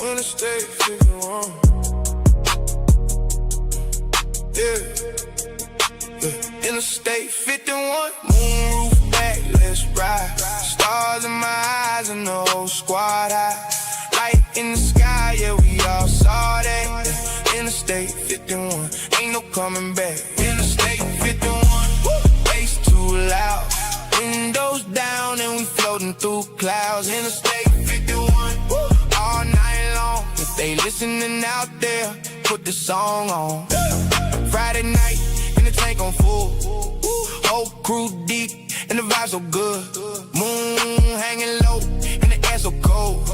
When the state 51. Yeah. Interstate 51. Moonroof back, let's ride. Stars in my eyes and the whole squad high. Light in the sky, yeah, we all saw that. Yeah. Interstate 51. Ain't no coming back. Interstate 51. Bass too loud. Windows down and we floating through clouds. Interstate 51. All night long. If they listening out there, put the song on. Friday night, in the tank on full. Whole crew deep, and the vibe so good. Moon hanging low, and the air so cold.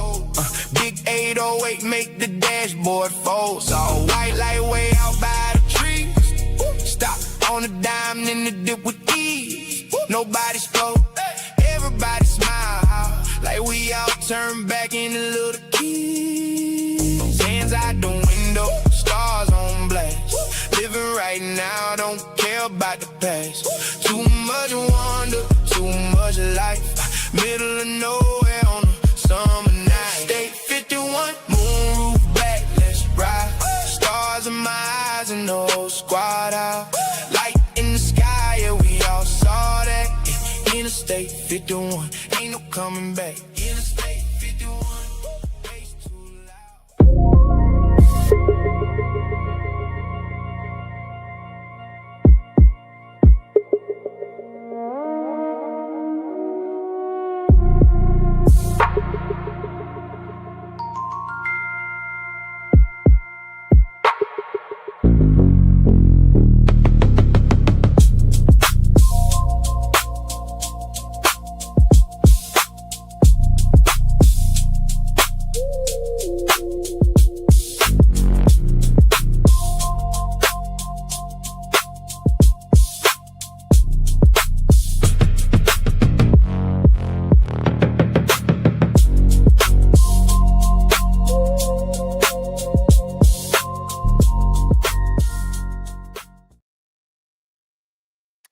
Big 808 make the dashboard fold. Saw a white light way out by the trees. Stop on a dime, in the dip with ease. Nobody spoke, everybody smile. Like we all turn back into little kids. Hands out the window, stars on blast. Living right now, don't care about the past. Too much wonder, too much life. Middle of nowhere on a summer night. State 51, moonroof back, let's ride. Stars in my eyes and the whole squad out. Light in the sky, yeah, we all saw that. Interstate 51, ain't no coming back. Interstate 51, bass too loud.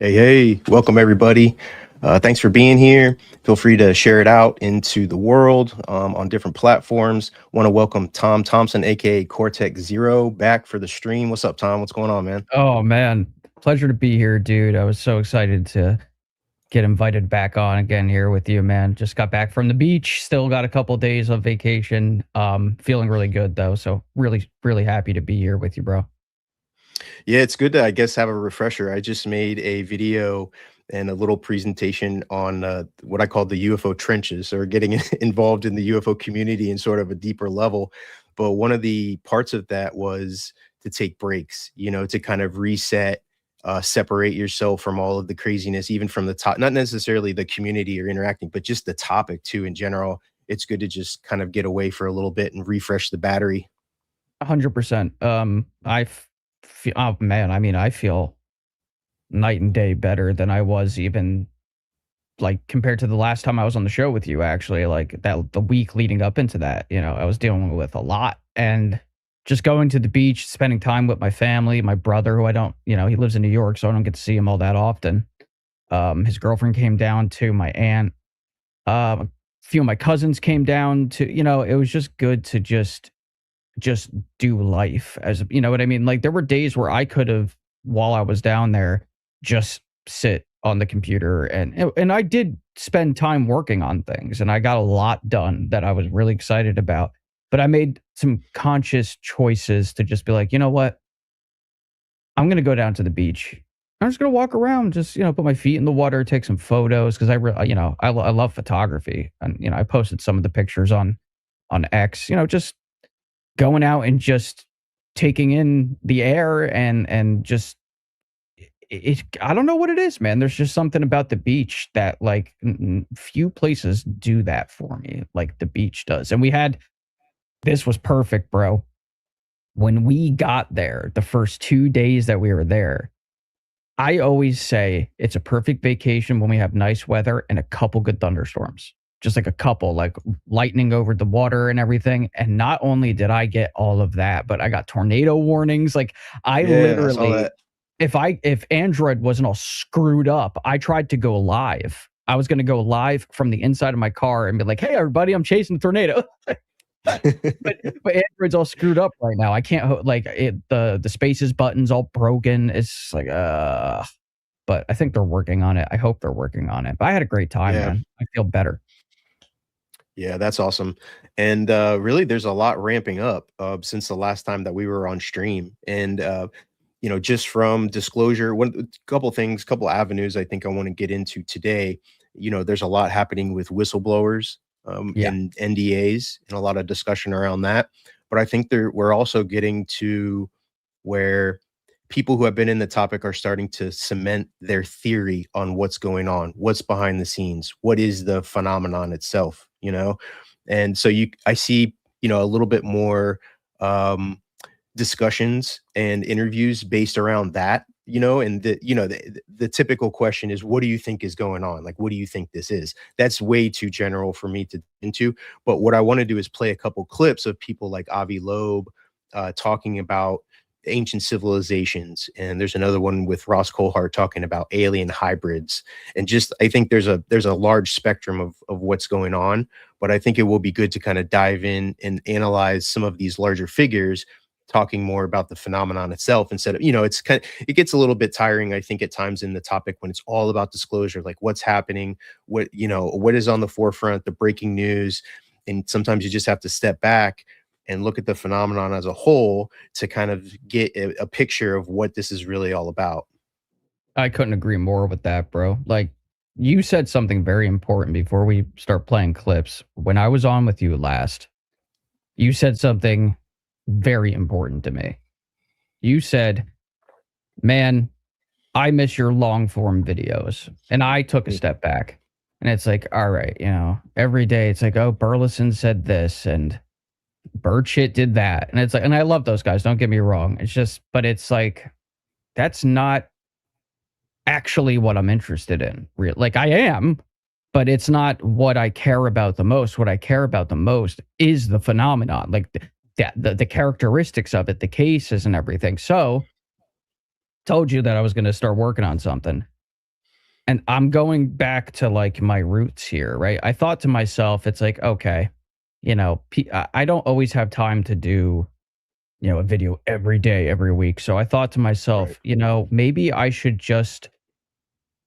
Hey, welcome everybody. Thanks for being here. Feel free to share it out into the world on different platforms. Want to welcome Tom Thompson, aka Cortex Zero, back for the stream. What's up, Tom? What's going on, man? Oh man, pleasure to be here, dude. I was so excited to get invited back on again here with you, man. Just got back from the beach. Still got a couple days of vacation. Feeling really good though. So really happy to be here with you, bro. Yeah, it's good to, I guess, have a refresher. I just made a video and a little presentation on what I call the UFO trenches, or getting involved in the UFO community in sort of a deeper level. But one of the parts of that was to take breaks, to kind of reset, separate yourself from all of the craziness, even from the top, not necessarily the community or interacting, but just the topic too in general. It's good to just kind of get away for a little bit and refresh the battery. 100%. Oh man, I mean, I feel night and day better than I was even like compared to the last time I was on the show with you, actually. Like that the week leading up into that, I was dealing with a lot, and just going to the beach, spending time with my family, my brother, who I don't, he lives in New York, so I don't get to see him all that often. His girlfriend came down to my aunt. A few of my cousins came down to, it was just good to just do life, as you know what I mean? Like there were days where I could have, while I was down there, just sit on the computer, and I did spend time working on things, and I got a lot done that I was really excited about. But I made some conscious choices to just be like, you know what? I'm going to go down to the beach. I'm just going to walk around, just, put my feet in the water, take some photos. Cause I love photography, and, I posted some of the pictures on X, just going out and just taking in the air and just, I don't know what it is, man. There's just something about the beach that like few places do that for me, like the beach does. And this was perfect, bro. When we got there, the first 2 days that we were there, I always say it's a perfect vacation when we have nice weather and a couple good thunderstorms. Just like a couple, like lightning over the water and everything. And not only did I get all of that, but I got tornado warnings. Like literally, if Android wasn't all screwed up, I tried to go live. I was going to go live from the inside of my car and be like, hey, everybody, I'm chasing a tornado. but Android's all screwed up right now. I can't like it. The spaces button's all broken. It's like but I think they're working on it. I hope they're working on it. But I had a great time, Yeah. man. I feel better. Yeah, that's awesome. And really, there's a lot ramping up since the last time that we were on stream. And just from disclosure, one couple things, couple avenues I think I want to get into today. There's a lot happening with whistleblowers Yeah. and NDAs and a lot of discussion around that. But I think we're also getting to where people who have been in the topic are starting to cement their theory on what's going on, what's behind the scenes, what is the phenomenon itself, and so I see a little bit more discussions and interviews based around that, and the typical question is, what do you think is going on? Like, what do you think this is? That's way too general for me to into. But what I want to do is play a couple clips of people like Avi Loeb talking about ancient civilizations, and there's another one with Ross Coulthart talking about alien hybrids. And just, I think there's a large spectrum of what's going on, but I think it will be good to kind of dive in and analyze some of these larger figures, talking more about the phenomenon itself instead of, it gets a little bit tiring, I think, at times in the topic when it's all about disclosure, like what's happening, what is on the forefront, the breaking news. And sometimes you just have to step back and look at the phenomenon as a whole to kind of get a picture of what this is really all about. I couldn't agree more with that, bro. Like, you said something very important before we start playing clips. When I was on with you last, you said something very important to me. You said, man, I miss your long form videos. And I took a step back, and it's like, all right, every day it's like, oh, Burleson said this and Birdshit did that. And it's like, and I love those guys, don't get me wrong. It's just, but it's like, that's not actually what I'm interested in. Like, I am, but it's not what I care about the most. What I care about the most is the phenomenon, like the characteristics of it, the cases and everything. So told you that I was going to start working on something. And I'm going back to like my roots here, right? I thought to myself, it's like, okay, I don't always have time to do, a video every day, every week. So I thought to myself, Right. Maybe I should just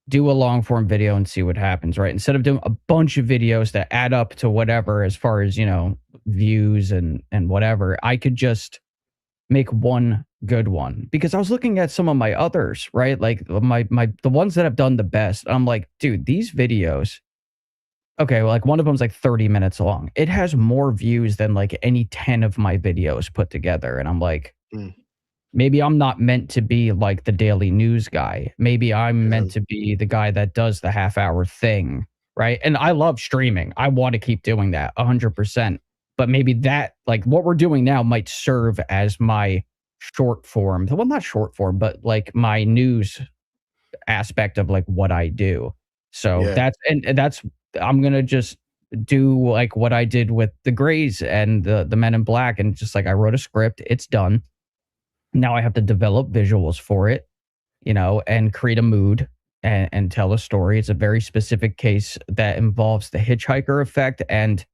do a long form video and see what happens, right? Instead of doing a bunch of videos that add up to whatever, as far as, views and whatever, I could just make one good one. Because I was looking at some of my others, right? Like the ones that have done the best. I'm like, dude, these videos, okay, well, like one of them's like 30 minutes long. It has more views than like any 10 of my videos put together. And I'm like, maybe I'm not meant to be like the daily news guy. Maybe I'm meant to be the guy that does the half-hour thing, right? And I love streaming. I want to keep doing that 100%. But maybe that, like what we're doing now, might serve as my short form. Well, not short form, but like my news aspect of like what I do. So that's I'm gonna just do like what I did with the Greys and the Men in Black, and just like I wrote a script, it's done. Now I have to develop visuals for it, and create a mood and tell a story. It's a very specific case that involves the hitchhiker effect. And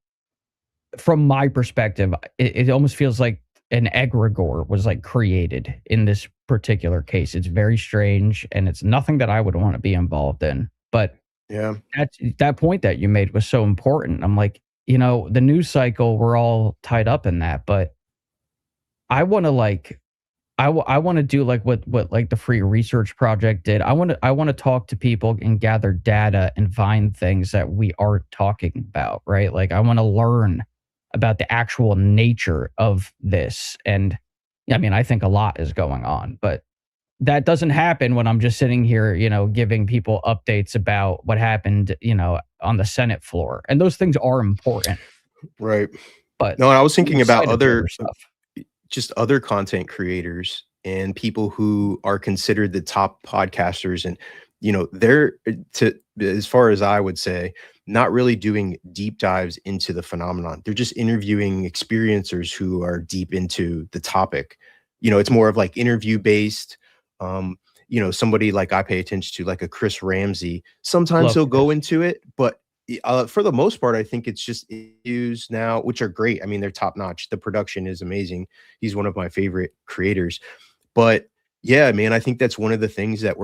from my perspective, it almost feels like an egregore was like created in this particular case. It's very strange, and it's nothing that I would want to be involved in. But that point that you made was so important. I'm like, the news cycle, we're all tied up in that, but I want to like, I want to do like what like the Free Research Project did. I want to talk to people and gather data and find things that we aren't talking about, right? Like I want to learn about the actual nature of this. And I mean, I think a lot is going on, but that doesn't happen when I'm just sitting here, giving people updates about what happened, on the Senate floor. And those things are important. Right. But no, I was thinking about other stuff. Just other content creators and people who are considered the top podcasters. And, they're, as far as I would say, not really doing deep dives into the phenomenon. They're just interviewing experiencers who are deep into the topic. It's more of like interview based. Somebody like I pay attention to, like a Chris Ramsey. Sometimes he'll go into it, but For the most part, I think it's just issues now, which are great. I mean, they're top notch. The production is amazing. He's one of my favorite creators. But yeah, man, I think that's one of the things that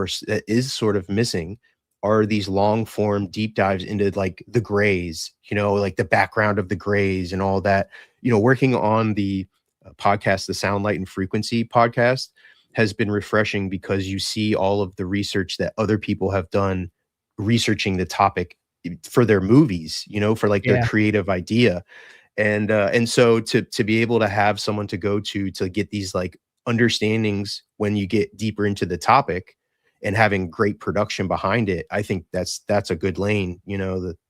is sort of missing are these long form deep dives into like the grays, like the background of the grays and all that. Working on the podcast, the Sound, Light, and Frequency podcast has been refreshing because you see all of the research that other people have done researching the topic for their movies, for like their creative idea. And so to be able to have someone to go to get these like understandings when you get deeper into the topic and having great production behind it, I think that's a good lane.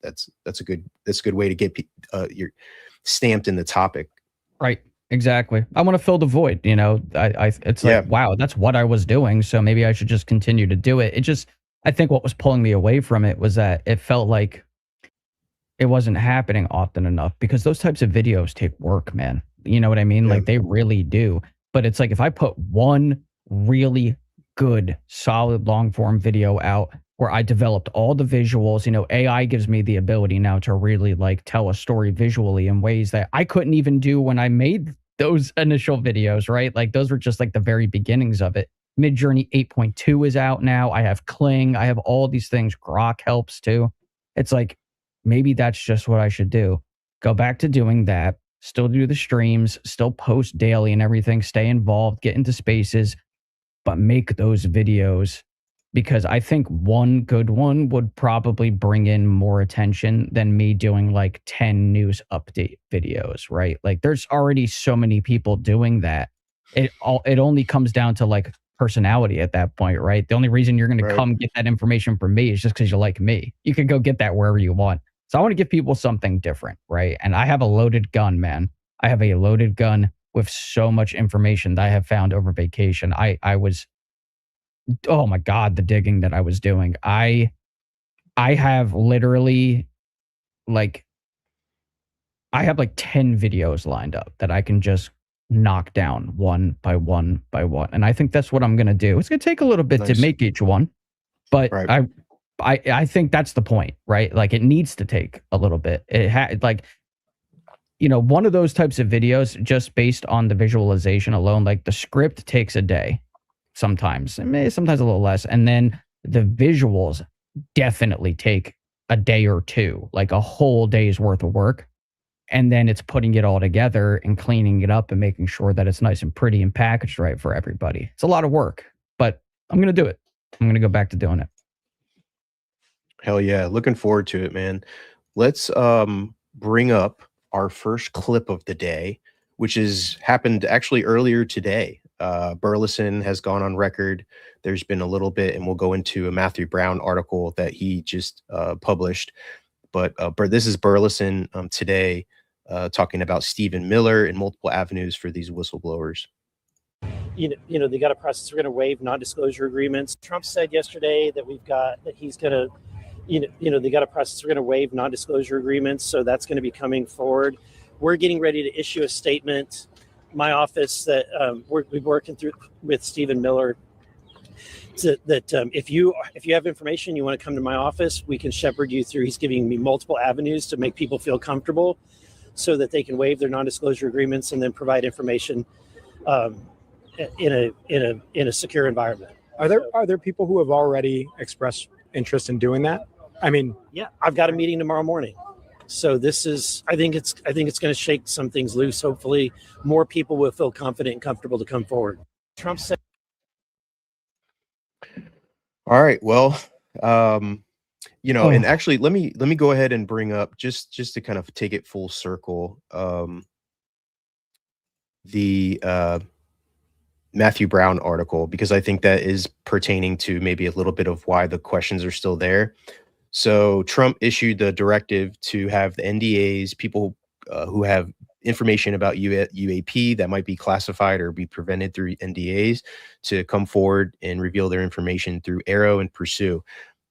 That's a good way to get you're stamped in the topic. Right. Exactly. I want to fill the void. It's like, wow, that's what I was doing. So maybe I should just continue to do it. I think what was pulling me away from it was that it felt like it wasn't happening often enough, because those types of videos take work, man. You know what I mean? Yeah. Like they really do. But it's like, if I put one really good, solid long form video out where I developed all the visuals, AI gives me the ability now to really like tell a story visually in ways that I couldn't even do when I made those initial videos, right? Like those were just like the very beginnings of it. Midjourney 8.2 is out now. I have Kling. I have all these things. Grok helps too. It's like, maybe that's just what I should do. Go back to doing that. Still do the streams, still post daily and everything, stay involved, get into spaces, but make those videos, because I think one good one would probably bring in more attention than me doing like 10 news update videos, right? Like there's already so many people doing that. It only comes down to like personality at that point, right? The only reason you're going to come get that information from me is just because you like me. You can go get that wherever you want. So I want to give people something different, right? And I have a loaded gun, man. I have a loaded gun with so much information that I have found over vacation. I was, oh my God, the digging that I was doing. I have literally like, I have like 10 videos lined up that I can just knock down one by one by one. And I think that's what I'm going to do. It's going to take a little bit to make each one, but I think that's the point, right? Like it needs to take a little bit. One of those types of videos, just based on the visualization alone, like the script takes a day sometimes, sometimes a little less. And then the visuals definitely take a day or two, like a whole day's worth of work. And then it's putting it all together and cleaning it up and making sure that it's nice and pretty and packaged right for everybody. It's a lot of work, but I'm going to do it. I'm going to go back to doing it. Hell yeah. Looking forward to it, man. Let's bring up our first clip of the day, which has happened actually earlier today. Burleson has gone on record. There's been a little bit, and we'll go into a Matthew Brown article that he just published. But this is Burleson today talking about Stephen Miller and multiple avenues for these whistleblowers. They got a process. We're going to waive non-disclosure agreements. Trump said yesterday that he's going to, they got a process. We're going to waive non-disclosure agreements. So that's going to be coming forward. We're getting ready to issue a statement. My office that we're working through with Stephen Miller. If you have information you want to come to my office, we can shepherd you through. He's giving me multiple avenues to make people feel comfortable, so that they can waive their non-disclosure agreements and then provide information in a secure environment. Are there people who have already expressed interest in doing that? I mean, yeah, I've got a meeting tomorrow morning. So this is, I think it's going to shake some things loose. Hopefully more people will feel confident and comfortable to come forward. Trump said. All right. Well, and actually let me go ahead and bring up just to kind of take it full circle. The Matthew Brown article, because I think that is pertaining to maybe a little bit of why the questions are still there. So Trump issued the directive to have the NDAs, people who have information about UAP that might be classified or be prevented through NDAs, to come forward and reveal their information through Arrow and Pursue.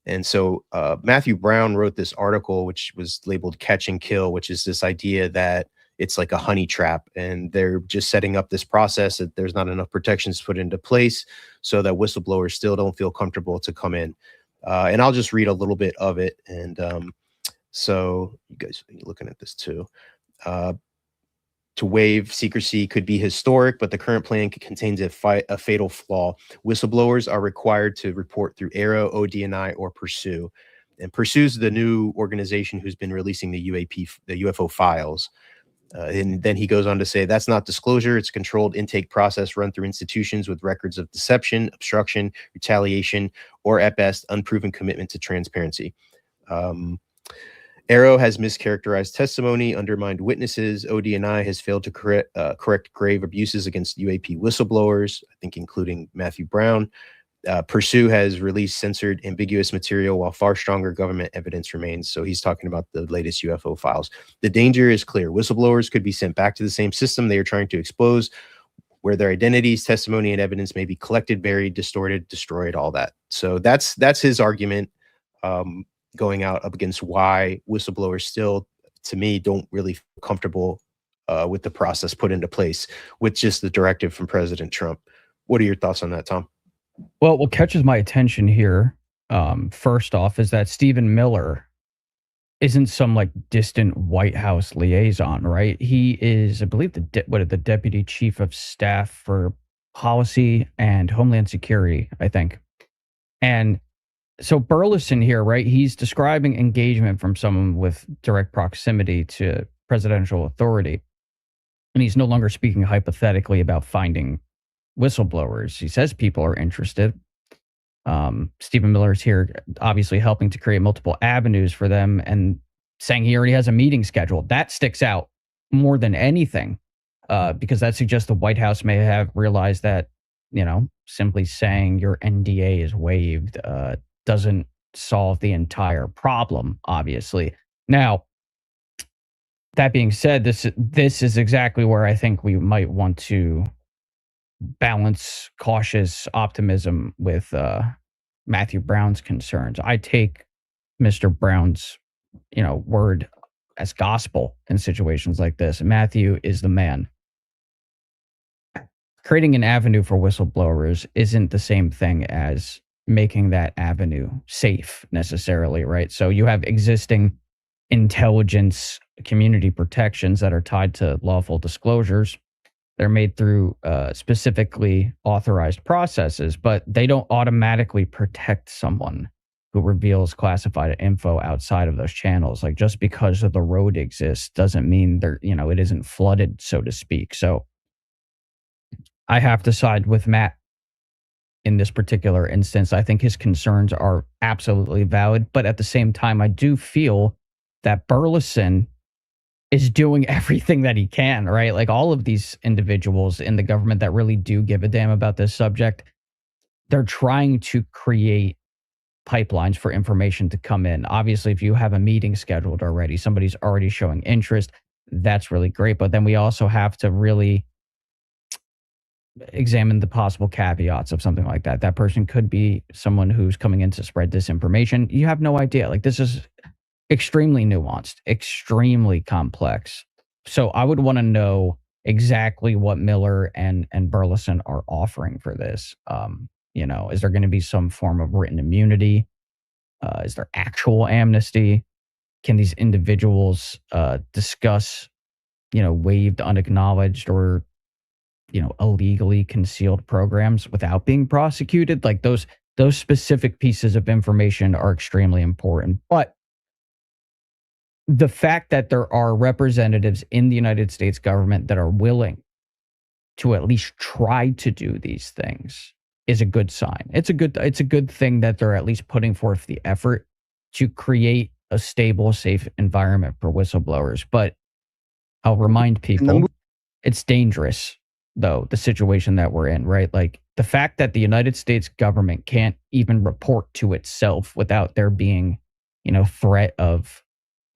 And so Matthew Brown wrote this article, which was labeled Catch and Kill, which is this idea that it's like a honey trap, and they're just setting up this process that there's not enough protections put into place so that whistleblowers still don't feel comfortable to come in. And I'll just read a little bit of it. And So you guys are looking at this too. To waive secrecy could be historic, but the current plan contains a fatal flaw. Whistleblowers are required to report through Arrow, ODNI, or Pursue. And Pursue's the new organization who's been releasing the UFO files. And then he goes on to say, that's not disclosure. It's a controlled intake process run through institutions with records of deception, obstruction, retaliation, or at best, unproven commitment to transparency. Arrow has mischaracterized testimony, undermined witnesses. ODNI has failed to correct grave abuses against UAP whistleblowers, I think including Matthew Brown. Pursue has released censored, ambiguous material while far stronger government evidence remains. So he's talking about the latest UFO files. The danger is clear. Whistleblowers could be sent back to the same system they are trying to expose, where their identities, testimony, and evidence may be collected, buried, distorted, destroyed, all that. So that's his argument, going out up against why whistleblowers still, to me, don't really feel comfortable with the process put into place with just the directive from President Trump. What are your thoughts on that, Tom? Well, what catches my attention here, first off, is that Stephen Miller isn't some like distant White House liaison, right? He is, I believe, the deputy chief of staff for policy and homeland security, I think. And so Burleson here, right? He's describing engagement from someone with direct proximity to presidential authority. And he's no longer speaking hypothetically about finding whistleblowers. He says people are interested. Stephen Miller is here obviously helping to create multiple avenues for them and saying he already has a meeting scheduled. That sticks out more than anything, because that suggests the White House may have realized that, simply saying your NDA is waived doesn't solve the entire problem, obviously. Now, that being said, this is exactly where I think we might want to balance cautious optimism with Matthew Brown's concerns. I take Mr. Brown's, word as gospel in situations like this. Matthew is the man. Creating an avenue for whistleblowers isn't the same thing as making that avenue safe necessarily, right? So you have existing intelligence community protections that are tied to lawful disclosures. They're made through specifically authorized processes, but they don't automatically protect someone who reveals classified info outside of those channels. Like, just because the road exists doesn't mean it isn't flooded, so to speak. So I have to side with Matt in this particular instance. I think his concerns are absolutely valid, but at the same time, I do feel that Burleson is doing everything that he can, right? Like, all of these individuals in the government that really do give a damn about this subject, they're trying to create pipelines for information to come in. Obviously, if you have a meeting scheduled already, somebody's already showing interest, that's really great. But then we also have to really examine the possible caveats of something like that. That person could be someone who's coming in to spread disinformation. You have no idea. Like, this is extremely nuanced, extremely complex. So I would want to know exactly what Miller and Burleson are offering for this. Is there going to be some form of written immunity? Is there actual amnesty? Can these individuals discuss, waived, unacknowledged, or illegally concealed programs without being prosecuted? Like, those specific pieces of information are extremely important. But the fact that there are representatives in the United States government that are willing to at least try to do these things is a good sign. It's a good thing that they're at least putting forth the effort to create a stable, safe environment for whistleblowers. But I'll remind people, it's dangerous, though, the situation that we're in, right? Like, the fact that the United States government can't even report to itself without there being, threat of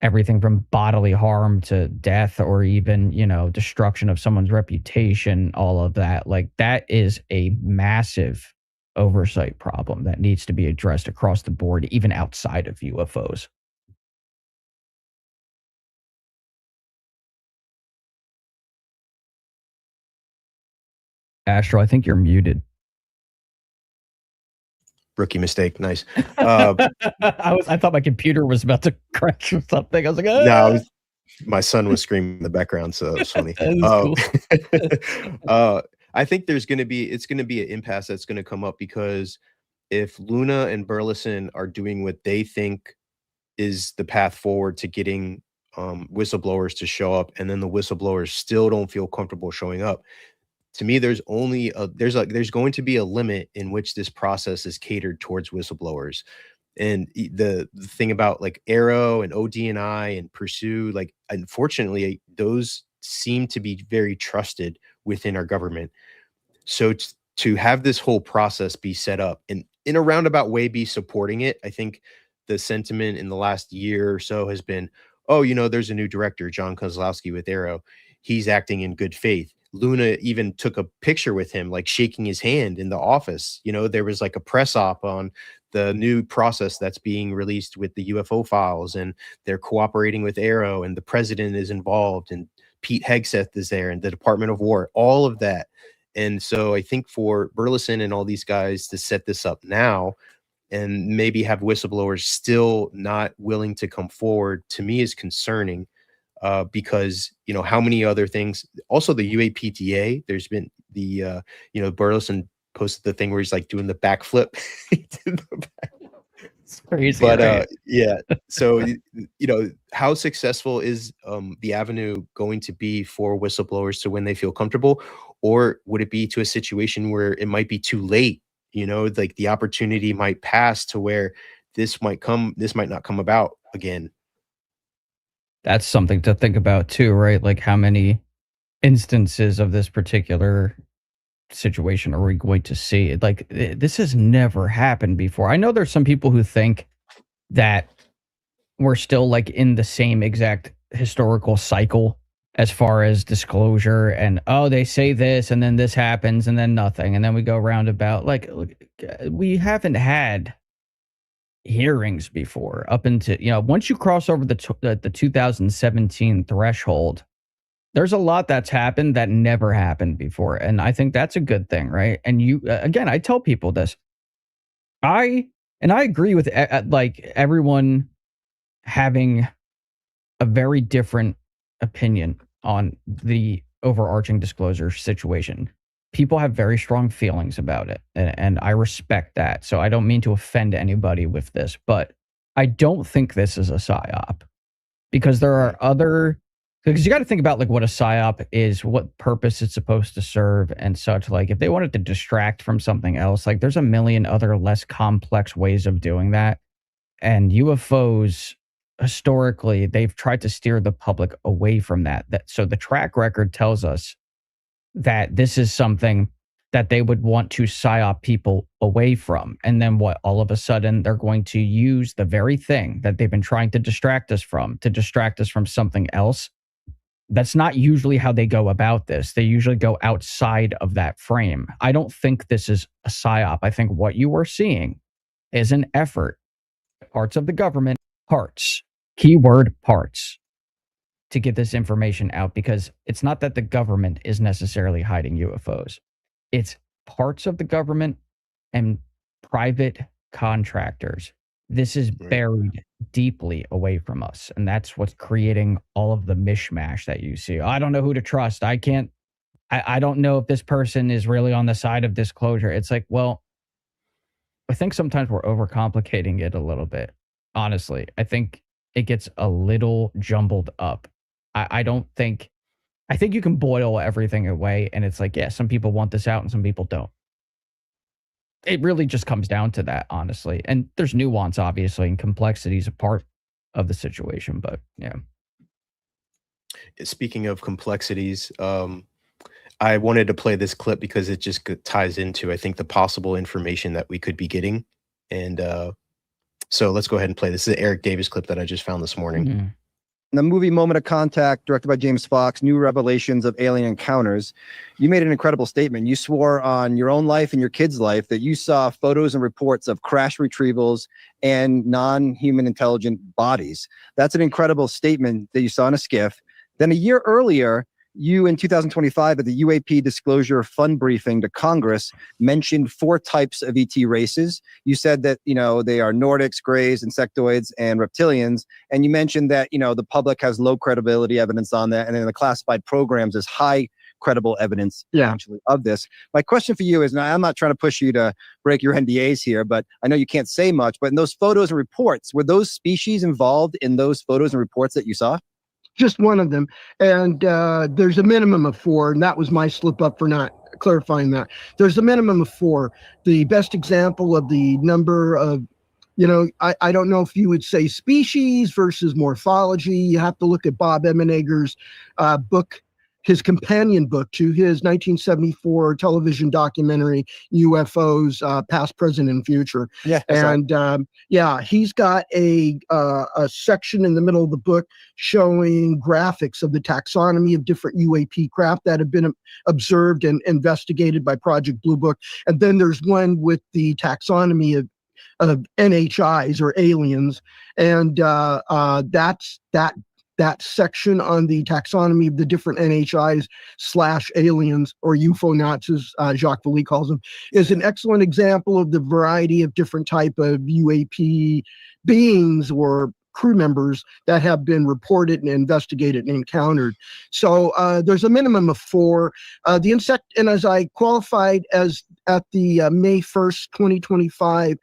everything from bodily harm to death, or even, destruction of someone's reputation, all of that. Like, that is a massive oversight problem that needs to be addressed across the board, even outside of UFOs. Astral, I think you're muted. Rookie mistake. Nice. I thought my computer was about to crash or something. I was like, No, my son was screaming in the background, so it was funny. That is I think it's going to be an impasse that's going to come up, because if Luna and Burleson are doing what they think is the path forward to getting whistleblowers to show up, and then the whistleblowers still don't feel comfortable showing up, to me, there's going to be a limit in which this process is catered towards whistleblowers. And the thing about like Arrow and ODNI and Pursue, like, unfortunately, those seem to be very trusted within our government. So to have this whole process be set up and in a roundabout way be supporting it, I think the sentiment in the last year or so has been, oh, there's a new director, John Kozlowski with Arrow. He's acting in good faith. Luna even took a picture with him, like shaking his hand in the office. There was like a press op on the new process that's being released with the UFO files, and they're cooperating with Arrow, and the president is involved, and Pete Hegseth is there, and the Department of War, all of that. And so I think for Burleson and all these guys to set this up now and maybe have whistleblowers still not willing to come forward, to me is concerning. Because how many other things, also the UAPTA, there's been the Burleson posted the thing where he's like doing the backflip. it's crazy. But right? yeah, so how successful is the avenue going to be for whistleblowers to when they feel comfortable, or would it be to a situation where it might be too late? Like the opportunity might pass to where this might not come about again. That's something to think about too, right? Like how many instances of this particular situation are we going to see? Like this has never happened before. I know there's some people who think that we're still like in the same exact historical cycle as far as disclosure, and they say this and then this happens and then nothing, and then we go roundabout. Like we haven't had hearings before up into once you cross over the 2017 threshold, there's a lot that's happened that never happened before, and I think that's a good thing, right? And you again, I tell people this, I agree with like everyone having a very different opinion on the overarching disclosure situation. People have very strong feelings about it, and I respect that. So I don't mean to offend anybody with this, but I don't think this is a psyop, because there are because you got to think about like what a psyop is, what purpose it's supposed to serve and such. Like if they wanted to distract from something else, like there's a million other less complex ways of doing that. And UFOs, historically, they've tried to steer the public away from that. So the track record tells us that this is something that they would want to psyop people away from. And then all of a sudden they're going to use the very thing that they've been trying to distract us from something else. That's not usually how they go about this. They usually go outside of that frame. I don't think this is a psyop. I think what you are seeing is an effort, parts of the government, keyword parts, to get this information out, because it's not that the government is necessarily hiding UFOs. It's parts of the government and private contractors. This is buried deeply away from us, and that's what's creating all of the mishmash that you see. I don't know who to trust. I don't know if this person is really on the side of disclosure. It's like, well, I think sometimes we're overcomplicating it a little bit. Honestly, I think it gets a little jumbled up. I think you can boil everything away, and it's like, yeah, some people want this out and some people don't. It really just comes down to that, honestly. And there's nuance, obviously, and complexity is a part of the situation, but yeah. Speaking of complexities, I wanted to play this clip because it just ties into, I think, the possible information that we could be getting. And so let's go ahead and play this. This is an Eric Davis clip that I just found this morning. Mm-hmm. In the movie Moment of Contact, directed by James Fox, New Revelations of Alien Encounters, you made an incredible statement. You swore on your own life and your kids' life that you saw photos and reports of crash retrievals and non-human intelligent bodies. That's an incredible statement that you saw in a skiff. Then a year earlier, You in 2025 at the UAP disclosure fund briefing to Congress mentioned 4 types of ET races. You said that, you know, they are Nordics, Greys, insectoids, and reptilians. And you mentioned that, you know, the public has low credibility evidence on that. And then the classified programs is high credible evidence actually of this. My question for you is, and I'm not trying to push you to break your NDAs here, but I know you can't say much, but in those photos and reports, were those species involved in those photos and reports that you saw? Just one of them. And there's a minimum of 4, and that was my slip up for not clarifying that. There's a minimum of 4. The best example of the number of, you know, I don't know if you would say species versus morphology. You have to look at Bob Emenegger's book, his companion book to his 1974 television documentary, UFOs, Past, Present, and Future. Yeah. And he's got a section in the middle of the book showing graphics of the taxonomy of different UAP craft that have been observed and investigated by Project Blue Book. And then there's one with the taxonomy of NHIs or aliens. And that section on the taxonomy of the different NHIs / aliens, or UFO knots, as Jacques Vallée calls them, is an excellent example of the variety of different type of UAP beings or crew members that have been reported and investigated and encountered. So there's a minimum of 4. The insect, and as I qualified as at the May 1st, 2025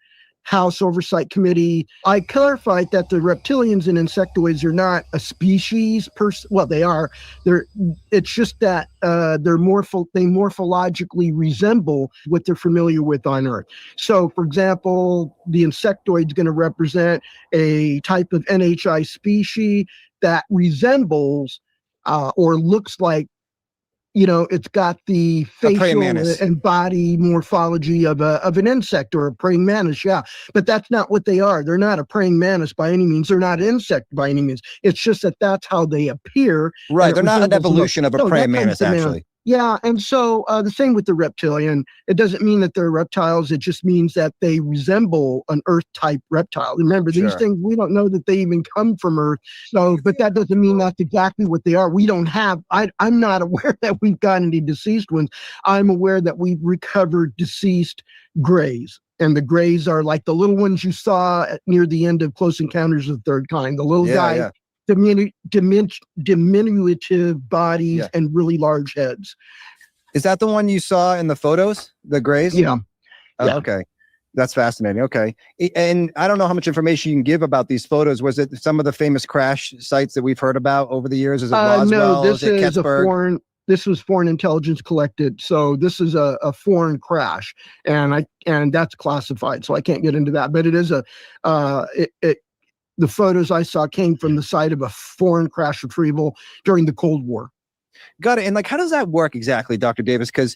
House Oversight Committee, I clarified that the reptilians and insectoids are not a species well, they are. It's just that they morphologically resemble what they're familiar with on Earth. So, for example, the insectoid is going to represent a type of NHI species that resembles or looks like, you know, it's got the facial and body morphology of an insect or a praying mantis. Yeah, but that's not what they are. They're not a praying mantis by any means. They're not an insect by any means. It's just that that's how they appear. Right. They're not an evolution of a praying mantis, actually. Yeah, and so the same with the reptilian. It doesn't mean that they're reptiles. It just means that they resemble an Earth-type reptile. Remember, these things, we don't know that they even come from Earth. So, but that doesn't mean that's exactly what they are. We don't have, I'm not aware that we've got any deceased ones. I'm aware that we've recovered deceased Greys. And the Greys are like the little ones you saw near the end of Close Encounters of the Third Kind. The little guy. Yeah. Diminutive bodies and really large heads. Is that the one you saw in the photos, the Greys? Yeah. Okay. That's fascinating. Okay. And I don't know how much information you can give about these photos. Was it some of the famous crash sites that we've heard about over the years? Is it Roswell? No, this is a foreign. This was foreign intelligence collected. So this is a foreign crash, and that's classified. So I can't get into that. But it is the photos I saw came from the site of a foreign crash retrieval during the Cold War. Got it. And like, how does that work exactly, Dr. Davis? Because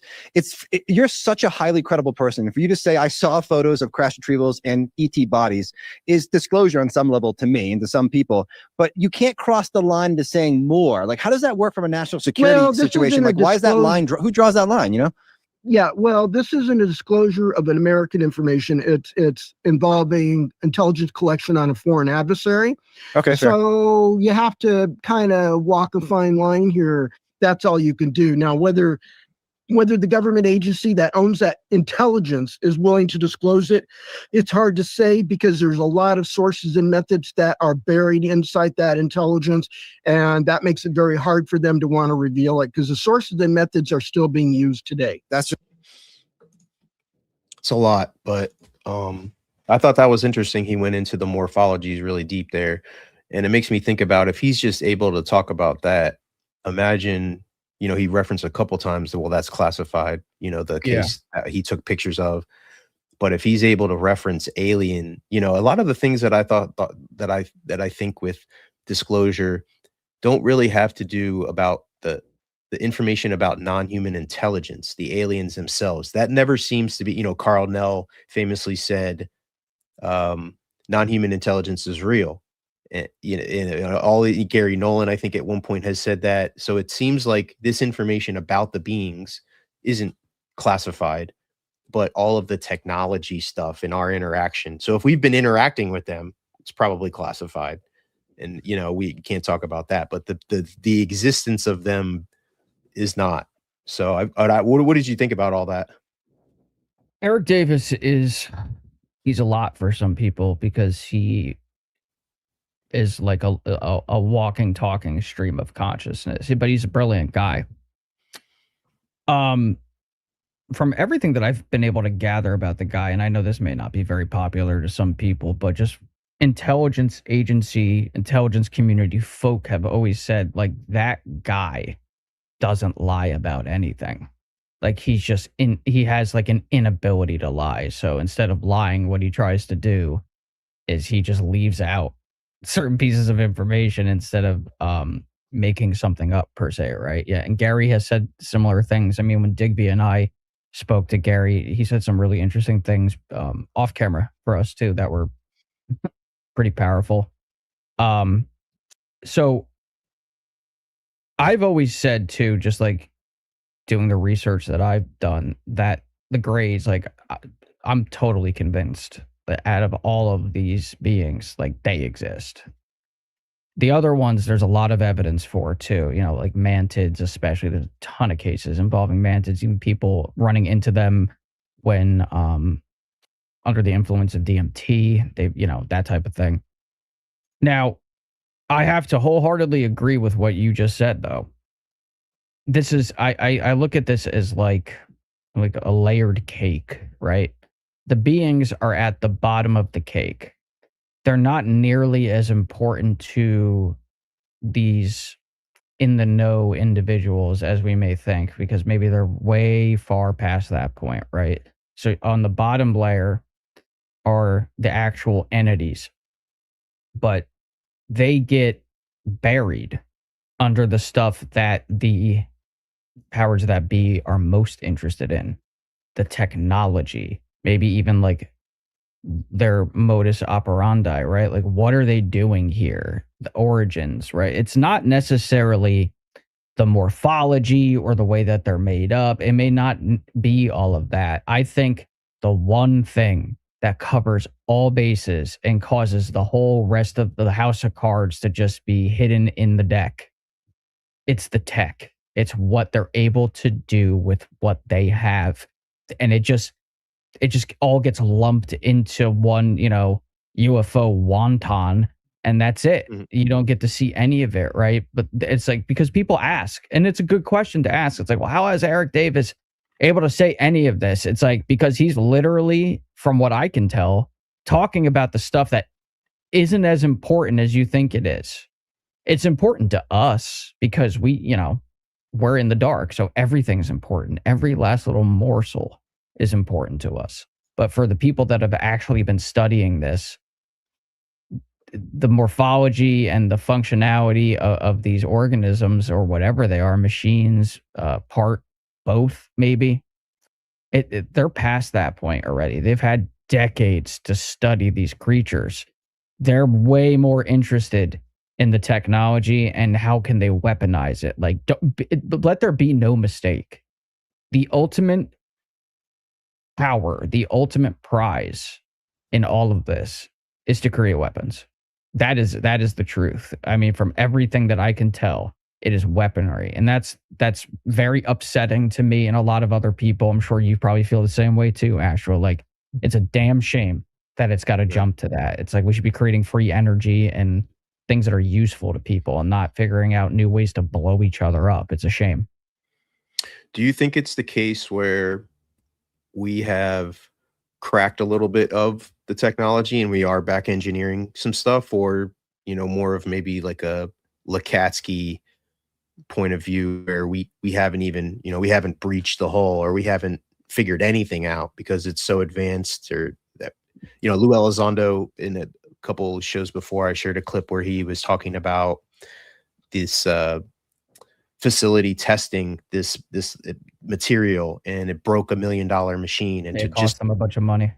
you're such a highly credible person. For you to say, I saw photos of crash retrievals and ET bodies is disclosure on some level to me and to some people, but you can't cross the line into saying more. Like, how does that work from a national security situation? Like, why is that line, who draws that line, you know? Yeah, well, this isn't a disclosure of an American information. It's involving intelligence collection on a foreign adversary. Okay, so you have to kind of walk a fine line here. That's all you can do. Now, whether the government agency that owns that intelligence is willing to disclose it, it's hard to say because there's a lot of sources and methods that are buried inside that intelligence, and that makes it very hard for them to want to reveal it because the sources and methods are still being used today. It's a lot, but I thought that was interesting. He went into the morphologies really deep there, and it makes me think about if he's just able to talk about that, imagine, you know, he referenced a couple times that, well, that's classified, you know, the case that he took pictures of. But if he's able to reference alien, you know, a lot of the things that I thought that I think with disclosure don't really have to do about the information about non-human intelligence, the aliens themselves. That never seems to be, you know, Carl Nell famously said, non-human intelligence is real. And, you know, Gary Nolan, I think at one point has said that. So it seems like this information about the beings isn't classified, but all of the technology stuff in our interaction. So if we've been interacting with them, it's probably classified, and, you know, we can't talk about that, but the existence of them is not. So what did you think about all that? Eric Davis he's a lot for some people because he is like a walking, talking stream of consciousness, but he's a brilliant guy. From everything that I've been able to gather about the guy, and I know this may not be very popular to some people, but just intelligence agency, intelligence community folk have always said, like, that guy doesn't lie about anything. Like, he has like an inability to lie. So instead of lying, what he tries to do is he just leaves out certain pieces of information instead of making something up per se, right? Yeah, and Gary has said similar things. I mean, when Digby and I spoke to Gary, he said some really interesting things off camera for us too that were pretty powerful. So I've always said too, just like doing the research that I've done, that the Greys, like, I'm totally convinced that out of all of these beings, like, they exist. The other ones, there's a lot of evidence for too, you know, like mantids, especially. There's a ton of cases involving mantids, even people running into them when under the influence of DMT, they, you know, that type of thing. Now, I have to wholeheartedly agree with what you just said, though. This is, I look at this as like a layered cake, right? The beings are at the bottom of the cake. They're not nearly as important to these in the know individuals as we may think, because maybe they're way far past that point, right? So on the bottom layer are the actual entities, but they get buried under the stuff that the powers that be are most interested in, the technology, maybe even like their modus operandi, right? Like, what are they doing here? The origins, right? It's not necessarily the morphology or the way that they're made up. It may not be all of that. I think the one thing that covers all bases and causes the whole rest of the house of cards to just be hidden in the deck, it's the tech. It's what they're able to do with what they have. And it just all gets lumped into one, you know, UFO wonton, and that's it. Mhm. You don't get to see any of it, right? But it's like, because people ask, and it's a good question to ask. It's like, well, how is Eric Davis able to say any of this? It's like, because he's literally, from what I can tell, talking about the stuff that isn't as important as you think it is. It's important to us because we, you know, we're in the dark. So everything's important. Every last little morsel is important to us. But for the people that have actually been studying this, the morphology and the functionality of these organisms, or whatever they are, machines, both maybe, they're past that point already. They've had decades to study these creatures. They're way more interested in the technology and how can they weaponize it. Like, let there be no mistake. The ultimate power, the ultimate prize in all of this is to create weapons. That is the truth. I mean, from everything that I can tell, it is weaponry. And that's very upsetting to me and a lot of other people. I'm sure you probably feel the same way too, Astral. Like, it's a damn shame that it's got to jump to that. It's like we should be creating free energy and things that are useful to people and not figuring out new ways to blow each other up. It's a shame. Do you think it's the case where we have cracked a little bit of the technology and we are back engineering some stuff, or, you know, more of maybe like a Lukatsky point of view where we haven't even, you know, we haven't breached the hull, or we haven't figured anything out because it's so advanced? Or that, you know, Lou Elizondo, in a couple shows before, I shared a clip where he was talking about this facility testing this material, and it broke $1 million machine, and It to cost just them a bunch of money.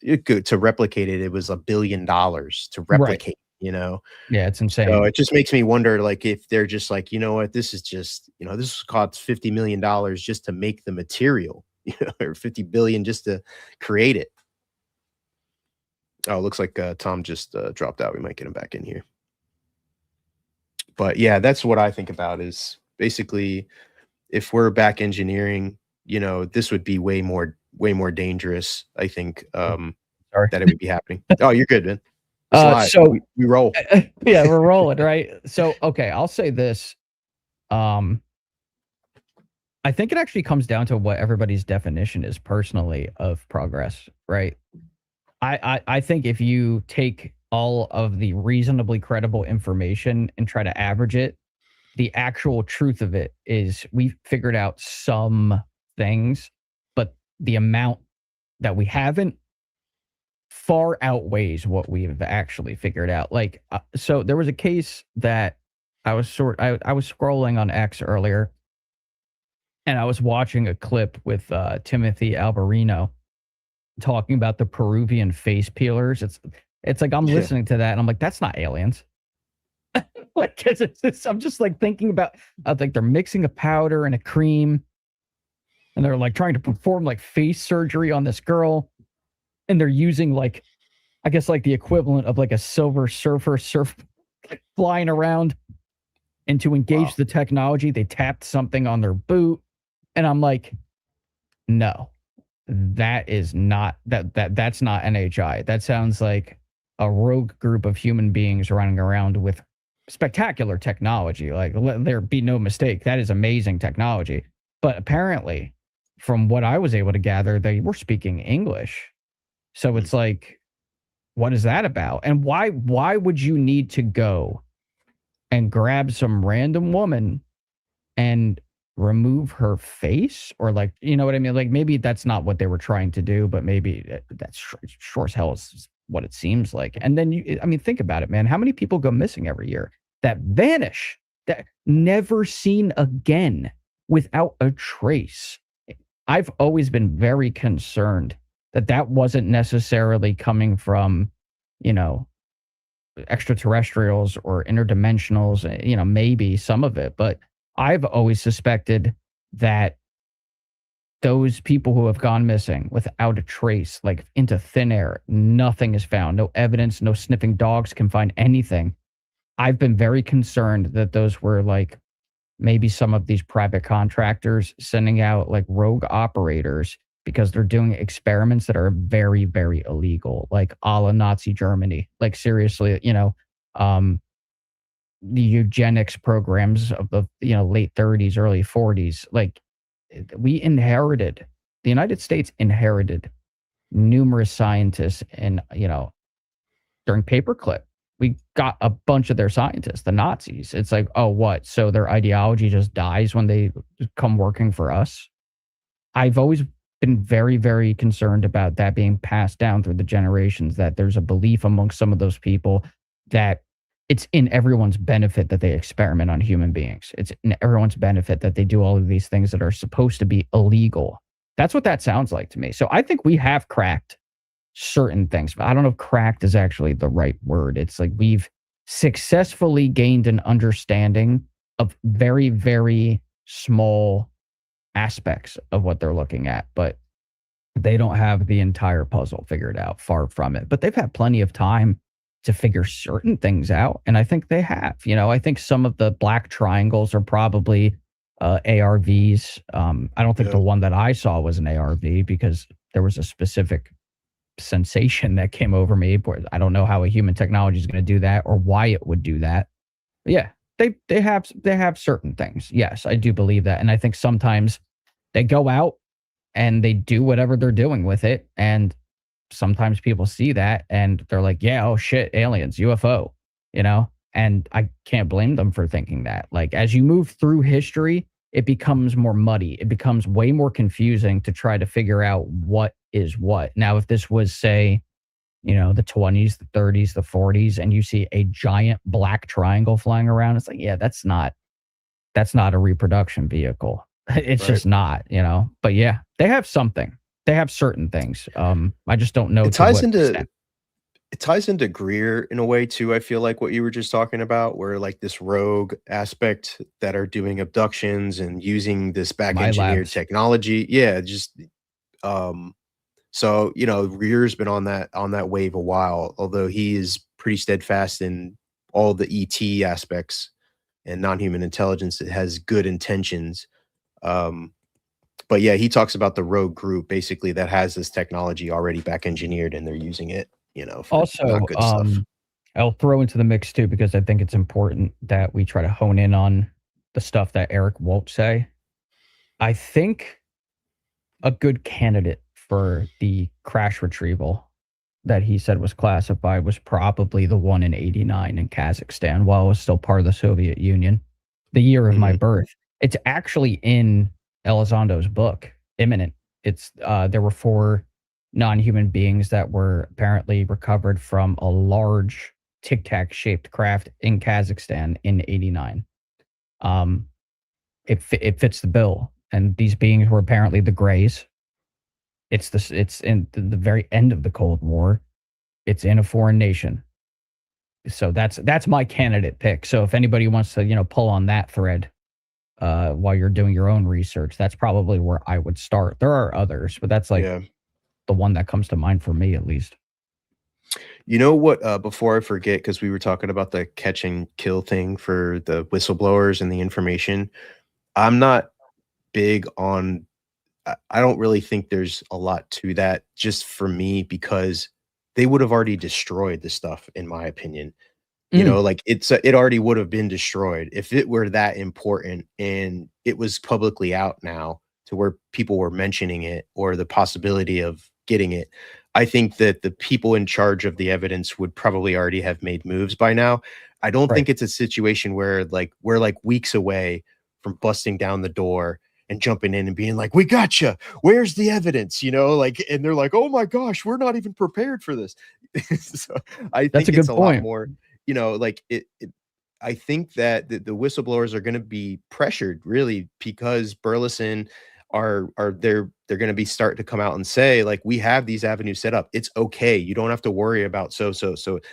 to replicate it, it was $1 billion to replicate. You know, Yeah, it's insane. so it just makes me wonder, like, if they're just like, you know what, this is just, you know, this cost $50 million just to make the material, you know, or 50 billion just to create it. Oh, it looks like Tom just dropped out. We might get him back in here. But yeah, that's what I think about, is basically if we're back engineering, you know, this would be way more dangerous, I think, Sorry. that it would be happening. Oh, you're good, man. It's live. So we roll. yeah, we're rolling, right? So okay, I'll say this. I think it actually comes down to what everybody's definition is personally of progress, right? I think if you take all of the reasonably credible information and try to average it, the actual truth of it is we've figured out some things, but the amount that we haven't far outweighs what we've actually figured out. Like, so there was a case that I was scrolling on X earlier, and I was watching a clip with Timothy Alberino talking about the Peruvian face peelers. It's like I'm listening to that and I'm like, that's not aliens. Like, 'cause I'm just like thinking about, I think they're mixing a powder and a cream, and they're like trying to perform like face surgery on this girl, and they're using like, I guess like the equivalent of like a Silver Surfer like, flying around. And to engage the technology, they tapped something on their boot, and I'm like, no, that is not that's not NHI. That sounds like a rogue group of human beings running around with spectacular technology. Like, let there be no mistake, that is amazing technology. But apparently, from what I was able to gather, they were speaking English. So it's like, what is that about? And why would you need to go and grab some random woman and remove her face? Or like, you know what I mean? Like, maybe that's not what they were trying to do, but maybe that's sure as hell is what it seems like. And then I mean, think about it, man. How many people go missing every year that vanish, that never seen again without a trace? I've always been very concerned that wasn't necessarily coming from, you know, extraterrestrials or interdimensionals, you know, maybe some of it, but I've always suspected that those people who have gone missing without a trace, like into thin air, nothing is found, no evidence, no sniffing dogs can find anything. I've been very concerned that those were like maybe some of these private contractors sending out like rogue operators because they're doing experiments that are very, very illegal, like a la Nazi Germany. Like, seriously, you know, the eugenics programs of the, you know, late 30s, early 40s. Like, the United States inherited numerous scientists, and, you know, during paperclip, we got a bunch of their scientists, the Nazis. It's like, oh, what? So their ideology just dies when they come working for us? I've always been very, very concerned about that being passed down through the generations, that there's a belief amongst some of those people that it's in everyone's benefit that they experiment on human beings. It's in everyone's benefit that they do all of these things that are supposed to be illegal. That's what that sounds like to me. So I think we have cracked certain things, but I don't know if cracked is actually the right word. It's like we've successfully gained an understanding of very, very small aspects of what they're looking at, but they don't have the entire puzzle figured out, far from it. But they've had plenty of time to figure certain things out, and I think they have. You know, I think some of the black triangles are probably ARVs. I don't think the one that I saw was an ARV, because there was a specific sensation that came over me. I don't know how a human technology is going to do that or why it would do that. But yeah, they have certain things. Yes, I do believe that, and I think sometimes they go out and they do whatever they're doing with it, and sometimes people see that and they're like, yeah, oh shit, aliens, UFO, you know? And I can't blame them for thinking that. Like, as you move through history, it becomes more muddy. It becomes way more confusing to try to figure out what is what. Now, if this was, say, you know, the 20s, the 30s, the 40s, and you see a giant black triangle flying around, it's like, yeah, that's not a reproduction vehicle. It's just not, you know? But yeah, they have something. They have certain things. I just don't know. It ties into Greer in a way too. I feel like what you were just talking about, where like this rogue aspect that are doing abductions and using this back engineered technology. Yeah, just so, you know, Greer's been on that wave a while, although he is pretty steadfast in all the ET aspects and non-human intelligence that has good intentions. But yeah, he talks about the rogue group basically that has this technology already back engineered and they're using it, for Also, not good stuff. I'll throw into the mix too, because I think it's important that we try to hone in on the stuff that Eric won't say. I think a good candidate for the crash retrieval that he said was classified was probably the one in 89 in Kazakhstan while it was still part of the Soviet Union, the year of my birth. It's actually in Elizondo's book, Imminent. It's there were 4 non-human beings that were apparently recovered from a large tic-tac shaped craft in Kazakhstan in 89. It fits the bill, and these beings were apparently the Greys. It's in the very end of the Cold War. It's in a foreign nation. So that's my candidate pick. So if anybody wants to, pull on that thread while you're doing your own research, that's probably where I would start. There are others, but that's like the one that comes to mind for me, at least. You know what? Before I forget, because we were talking about the catch and kill thing for the whistleblowers and the information, I'm not big on. I don't really think there's a lot to that, just for me, because they would have already destroyed the stuff, in my opinion. Like it already would have been destroyed if it were that important and it was publicly out now to where people were mentioning it or the possibility of getting it. I think that the people in charge of the evidence would probably already have made moves by now. I don't think it's a situation where we're like weeks away from busting down the door and jumping in and being like, we gotcha. Where's the evidence? And they're like, oh my gosh, we're not even prepared for this. So I think it's a lot more, I think that the whistleblowers are going to be pressured really because Burleson they're going to be starting to come out and say, like, we have these avenues set up. It's okay. You don't have to worry about so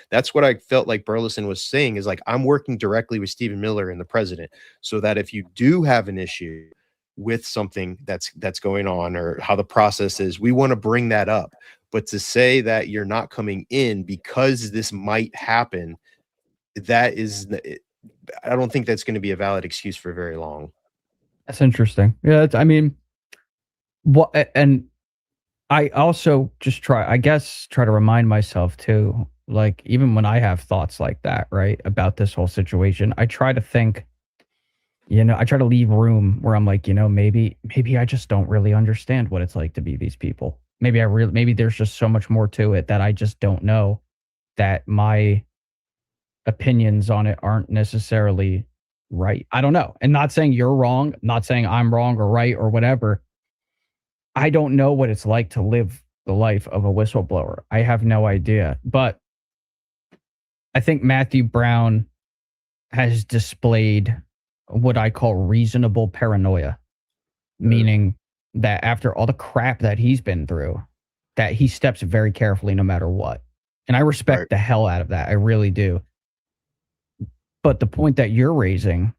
that's what I felt like Burleson was saying is like, I'm working directly with Stephen Miller and the president so that if you do have an issue with something that's going on or how the process is, we want to bring that up. But to say that you're not coming in because this might happen, I don't think that's going to be a valid excuse for very long. That's interesting. Yeah, and I also just try to remind myself too, like, even when I have thoughts like that, right, about this whole situation, I try to think, I try to leave room where I'm like, maybe I just don't really understand what it's like to be these people. Maybe there's just so much more to it that I just don't know, that my opinions on it aren't necessarily right. I don't know. And not saying you're wrong, not saying I'm wrong or right or whatever. I don't know what it's like to live the life of a whistleblower. I have no idea. But I think Matthew Brown has displayed what I call reasonable paranoia, meaning that after all the crap that he's been through, that he steps very carefully no matter what. And I respect the hell out of that. I really do. But the point that you're raising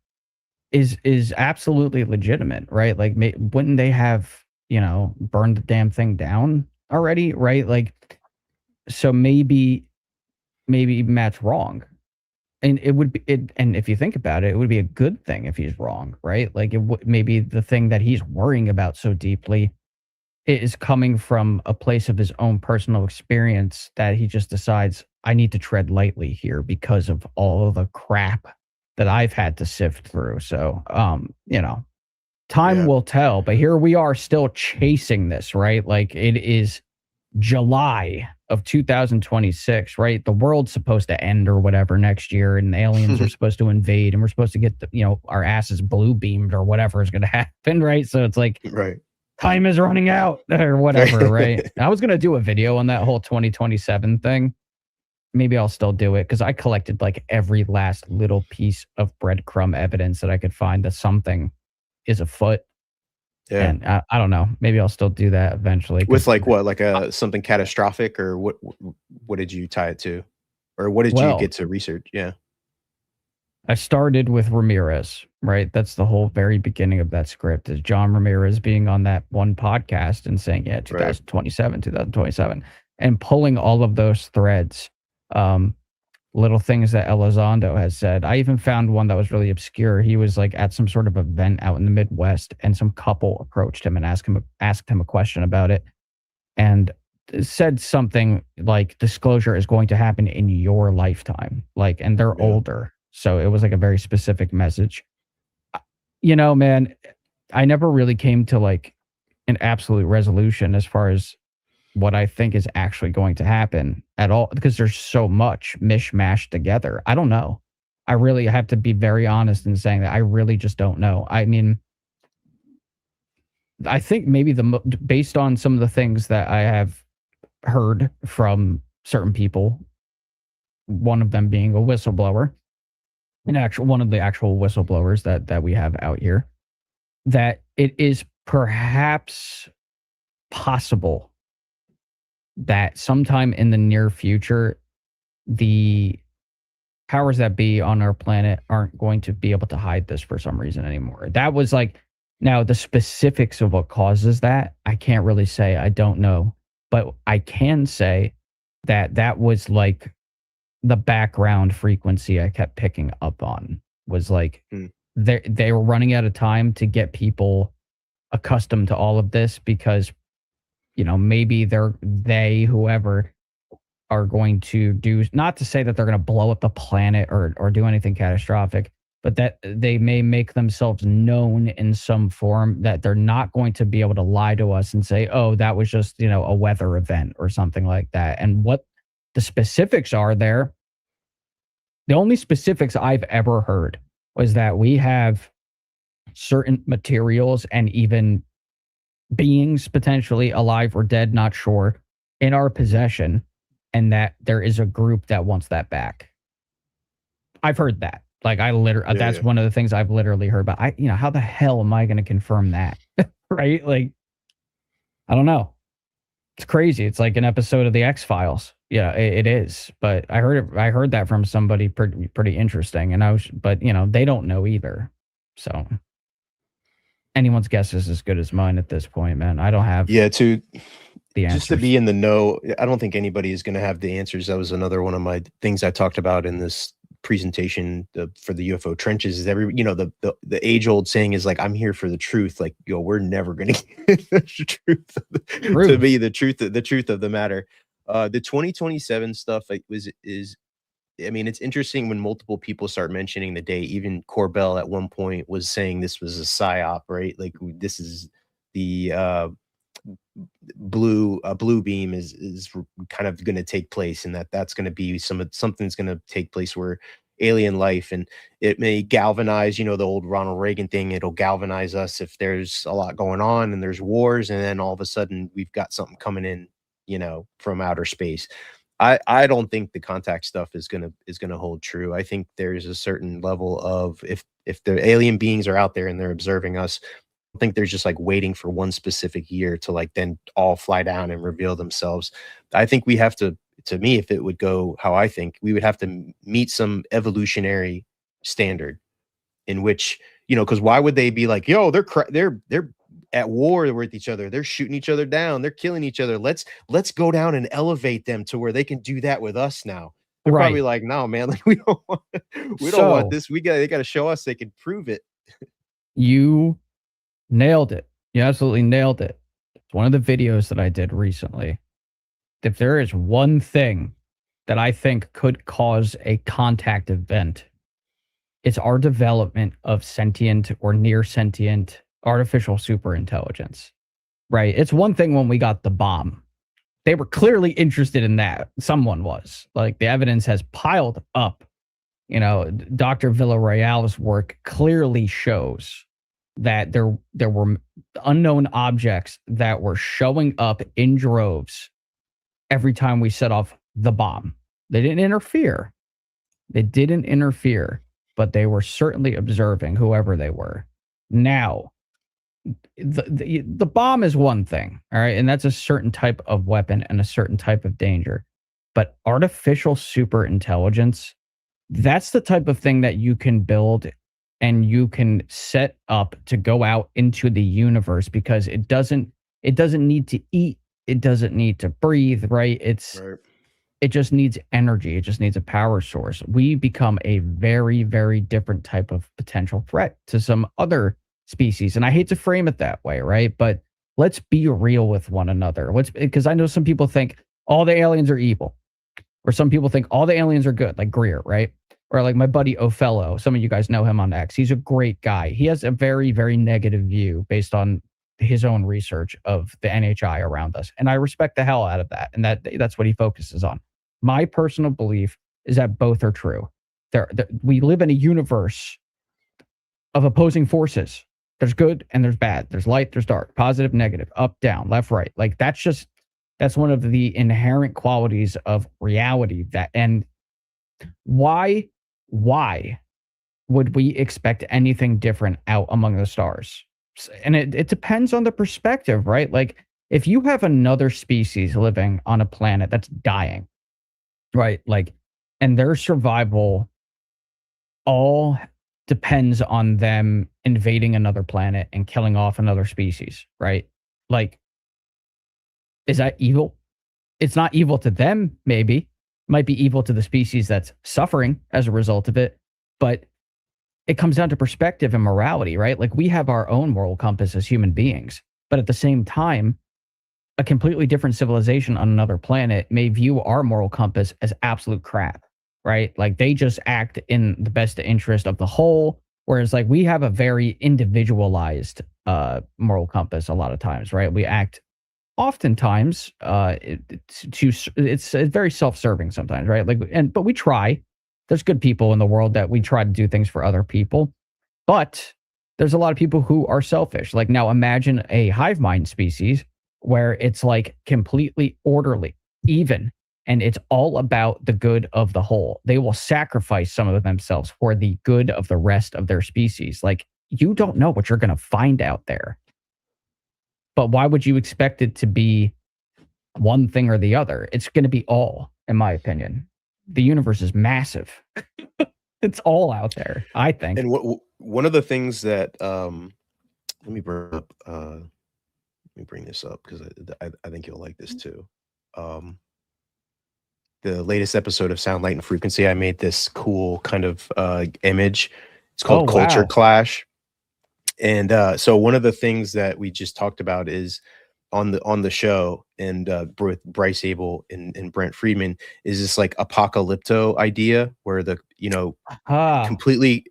is absolutely legitimate, right? Like, wouldn't they have, burned the damn thing down already, right? Like, so maybe Matt's wrong. And it would be, and if you think about it, it would be a good thing if he's wrong, right? Like, maybe the thing that he's worrying about so deeply is coming from a place of his own personal experience that he just decides, I need to tread lightly here because of all of the crap that I've had to sift through. So, time will tell, but here we are still chasing this, right? Like, it is July of 2026, right? The world's supposed to end or whatever next year, and aliens are supposed to invade, and we're supposed to get our asses blue beamed or whatever is going to happen, right? So it's like, time is running out or whatever, right? I was going to do a video on that whole 2027 thing. Maybe I'll still do it because I collected like every last little piece of breadcrumb evidence that I could find that something is afoot. Yeah. And I don't know. Maybe I'll still do that eventually. With like what, like something catastrophic, or what did you tie it to, or what did you get to research? Yeah. I started with Ramirez, right? That's the whole very beginning of that script, is John Ramirez being on that one podcast and saying, 2027, and pulling all of those threads. little things that Elizondo has said. I even found one that was really obscure. He was like at some sort of event out in the Midwest, and some couple approached him and asked him a question about it, and said something like, disclosure is going to happen in your lifetime. Like, and they're older. So it was like a very specific message. You know, man, I never really came to like an absolute resolution as far as what I think is actually going to happen at all, because there's so much mishmashed together. I don't know. I really have to be very honest in saying that I really just don't know. I mean, I think maybe based on some of the things that I have heard from certain people, one of them being a whistleblower, one of the actual whistleblowers that we have out here, that it is perhaps possible that sometime in the near future, the powers that be on our planet aren't going to be able to hide this for some reason anymore. That was like, now the specifics of what causes that, I can't really say. I don't know. But I can say that that was like the background frequency I kept picking up on, was like they were running out of time to get people accustomed to all of this, because, you know, maybe whoever are going to do, not to say that they're going to blow up the planet or do anything catastrophic, but that they may make themselves known in some form, that they're not going to be able to lie to us and say, oh, that was just, you know, a weather event or something like that. And what the specifics are there, the only specifics I've ever heard was that we have certain materials and even beings, potentially alive or dead, not sure, in our possession, and that there is a group that wants that back. I've heard that. Like, that's one of the things I've literally heard. But how the hell am I going to confirm that? Right? Like, I don't know. It's crazy. It's like an episode of the X-Files. Yeah, it is. But I heard that from somebody pretty interesting. And but they don't know either. So anyone's guess is as good as mine at this point, man. I don't have the answers. Just to be in the know, I don't think anybody is going to have the answers. That was another one of my things I talked about in this presentation for the UFO trenches. Is the age-old saying is like, I'm here for the truth. Like, we're never going to get the truth to be the truth of the matter. The 2027 stuff it's interesting when multiple people start mentioning the date. Even Corbell at one point was saying this was a psyop, right? Like, this is the blue beam is kind of going to take place, and that's going to be something's going to take place where alien life, and it may galvanize, the old Ronald Reagan thing. It'll galvanize us if there's a lot going on and there's wars, and then all of a sudden we've got something coming in, from outer space. I don't think the contact stuff is gonna hold true. I think there's a certain level of, if the alien beings are out there and they're observing us, I think they're just like waiting for one specific year to like then all fly down and reveal themselves. I think we have to me, if it would go how I think, we would have to meet some evolutionary standard in which, because why would they be like, yo, they're at war with each other, they're shooting each other down, they're killing each other, let's go down and elevate them to where they can do that with us now. They're probably like, no, man, like we don't want this. They got to show us they can prove it. You nailed it. You absolutely nailed it. It's one of the videos that I did recently. If there is one thing that I think could cause a contact event, it's our development of sentient or near sentient artificial superintelligence, right? It's one thing when we got the bomb. They were clearly interested in that. Someone was. Like, the evidence has piled up. Dr. Villarreal's work clearly shows that there were unknown objects that were showing up in droves every time we set off the bomb. They didn't interfere. But they were certainly observing whoever they were. Now, the bomb is one thing, all right? And that's a certain type of weapon and a certain type of danger. But artificial superintelligence, that's the type of thing that you can build and you can set up to go out into the universe, because it doesn't need to eat. It doesn't need to breathe, right? It just needs energy. It just needs a power source. We become a very, very different type of potential threat to some other species. And I hate to frame it that way, right? But let's be real with one another. Because I know some people think all the aliens are evil, or some people think all the aliens are good, like Greer, right? Or like my buddy Othello. Some of you guys know him on X. He's a great guy. He has a very, very negative view based on his own research of the NHI around us. And I respect the hell out of that. And that's what he focuses on. My personal belief is that both are true. We live in a universe of opposing forces. There's good and there's bad. There's light, there's dark, positive, negative, up, down, left, right. Like that's one of the inherent qualities of reality. And why would we expect anything different out among the stars? And it depends on the perspective, right? Like if you have another species living on a planet that's dying, right? Like, and their survival all depends on them invading another planet and killing off another species, right? Like, is that evil? It's not evil to them, maybe. Might be evil to the species that's suffering as a result of it, but it comes down to perspective and morality, right? Like we have our own moral compass as human beings, but at the same time, a completely different civilization on another planet may view our moral compass as absolute crap, right? Like they just act in the best interest of the whole, whereas like we have a very individualized moral compass a lot of times, right? We act oftentimes it's very self-serving sometimes, right? But we try. There's good people in the world that we try to do things for other people, but there's a lot of people who are selfish. Like now imagine a hive mind species where it's like completely orderly, even, and it's all about the good of the whole. They will sacrifice some of themselves for the good of the rest of their species. Like you don't know what you're going to find out there. But why would you expect it to be one thing or the other? It's going to be all, in my opinion. The universe is massive. It's all out there, I think. And one of the things that let me bring this up because I think you'll like this too. The latest episode of Sound, Light, and Frequency, I made this cool kind of image. It's called Culture Clash. And so one of the things that we just talked about is on the show, and Bryce Abel and Brent Friedman, is this like apocalypto idea where completely,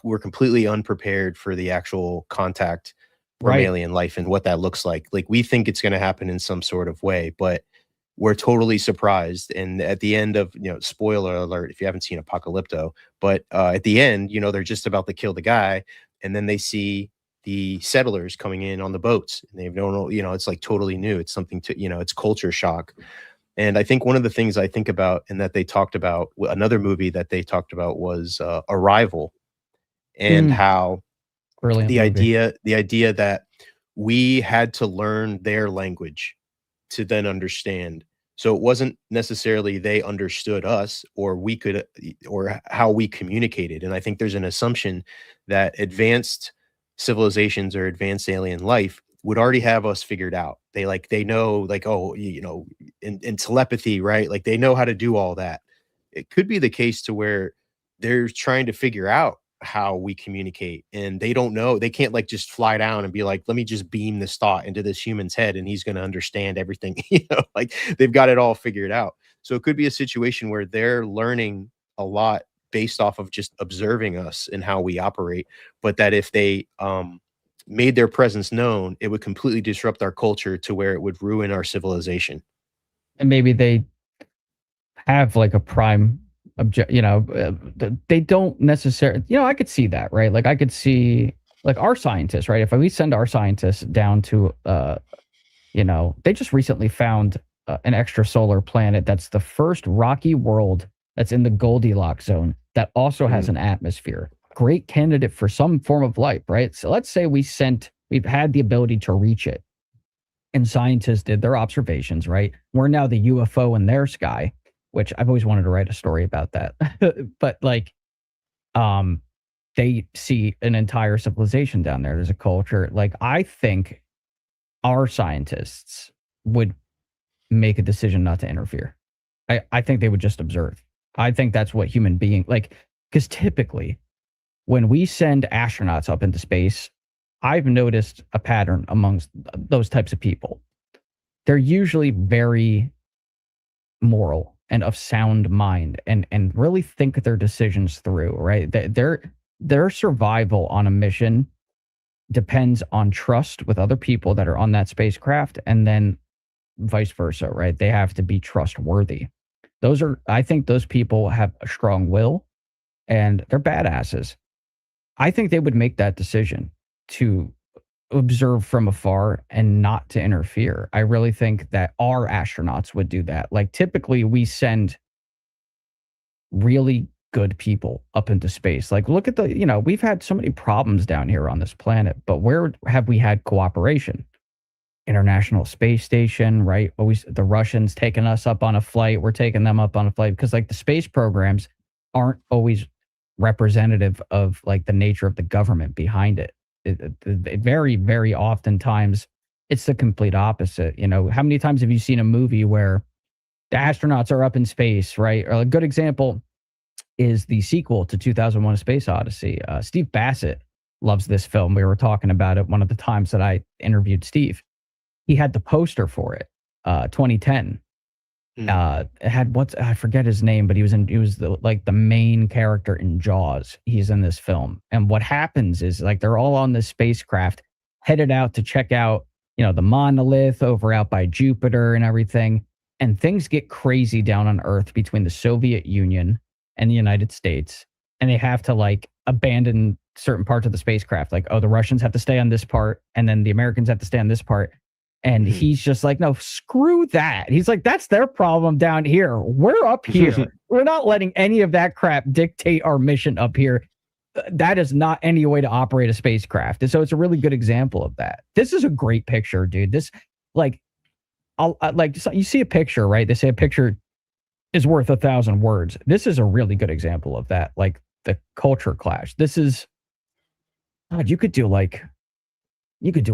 we're completely unprepared for the actual contact from alien life and what that looks like. Like we think it's going to happen in some sort of way, but we're totally surprised. And at the end of, spoiler alert, if you haven't seen Apocalypto, but at the end, they're just about to kill the guy. And then they see the settlers coming in on the boats, and they've known, it's like totally new. It's something to, it's culture shock. And I think one of the things I think about, and that they talked about, another movie that they talked about was Arrival, and how Brilliant the movie. idea that we had to learn their language to then understand. So it wasn't necessarily they understood us or we could, or how we communicated. And I think there's an assumption that advanced civilizations or advanced alien life would already have us figured out. They know, like, oh, in telepathy, right? Like they know how to do all that. It could be the case to where they're trying to figure out how we communicate, and they don't know. They can't like just fly down and be like, let me just beam this thought into this human's head and he's going to understand everything. Like they've got it all figured out. So it could be a situation where they're learning a lot based off of just observing us and how we operate, but that if they made their presence known, it would completely disrupt our culture to where it would ruin our civilization. And maybe they have like a prime object, they don't necessarily, I could see that, right? Like I could see like our scientists, right? If we send our scientists down to, they just recently found an extrasolar planet that's the first rocky world that's in the Goldilocks zone that also has an atmosphere. Great candidate for some form of life, right? So let's say we've had the ability to reach it, and scientists did their observations, right? We're now the UFO in their sky, which I've always wanted to write a story about that. But like, they see an entire civilization down there. There's a culture. Like, I think our scientists would make a decision not to interfere. I think they would just observe. I think that's what human being, like, because typically when we send astronauts up into space, I've noticed a pattern amongst those types of people. They're usually very moral and of sound mind and really think their decisions through, right? Their survival on a mission depends on trust with other people that are on that spacecraft, and then vice versa, right? They have to be trustworthy. I think those people have a strong will and they're badasses. I think they would make that decision to observe from afar and not to interfere. I really think that our astronauts would do that. Like, typically we send really good people up into space. Like, look at we've had so many problems down here on this planet, but where have we had cooperation? International Space Station, right? Always the Russians taking us up on a flight. We're taking them up on a flight because, like, the space programs aren't always representative of, like, the nature of the government behind it. It very, very oftentimes it's the complete opposite. How many times have you seen a movie where the astronauts are up in space, right? Or a good example is the sequel to 2001: A Space Odyssey. Steve Bassett loves this film. We were talking about it one of the times that I interviewed Steve. He had the poster for it, 2010. It had I forget his name, but he was the main character in Jaws. He's in this film. And what happens is, like, they're all on this spacecraft headed out to check out, the monolith over out by Jupiter and everything. And things get crazy down on Earth between the Soviet Union and the United States. And they have to, like, abandon certain parts of the spacecraft. Like, the Russians have to stay on this part, and then the Americans have to stay on this part. And he's just like, no, screw that. He's like, that's their problem down here. We're up here. We're not letting any of that crap dictate our mission up here. That is not any way to operate a spacecraft. And so it's a really good example of that. This is a great picture, dude. This, like, you see a picture, right? They say a picture is worth 1,000 words. This is a really good example of that. Like, the culture clash. This is, God, you could do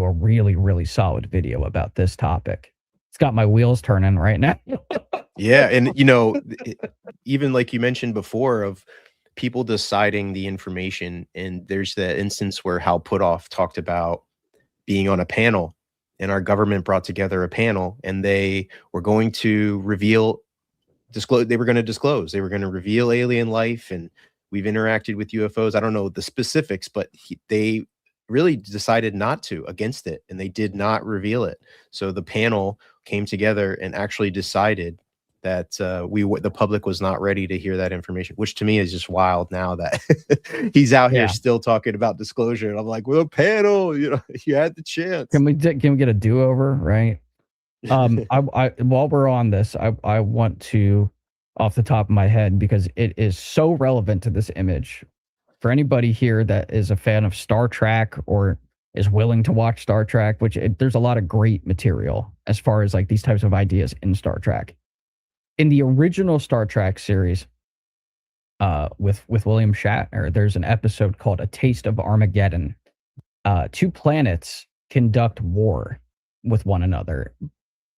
a really, really solid video about this topic. It's got my wheels turning right now. Yeah. And, even like you mentioned before, of people deciding the information. And there's the instance where Hal Puthoff talked about being on a panel, and our government brought together a panel, and they were going to disclose. They were going to reveal alien life, and we've interacted with UFOs. I don't know the specifics, but they really decided not to, against it, and they did not reveal it. So the panel came together and actually decided that the public was not ready to hear that information, which to me is just wild now that he's out here still talking about disclosure. And I'm like, well, panel, you had the chance. Can we get a do-over, right? While we're on this, I want to, off the top of my head, because it is so relevant to this image. For anybody here that is a fan of Star Trek or is willing to watch Star Trek, there's a lot of great material as far as, like, these types of ideas in Star Trek. In the original Star Trek series, with William Shatner, there's an episode called A Taste of Armageddon. Two planets conduct war with one another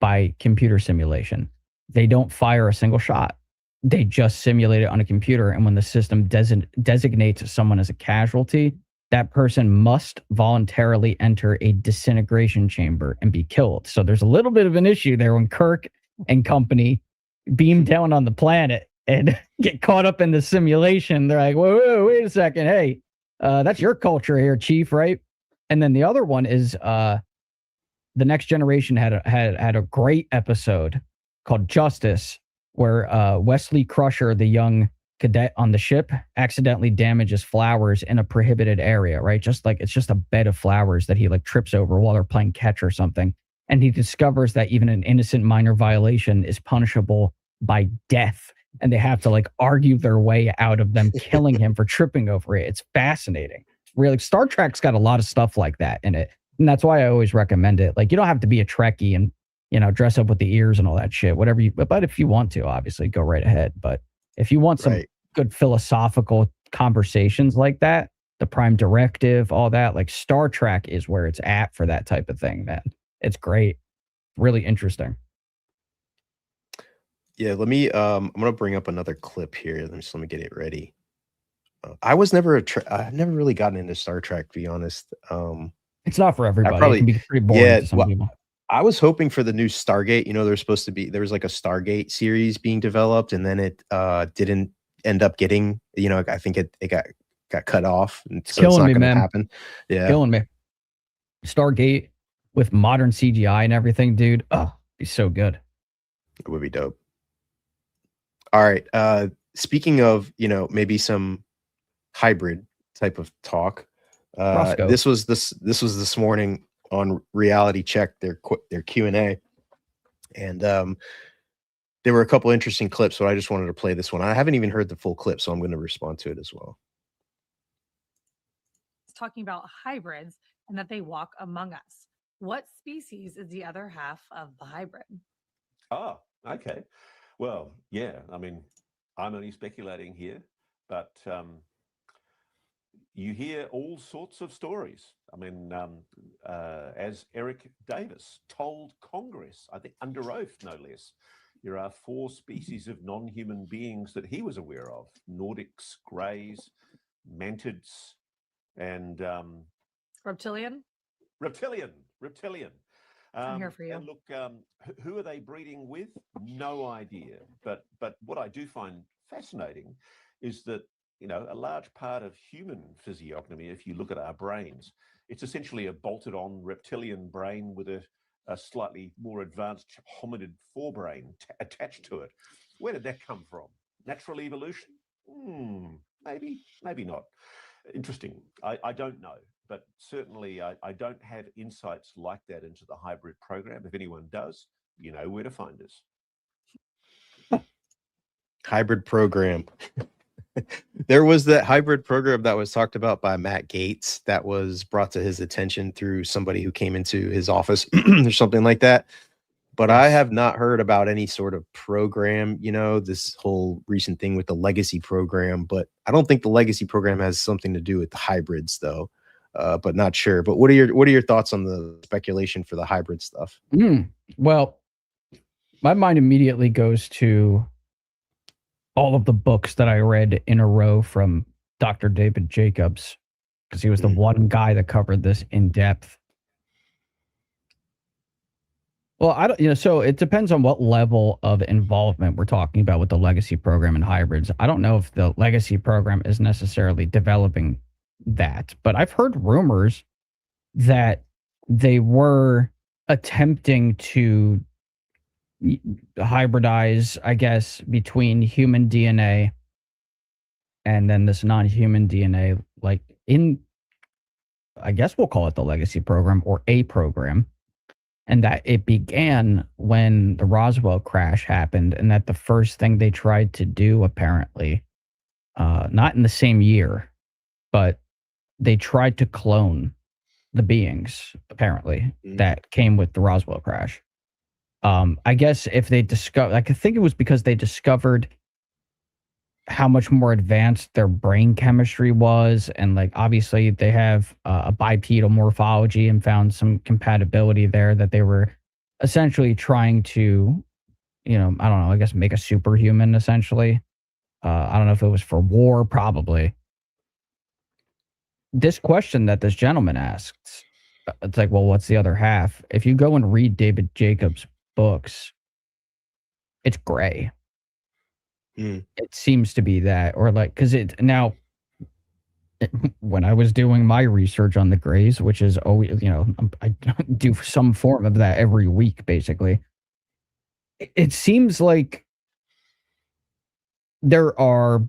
by computer simulation. They don't fire a single shot. They just simulate it on a computer, and when the system designates someone as a casualty, that person must voluntarily enter a disintegration chamber and be killed. So there's a little bit of an issue there when Kirk and company beam down on the planet and get caught up in the simulation. They're like, whoa, wait a second. Hey, that's your culture here, Chief, right? And then the other one is The Next Generation had a great episode called Justice, where Wesley Crusher, the young cadet on the ship, accidentally damages flowers in a prohibited area, right? It's just a bed of flowers that he, like, trips over while they're playing catch or something. And he discovers that even an innocent minor violation is punishable by death. And they have to, like, argue their way out of them killing him for tripping over it. It's fascinating. Really, Star Trek's got a lot of stuff like that in it. And that's why I always recommend it. Like, you don't have to be a Trekkie and, dress up with the ears and all that shit, but if you want to, obviously go right ahead. But if you want some good philosophical conversations like that, the Prime Directive, all that, like, Star Trek is where it's at for that type of thing, man. It's great. Really interesting. Yeah, let me. I'm gonna bring up another clip here. Let me get it ready. I was never I've never really gotten into Star Trek, to be honest. It's not for I everybody. It probably can be pretty boring yeah. to some Well, people. I was hoping for the new Stargate. You know, there's supposed to be there was like a Stargate series being developed, and then it didn't end up getting. You know, I think it got cut off, and so it's Killing not me, going to man. happen. Yeah, Killing me. Stargate with modern CGI and everything, dude. Oh, be so good. it would be dope. All right. Speaking of, you know, maybe some hybrid type of talk. Roscoe. This was this morning on Reality Check, their Q&A, and there were a couple interesting clips, so I just wanted to play this one. I haven't even heard the full clip, so I'm going to respond to it as well. Talking about hybrids and that they walk among us. What species is the other half of the hybrid? Oh, okay. Well, yeah, I mean, I'm only speculating here, but you hear all sorts of stories. I mean, as Eric Davis told Congress, I think under oath, no less, there are 4 species of non-human beings that he was aware of: Nordics, greys, mantids, and Reptilian? reptilian. I'm here for you. And look, who are they breeding with? No idea. But what I do find fascinating is that, you know, a large part of human physiognomy, if you look at our brains, it's essentially a bolted-on reptilian brain with a slightly more advanced hominid forebrain attached to it. Where did that come from? Natural evolution? Maybe not. Interesting. I don't know. But certainly I don't have insights like that into the hybrid program. If anyone does, you know where to find us. Hybrid program. There was that hybrid program that was talked about by Matt Gaetz that was brought to his attention through somebody who came into his office or something like that. But I have not heard about any sort of program, you know, this whole recent thing with the legacy program. But I don't think the legacy program has something to do with the hybrids, though. But not sure. But what are your thoughts on the speculation for the hybrid stuff? Well, my mind immediately goes to all of the books that I read in a row from Dr. David Jacobs, because he was the one guy that covered this in depth. Well, I don't, you know, so it depends on what level of involvement we're talking about with the legacy program and hybrids. I don't know if the legacy program is necessarily developing that, but I've heard rumors that they were attempting to hybridize, I guess, between human DNA and then this non-human DNA, like in, I guess we'll call it the legacy program or a program. And that it began when the Roswell crash happened, and that the first thing they tried to do, apparently, not in the same year, but they tried to clone the beings, apparently, that came with the Roswell crash. I guess if they discovered, I could think it was because they discovered how much more advanced their brain chemistry was, and like obviously they have a bipedal morphology and found some compatibility there, that they were essentially trying to, you know, I don't know, I guess make a superhuman essentially. I don't know if it was for war, probably. This question that this gentleman asks, it's like, well, what's the other half? If you go and read David Jacobs' books, it's gray. It seems to be that, or like, because it now, when I was doing my research on the grays, which is always, you know, I do some form of that every week, basically. It seems like there are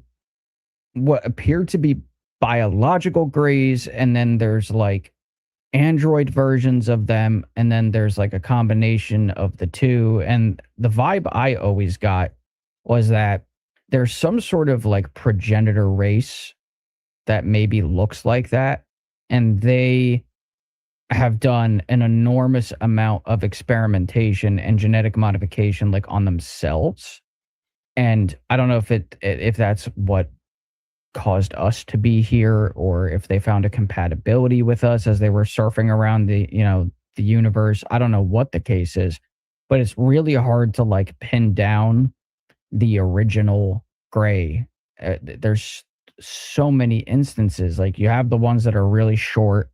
what appear to be biological grays, and then there's like android versions of them, and then there's like a combination of the two. And the vibe I always got was that there's some sort of like progenitor race that maybe looks like that, and they have done an enormous amount of experimentation and genetic modification like on themselves. And I don't know if that's what caused us to be here, or if they found a compatibility with us as they were surfing around the, you know, the universe. I don't know what the case is, but it's really hard to like pin down the original gray. There's so many instances. Like you have the ones that are really short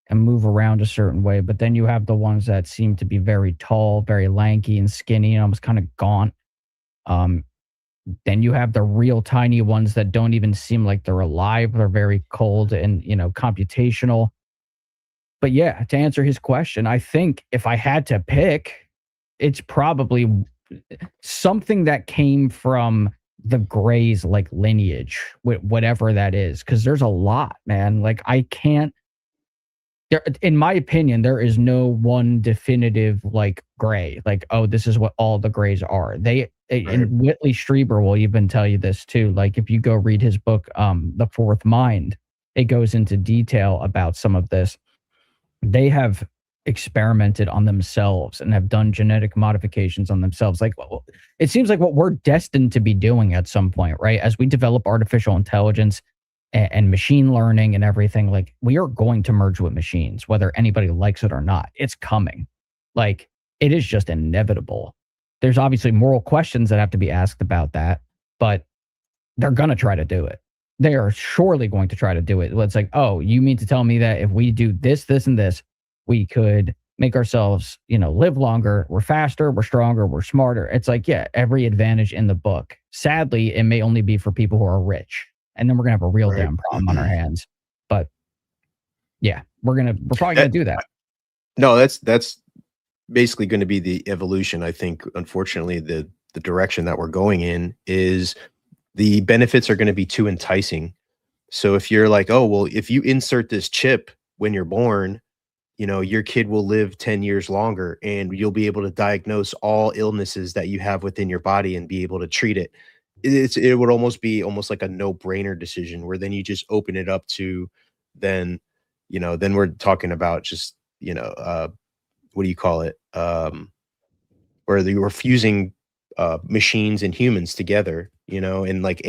and move around a certain way, but then you have the ones that seem to be very tall, very lanky and skinny and almost kind of gaunt. Then you have the real tiny ones that don't even seem like they're alive. They're very cold and, computational. But yeah, to answer his question, I think if I had to pick, it's probably something that came from the Greys like lineage, whatever that is, because there's a lot, man. Like I can't. In my opinion, there is no one definitive like Gray. Like, oh, this is what all the Greys are. And Whitley Strieber will even tell you this too. Like, if you go read his book, The Fourth Mind, it goes into detail about some of this. They have experimented on themselves and have done genetic modifications on themselves. Like, it seems like what we're destined to be doing at some point, right? As we develop artificial intelligence and machine learning and everything, like we are going to merge with machines, whether anybody likes it or not. It's coming. Like it is just inevitable. There's obviously moral questions that have to be asked about that, but they're going to try to do it. They are surely going to try to do it. It's like, oh, you mean to tell me that if we do this, this, and this, we could make ourselves, live longer, we're faster, we're stronger, we're smarter. It's like, yeah, every advantage in the book. Sadly, it may only be for people who are rich. And then we're gonna have a real damn problem on our hands. But yeah, we're probably gonna do that. No, that's basically going to be the evolution. I think, unfortunately, the direction that we're going in is the benefits are going to be too enticing. So if you're like, oh well, if you insert this chip when you're born, your kid will live 10 years longer, and you'll be able to diagnose all illnesses that you have within your body and be able to treat it. It would almost be like a no-brainer decision, where then you just open it up to then we're talking about just what do you call it, where you were fusing machines and humans together, and like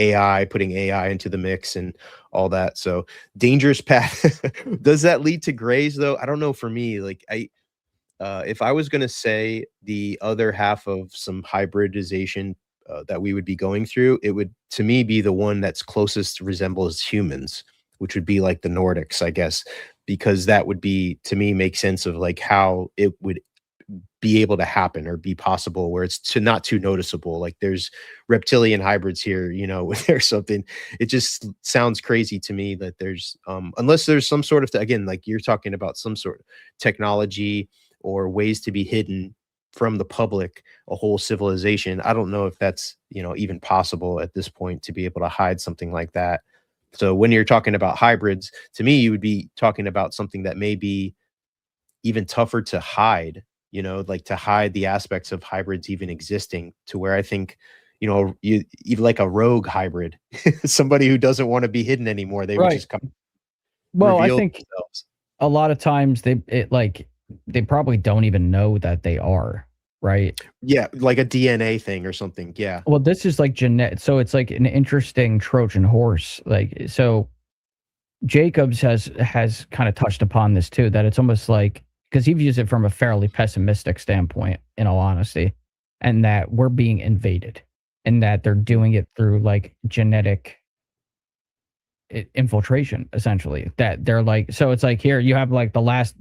putting AI into the mix and all that. So dangerous path. Does that lead to Greys though? I don't know. For me, like if I was going to say the other half of some hybridization that we would be going through, it would, to me, be the one that's closest to resembles humans, which would be like the Nordics, I guess, because that would be, to me, make sense of like how it would be able to happen or be possible, where it's not too noticeable. Like there's reptilian hybrids here, there's something. It just sounds crazy to me that there's unless there's some sort of, again, like you're talking about some sort of technology or ways to be hidden from the public, a whole civilization. I don't know if that's, even possible at this point to be able to hide something like that. So when you're talking about hybrids, to me, you would be talking about something that may be even tougher to hide, like to hide the aspects of hybrids even existing, to where I think, you even like a rogue hybrid, somebody who doesn't want to be hidden anymore, they would just come. Well, I think themselves. A lot of times they probably don't even know that they are, right? Yeah, like a DNA thing or something. Yeah. Well, this is like genetic. So it's like an interesting Trojan horse. Like, so Jacobs has kind of touched upon this too, that it's almost like, because he views it from a fairly pessimistic standpoint, in all honesty, and that we're being invaded, and that they're doing it through like genetic infiltration, essentially. That they're like, so it's like, here you have like the last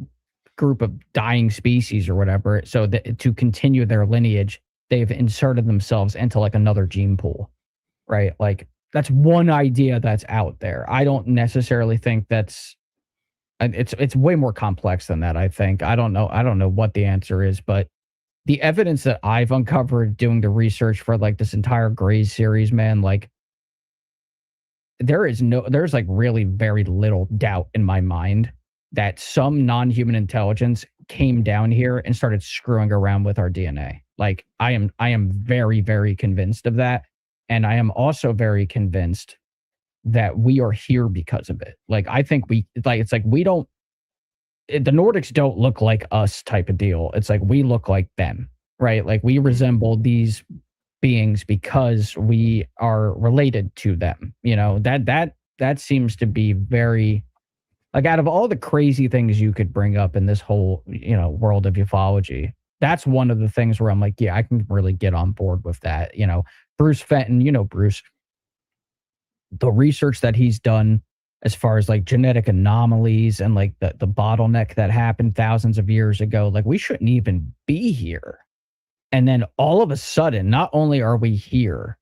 group of dying species or whatever, so that to continue their lineage, they've inserted themselves into like another gene pool, right? Like that's one idea that's out there. I don't necessarily think that's, it's way more complex than that. I think I don't know what the answer is, but the evidence that I've uncovered doing the research for like this entire Greys series, man, like there's like really very little doubt in my mind that some non-human intelligence came down here and started screwing around with our DNA. Like I am very, very convinced of that. And I am also very convinced that we are here because of it. Like, I think the Nordics don't look like us type of deal. It's like, we look like them, right? Like we resemble these beings because we are related to them. That seems to be very, like, out of all the crazy things you could bring up in this whole, world of ufology, that's one of the things where I'm like, yeah, I can really get on board with that. You know, Bruce Fenton, you know, Bruce, the research that he's done as far as like genetic anomalies and like the bottleneck that happened thousands of years ago, like we shouldn't even be here. And then all of a sudden, not only are we here,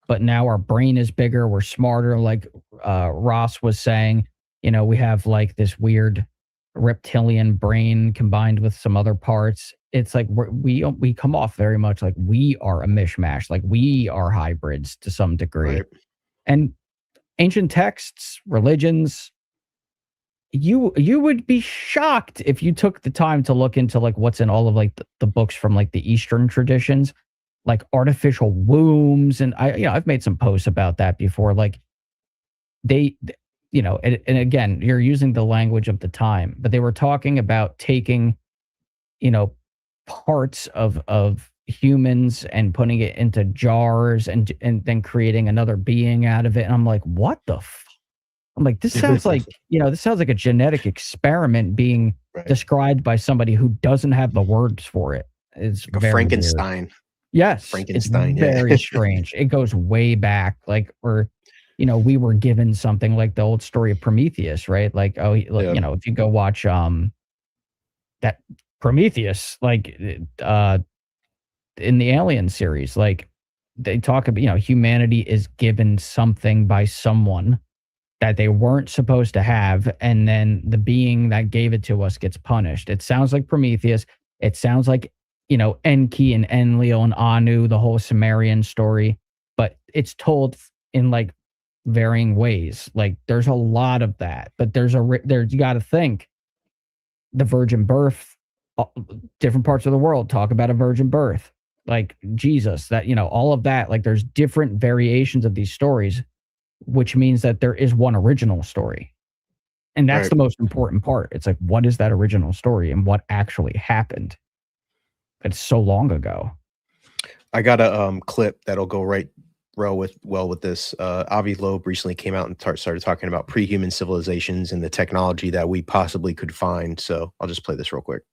but now our brain is bigger, we're smarter, like Ross was saying, you know, we have like this weird reptilian brain combined with some other parts. It's like we come off very much like we are a mishmash, like we are hybrids to some degree. Right. And ancient texts, religions, you would be shocked if you took the time to look into like what's in all of like the books from like the Eastern traditions, like artificial wombs. And I've made some posts about that before. Like they, you know, and again, you're using the language of the time, but they were talking about taking, you know, parts of humans and putting it into jars and then creating another being out of it. And I'm like, what the I'm like, this sounds like, you know, this sounds like a genetic experiment being described by somebody who doesn't have the words for it. It's like a Frankenstein. Weird. Yes. Frankenstein. It's very strange. It goes way back. Like, or, you know, we were given something like the old story of Prometheus, right? Like, oh, you know, if you go watch that Prometheus, like in the Alien series, like they talk about, you know, humanity is given something by someone that they weren't supposed to have, and then the being that gave it to us gets punished. It sounds like Prometheus. It sounds like, you know, Enki and Enlil and Anu, the whole Sumerian story, but it's told in like varying ways. Like there's a lot of that, but you got to think the virgin birth, different parts of the world talk about a virgin birth, like Jesus, that, you know, all of that, like there's different variations of these stories, which means that there is one original story. And that's the most important part. It's like, what is that original story and what actually happened? It's so long ago. I got a clip that'll go well with this. Avi Loeb recently came out and started talking about pre-human civilizations and the technology that we possibly could find. So I'll just play this real quick.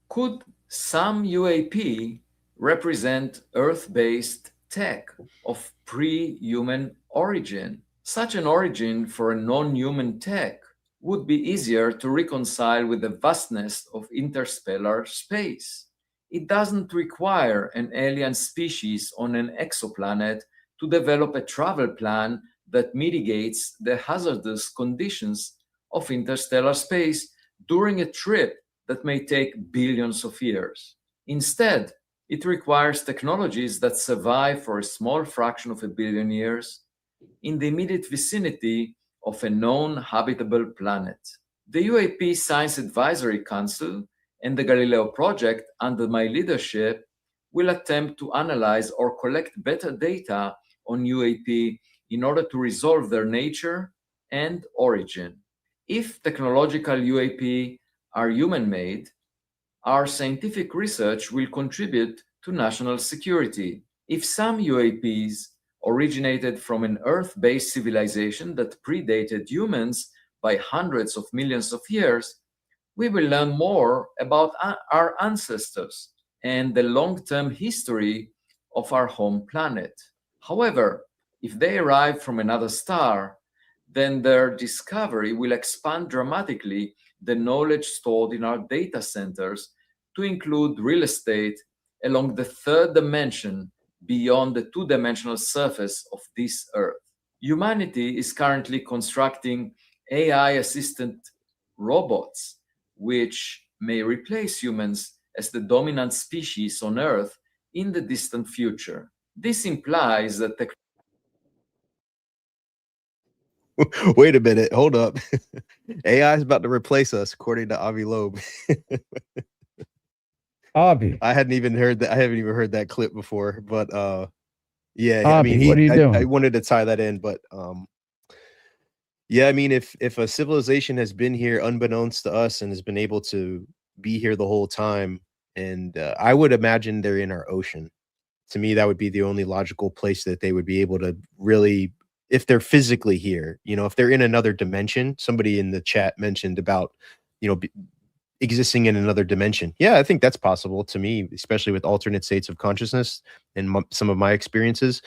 Could some UAP represent Earth-based tech of pre-human origin? Such an origin for a non-human tech would be easier to reconcile with the vastness of interstellar space. It doesn't require an alien species on an exoplanet to develop a travel plan that mitigates the hazardous conditions of interstellar space during a trip that may take billions of years. Instead, it requires technologies that survive for a small fraction of a billion years in the immediate vicinity of a known habitable planet. The UAP Science Advisory Council and the Galileo project, under my leadership, will attempt to analyze or collect better data on UAP in order to resolve their nature and origin. If technological UAP are human-made, our scientific research will contribute to national security. If some UAPs originated from an Earth-based civilization that predated humans by hundreds of millions of years, we will learn more about our ancestors and the long-term history of our home planet. However, if they arrive from another star, then their discovery will expand dramatically the knowledge stored in our data centers to include real estate along the third dimension beyond the two-dimensional surface of this Earth. Humanity is currently constructing AI-assisted robots, which may replace humans as the dominant species on Earth in the distant future. This implies that Wait a minute, hold up. AI is about to replace us, according to Avi Loeb. Avi, I hadn't even heard that. I haven't even heard that clip before, but yeah, Avi, I mean, what are you doing? I wanted to tie that in, but yeah, I mean, if a civilization has been here unbeknownst to us and has been able to be here the whole time, and I would imagine they're in our ocean. To me, that would be the only logical place that they would be able to really, if they're physically here, you know, if they're in another dimension. Somebody in the chat mentioned about, you know, existing in another dimension. Yeah, I think that's possible to me, especially with alternate states of consciousness and some of my experiences.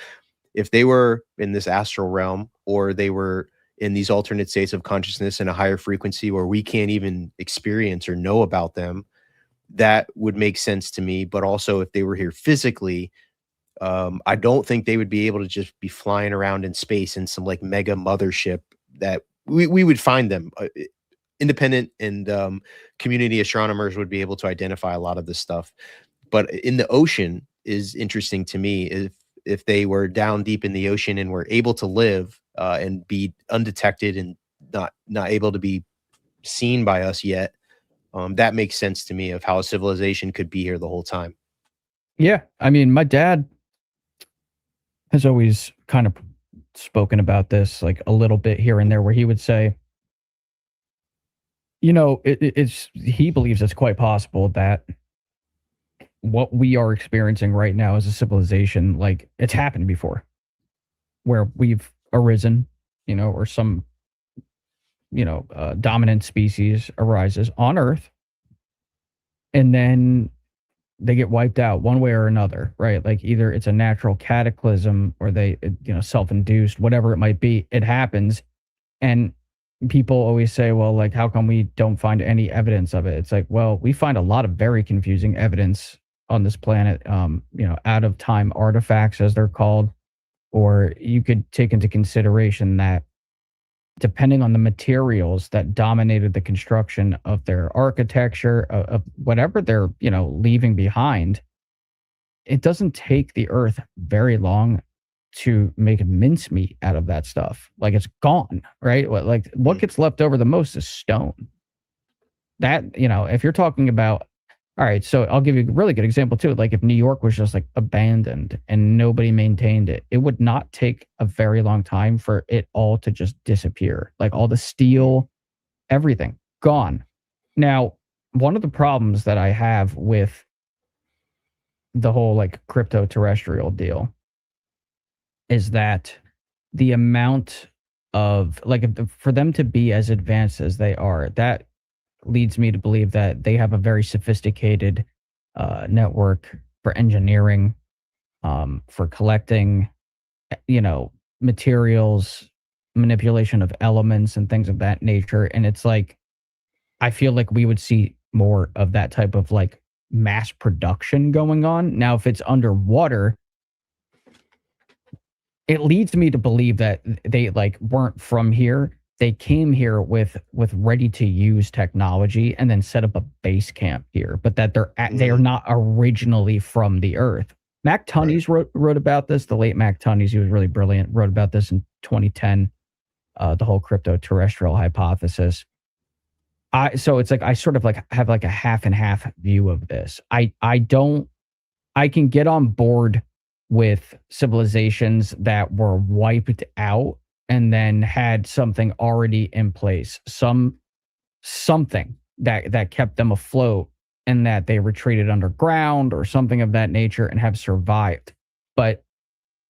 If they were in this astral realm, or they were in these alternate states of consciousness in a higher frequency where we can't even experience or know about them, that would make sense to me. But also, if they were here physically, I don't think they would be able to just be flying around in space in some like mega mothership that we would find them. Independent and community astronomers would be able to identify a lot of this stuff. But in the ocean is interesting to me. If they were down deep in the ocean and were able to live and be undetected and not able to be seen by us yet, that makes sense to me of how a civilization could be here the whole time. Yeah, I mean, my dad has always kind of spoken about this like a little bit here and there, where he would say, you know, he believes it's quite possible that what we are experiencing right now as a civilization, like it's happened before, where we've arisen, you know, or some, you know, dominant species arises on Earth, and then they get wiped out one way or another, right? Like either it's a natural cataclysm or they, you know, self-induced, whatever it might be, it happens. And people always say, well, like, how come we don't find any evidence of it? It's like, well, we find a lot of very confusing evidence on this planet, you know, out of time artifacts, as they're called. Or you could take into consideration that depending on the materials that dominated the construction of their architecture, of whatever they're, you know, leaving behind, it doesn't take the Earth very long to make mincemeat out of that stuff. Like it's gone, right? Like what gets left over the most is stone. That, you know, if you're talking about, all right, so I'll give you a really good example too. Like if New York was just like abandoned and nobody maintained it, it would not take a very long time for it all to just disappear. Like all the steel, everything gone. Now, one of the problems that I have with the whole like crypto-terrestrial deal is that the amount of like, for them to be as advanced as they are, that leads me to believe that they have a very sophisticated network for engineering, for collecting, you know, materials, manipulation of elements and things of that nature. And it's like, I feel like we would see more of that type of like mass production going on. Now, if it's underwater, it leads me to believe that they like weren't from here. They came here with ready to use technology and then set up a base camp here, but that they are not originally from the Earth. Mac Tunney's wrote about this. The late Mac Tunney's, he was really brilliant, wrote about this in 2010, the whole crypto-terrestrial hypothesis. So it's like I sort of like have like a half and half view of this. I can get on board with civilizations that were wiped out and then had something already in place, something that kept them afloat, and that they retreated underground or something of that nature and have survived. But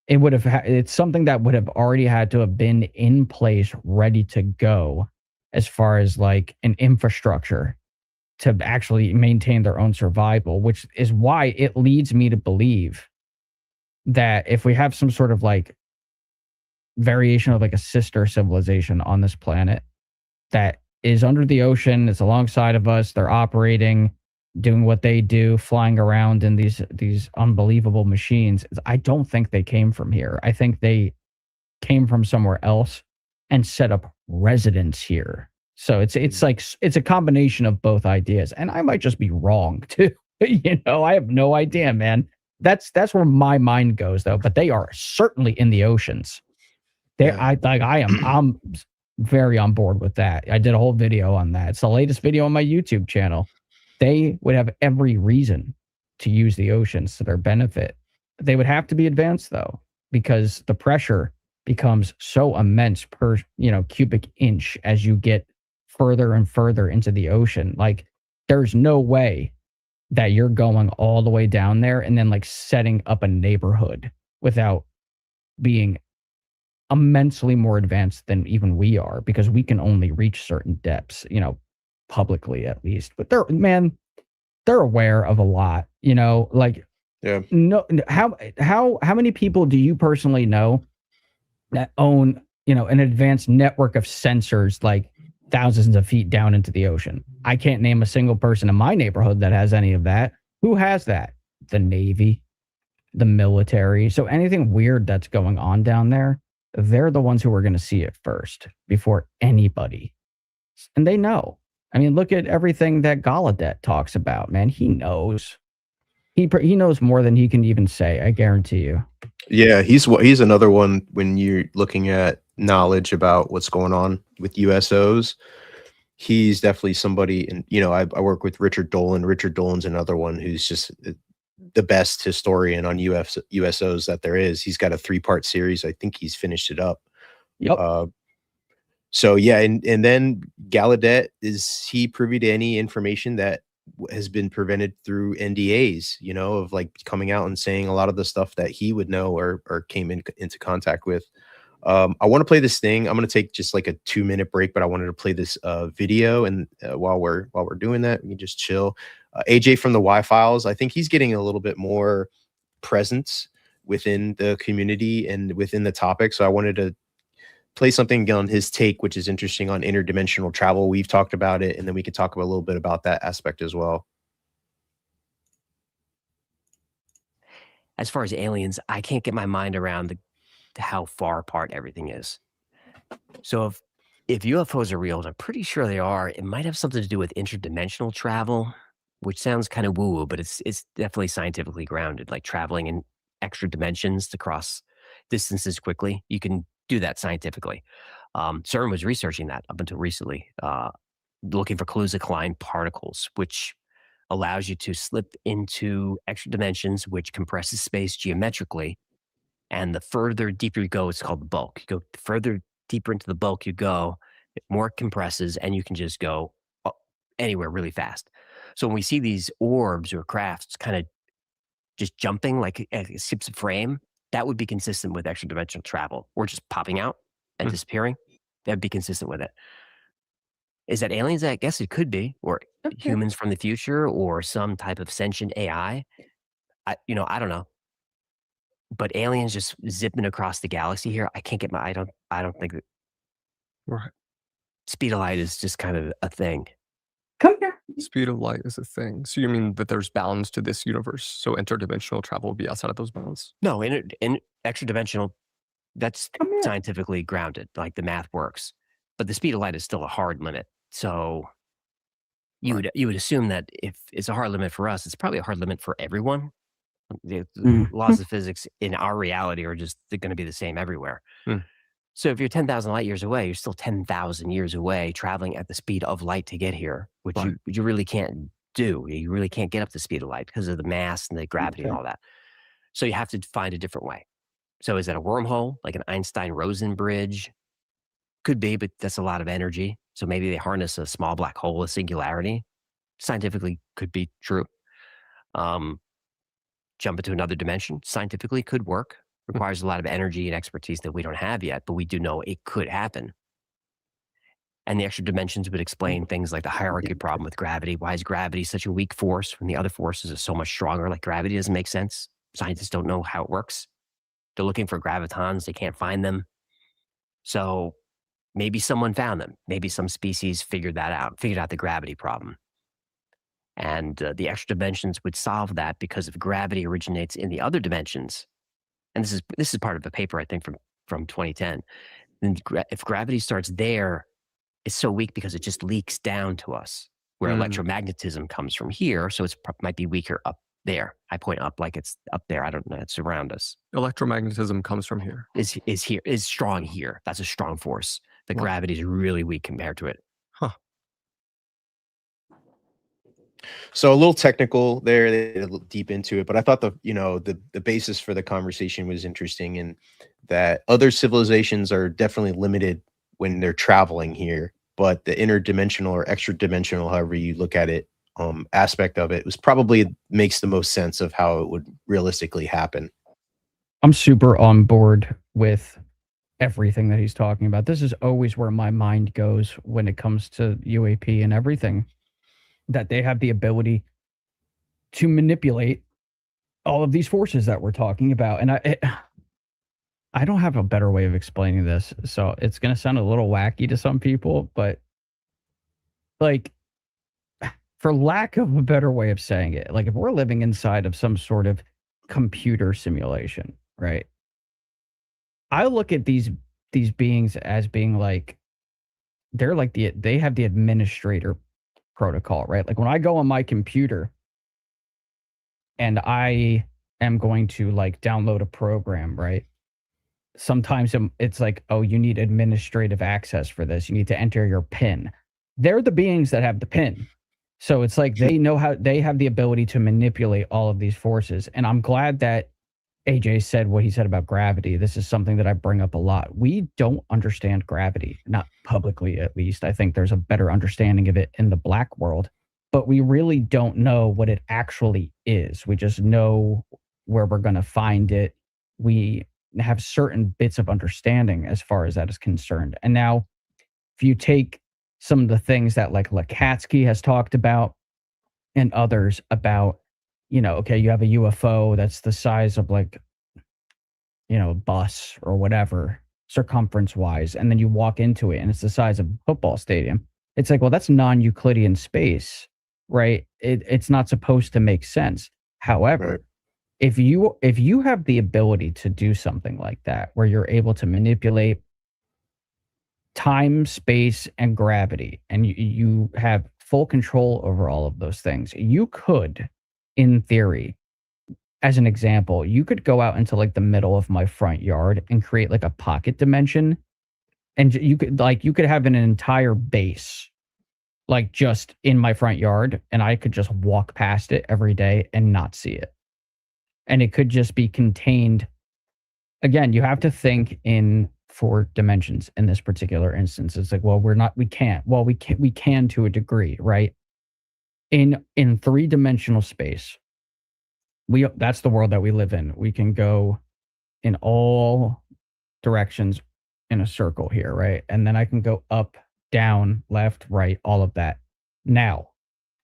it would have it's something that would have already had to have been in place, ready to go, as far as like an infrastructure to actually maintain their own survival, which is why it leads me to believe that if we have some sort of like variation of like a sister civilization on this planet that is under the ocean, it's alongside of us, they're operating, doing what they do, flying around in these unbelievable machines, I don't think they came from here. I think they came from somewhere else and set up residence here. So it's like it's a combination of both ideas, and I might just be wrong too. You know, I have no idea, man. That's where my mind goes though. But they are certainly in the oceans. I'm very on board with that. I did a whole video on that. It's the latest video on my YouTube channel. They would have every reason to use the oceans to their benefit. They would have to be advanced though, because the pressure becomes so immense per, you know, cubic inch as you get further and further into the ocean. Like there's no way that you're going all the way down there and then like setting up a neighborhood without being immensely more advanced than even we are, because we can only reach certain depths, you know, publicly at least. But they're aware of a lot, you know, like, Yeah. no, how many people do you personally know that own, you know, an advanced network of sensors like thousands of feet down into the ocean? I can't name a single person in my neighborhood that has any of that. Who has that? The Navy, the military. So anything weird that's going on down there, they're the ones who are going to see it first before anybody. And they know. I mean, look at everything that Gallaudet talks about, man. He knows. He knows more than he can even say, I guarantee you. Yeah, he's another one when you're looking at knowledge about what's going on with USOs. He's definitely somebody, and you know, I work with Richard Dolan. Richard Dolan's another one who's just the best historian on USOs that there is. He's got a 3-part series. I think he's finished it up. Yep. So yeah, and then Gallaudet, is he privy to any information that has been prevented through NDAs, you know, of like coming out and saying a lot of the stuff that he would know or came into contact with? I want to play this thing. I'm going to take just like a 2-minute break, but I wanted to play this video. And while we're doing that, we can just chill. AJ from the Y-Files, I think he's getting a little bit more presence within the community and within the topic. So I wanted to play something on his take, which is interesting, on interdimensional travel. We've talked about it, and then we could talk a little bit about that aspect as well. As far as aliens, I can't get my mind around how far apart everything is. So if UFOs are real, and I'm pretty sure they are, it might have something to do with interdimensional travel, which sounds kind of woo-woo, but it's definitely scientifically grounded, like traveling in extra dimensions to cross distances quickly. You can do that scientifically. CERN was researching that up until recently, looking for clues of Klein particles, which allows you to slip into extra dimensions, which compresses space geometrically. And the further deeper you go, it's called the bulk. You go further deeper into the bulk you go, it more compresses, and you can just go anywhere really fast. So when we see these orbs or crafts kind of just jumping like it skips a frame, that would be consistent with extra dimensional travel, or just popping out and disappearing. That'd be consistent with it. Is that aliens? I guess it could be, or humans from the future, or some type of sentient AI. I don't know. But aliens just zipping across the galaxy here, I can't get I don't think that speed of light is just kind of a thing. Come here. Speed of light is a thing. So you mean that there's bounds to this universe? So interdimensional travel will be outside of those bounds? No, in extra dimensional, that's scientifically grounded. Like the math works, but the speed of light is still a hard limit. So you would assume that if it's a hard limit for us, it's probably a hard limit for everyone. The laws of physics in our reality are just going to be the same everywhere. So if you're 10,000 light years away, you're still 10,000 years away traveling at the speed of light to get here, which you really can't do. You really can't get up the speed of light because of the mass and the gravity and all that. So you have to find a different way. So is that a wormhole, like an Einstein-Rosen bridge? Could be, but that's a lot of energy. So maybe they harness a small black hole, a singularity. Scientifically could be true. Jump into another dimension, scientifically could work. Requires a lot of energy and expertise that we don't have yet, but we do know it could happen. And the extra dimensions would explain things like the hierarchy problem with gravity. Why is gravity such a weak force when the other forces are so much stronger? Like gravity doesn't make sense. Scientists don't know how it works. They're looking for gravitons. They can't find them. So maybe someone found them. Maybe some species figured out the gravity problem. And the extra dimensions would solve that, because if gravity originates in the other dimensions, and this is part of a paper, I think, from 2010, then if gravity starts there, it's so weak because it just leaks down to us, where electromagnetism comes from here, so it might be weaker up there. I point up like it's up there. I don't know. It's around us. Electromagnetism comes from here. Is strong here. That's a strong force. The gravity is really weak compared to it. So a little technical there, a little deep into it, but I thought the basis for the conversation was interesting, and that other civilizations are definitely limited when they're traveling here, but the interdimensional or extra dimensional, however you look at it, aspect of it was probably makes the most sense of how it would realistically happen. I'm super on board with everything that he's talking about. This is always where my mind goes when it comes to UAP and everything, that they have the ability to manipulate all of these forces that we're talking about. And I don't have a better way of explaining this, so it's going to sound a little wacky to some people, but like, for lack of a better way of saying it, like if we're living inside of some sort of computer simulation, right? I look at these beings as being like, they're like they have the administrator protocol, right? Like when I go on my computer and I am going to like download a program, right? Sometimes it's like, oh, you need administrative access for this. You need to enter your PIN. They're the beings that have the PIN. So it's like they know how, they have the ability to manipulate all of these forces. And I'm glad that AJ said what he said about gravity. This is something that I bring up a lot. We don't understand gravity, not publicly at least. I think there's a better understanding of it in the black world, but we really don't know what it actually is. We just know where we're going to find it. We have certain bits of understanding as far as that is concerned. And now, if you take some of the things that like Lakatsky has talked about and others about, you know, okay, you have a UFO that's the size of like, you know, a bus or whatever, circumference wise, and then you walk into it and it's the size of a football stadium. It's like, well, that's non-Euclidean space, right? It's not supposed to make sense. However, Right. if you have the ability to do something like that, where you're able to manipulate time, space, and gravity, and you have full control over all of those things, you could, in theory, as an example, you could go out into like the middle of my front yard and create like a pocket dimension, and you could have an entire base like just in my front yard, and I could just walk past it every day and not see it. And it could just be contained. Again, you have to think in 4 dimensions in this particular instance. It's like, well, we can't. Well, we can to a degree, right? In 3-dimensional space, that's the world that we live in. We can go in all directions in a circle here, right? And then I can go up, down, left, right, all of that. Now,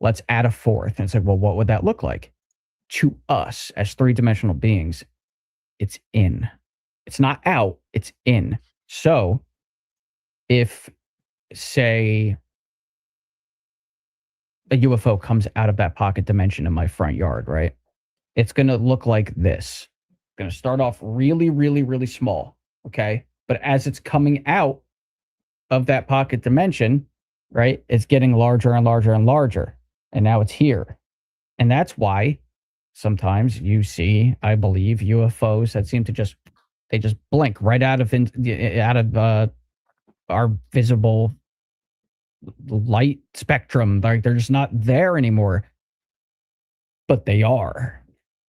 let's add a 4th. And it's like, well, what would that look like? To us as 3-dimensional beings, it's in. It's not out, it's in. So if, say, a UFO comes out of that pocket dimension in my front yard, right? It's going to look like this. It's going to start off really, really, really small, okay? But as it's coming out of that pocket dimension, right, it's getting larger and larger and larger. And now it's here. And that's why sometimes you see, I believe, UFOs that seem to just blink right out of our visible light spectrum. Like they're just not there anymore, but they are.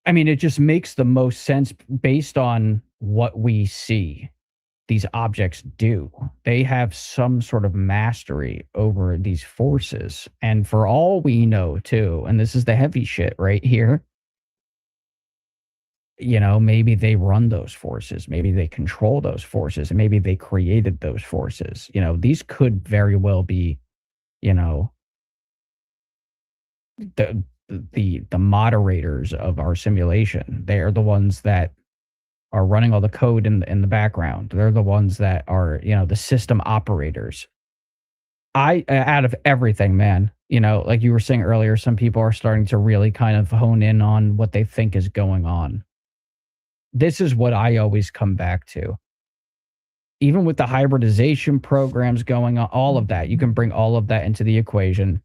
I mean, it just makes the most sense based on what we see these objects do. They have some sort of mastery over these forces. And for all we know, too, and this is the heavy shit right here, you know, maybe they run those forces, maybe they control those forces, and maybe they created those forces. You know, these could very well be, you know, the moderators of our simulation. They are the ones that are running all the code in the background. They're the ones that are, you know, the system operators. Out of everything, man, you know, like you were saying earlier, some people are starting to really kind of hone in on what they think is going on. This is what I always come back to. Even with the hybridization programs going on, all of that, you can bring all of that into the equation.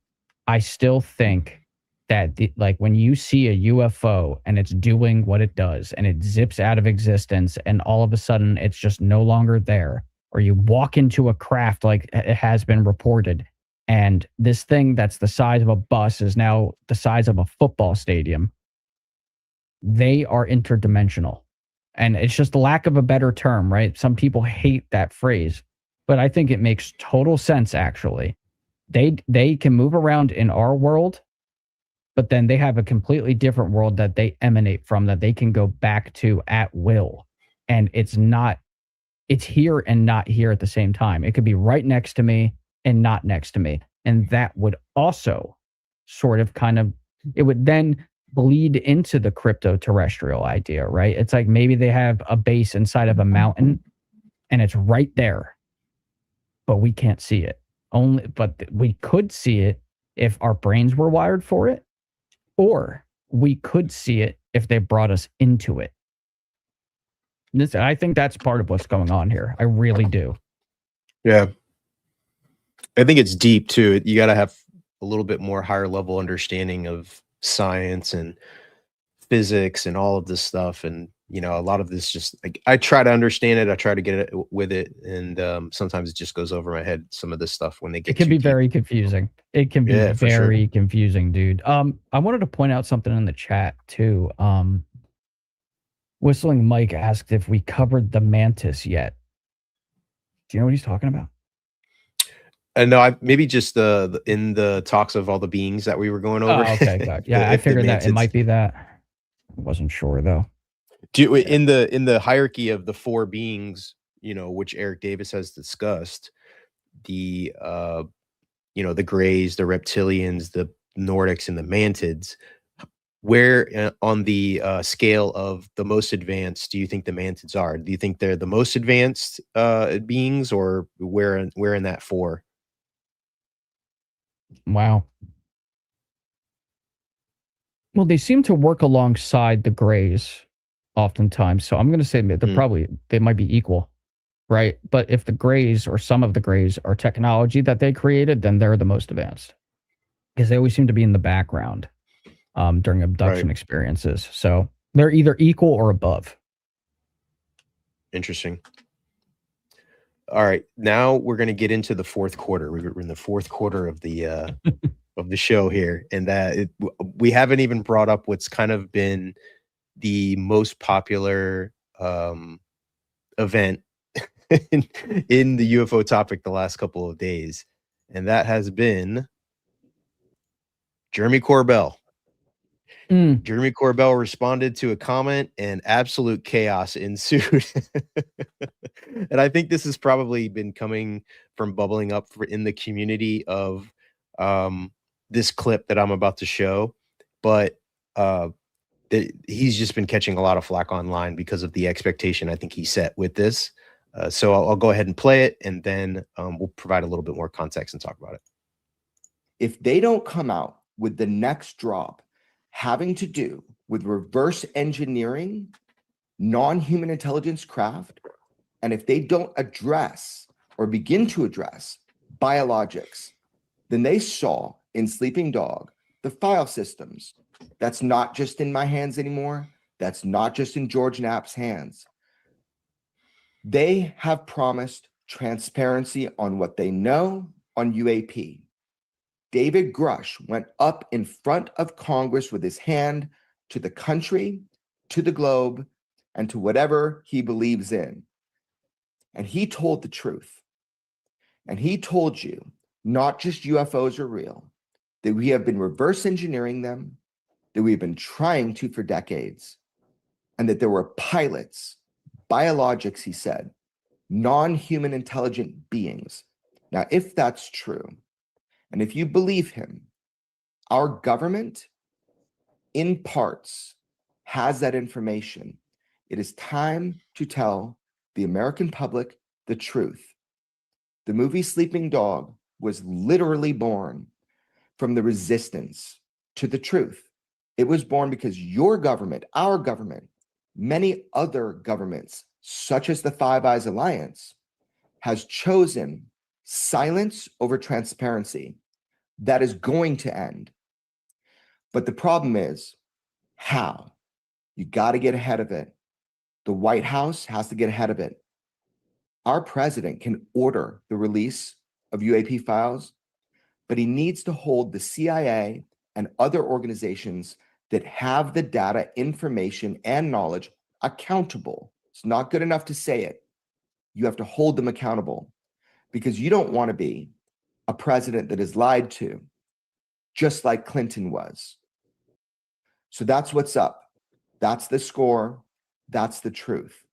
I still think that like when you see a UFO and it's doing what it does and it zips out of existence and all of a sudden it's just no longer there, or you walk into a craft like it has been reported, and this thing that's the size of a bus is now the size of a football stadium, they are interdimensional. And it's just the lack of a better term, right? Some people hate that phrase, but I think it makes total sense, actually. They can move around in our world, but then they have a completely different world that they emanate from, that they can go back to at will. And it's it's here and not here at the same time. It could be right next to me and not next to me. And that would also sort of it would then bleed into the crypto terrestrial idea, right? It's like maybe they have a base inside of a mountain and it's right there, but we can't see it. But we could see it if our brains were wired for it, or we could see it if they brought us into it. I think that's part of what's going on here. I really do. Yeah. I think it's deep too. You got to have a little bit more higher level understanding of science and physics and all of this stuff. And, you know, a lot of this just like, I try to understand it. I try to get it with it. And sometimes it just goes over my head. Some of this stuff when they get it can be deep. very confusing. It can be very confusing, dude. I wanted to point out something in the chat too. Whistling Mike asked if we covered the mantis yet. Do you know what he's talking about? No, I maybe just in the talks of all the beings that we were going over. Oh, okay, got yeah. I figured that it might be that. I wasn't sure though. In the hierarchy of the 4 beings, you know, which Eric Davis has discussed, the you know, the Greys, the Reptilians, the Nordics, and the Mantids. Where on the scale of the most advanced do you think the Mantids are? Do you think they're the most advanced beings, or where in that 4? Wow. Well, they seem to work alongside the Greys oftentimes. So I'm going to say they're they might be equal, right? But if the Greys or some of the Greys are technology that they created, then they're the most advanced because they always seem to be in the background during abduction experiences. So they're either equal or above. Interesting. All right, now we're going to get into the 4th quarter. We're in the 4th quarter of the of the show here, and we haven't even brought up what's kind of been the most popular event in the UFO topic the last couple of days, and that has been Jeremy Corbell. Jeremy Corbell responded to a comment and absolute chaos ensued. And I think this has probably been coming from bubbling up in the community of this clip that I'm about to show. But he's just been catching a lot of flack online because of the expectation I think he set with this. So I'll go ahead and play it, and then we'll provide a little bit more context and talk about it. If they don't come out with the next drop having to do with reverse engineering non-human intelligence craft, and if they don't address or begin to address biologics, then they saw in Sleeping Dog the file systems. That's not just in my hands anymore. That's not just in George Knapp's hands. They have promised transparency on what they know on UAP. David Grush went up in front of Congress with his hand to the country, to the globe, and to whatever he believes in. And he told the truth. And he told you not just UFOs are real, that we have been reverse engineering them, that we've been trying to for decades, and that there were pilots, biologics, he said, non-human intelligent beings. Now, if that's true, and if you believe him, our government, in parts, has that information. It is time to tell the American public the truth. The movie Sleeping Dog was literally born from the resistance to the truth. It was born because your government, our government, many other governments, such as the Five Eyes Alliance, has chosen silence over transparency. That is going to end. But the problem is, how? You got to get ahead of it. The White House has to get ahead of it. Our president can order the release of UAP files, but he needs to hold the CIA and other organizations that have the data, information, and knowledge accountable. It's not good enough to say it. You have to hold them accountable, because you don't want to be a president that is lied to, just like Clinton was. So that's what's up. That's the score. That's the truth.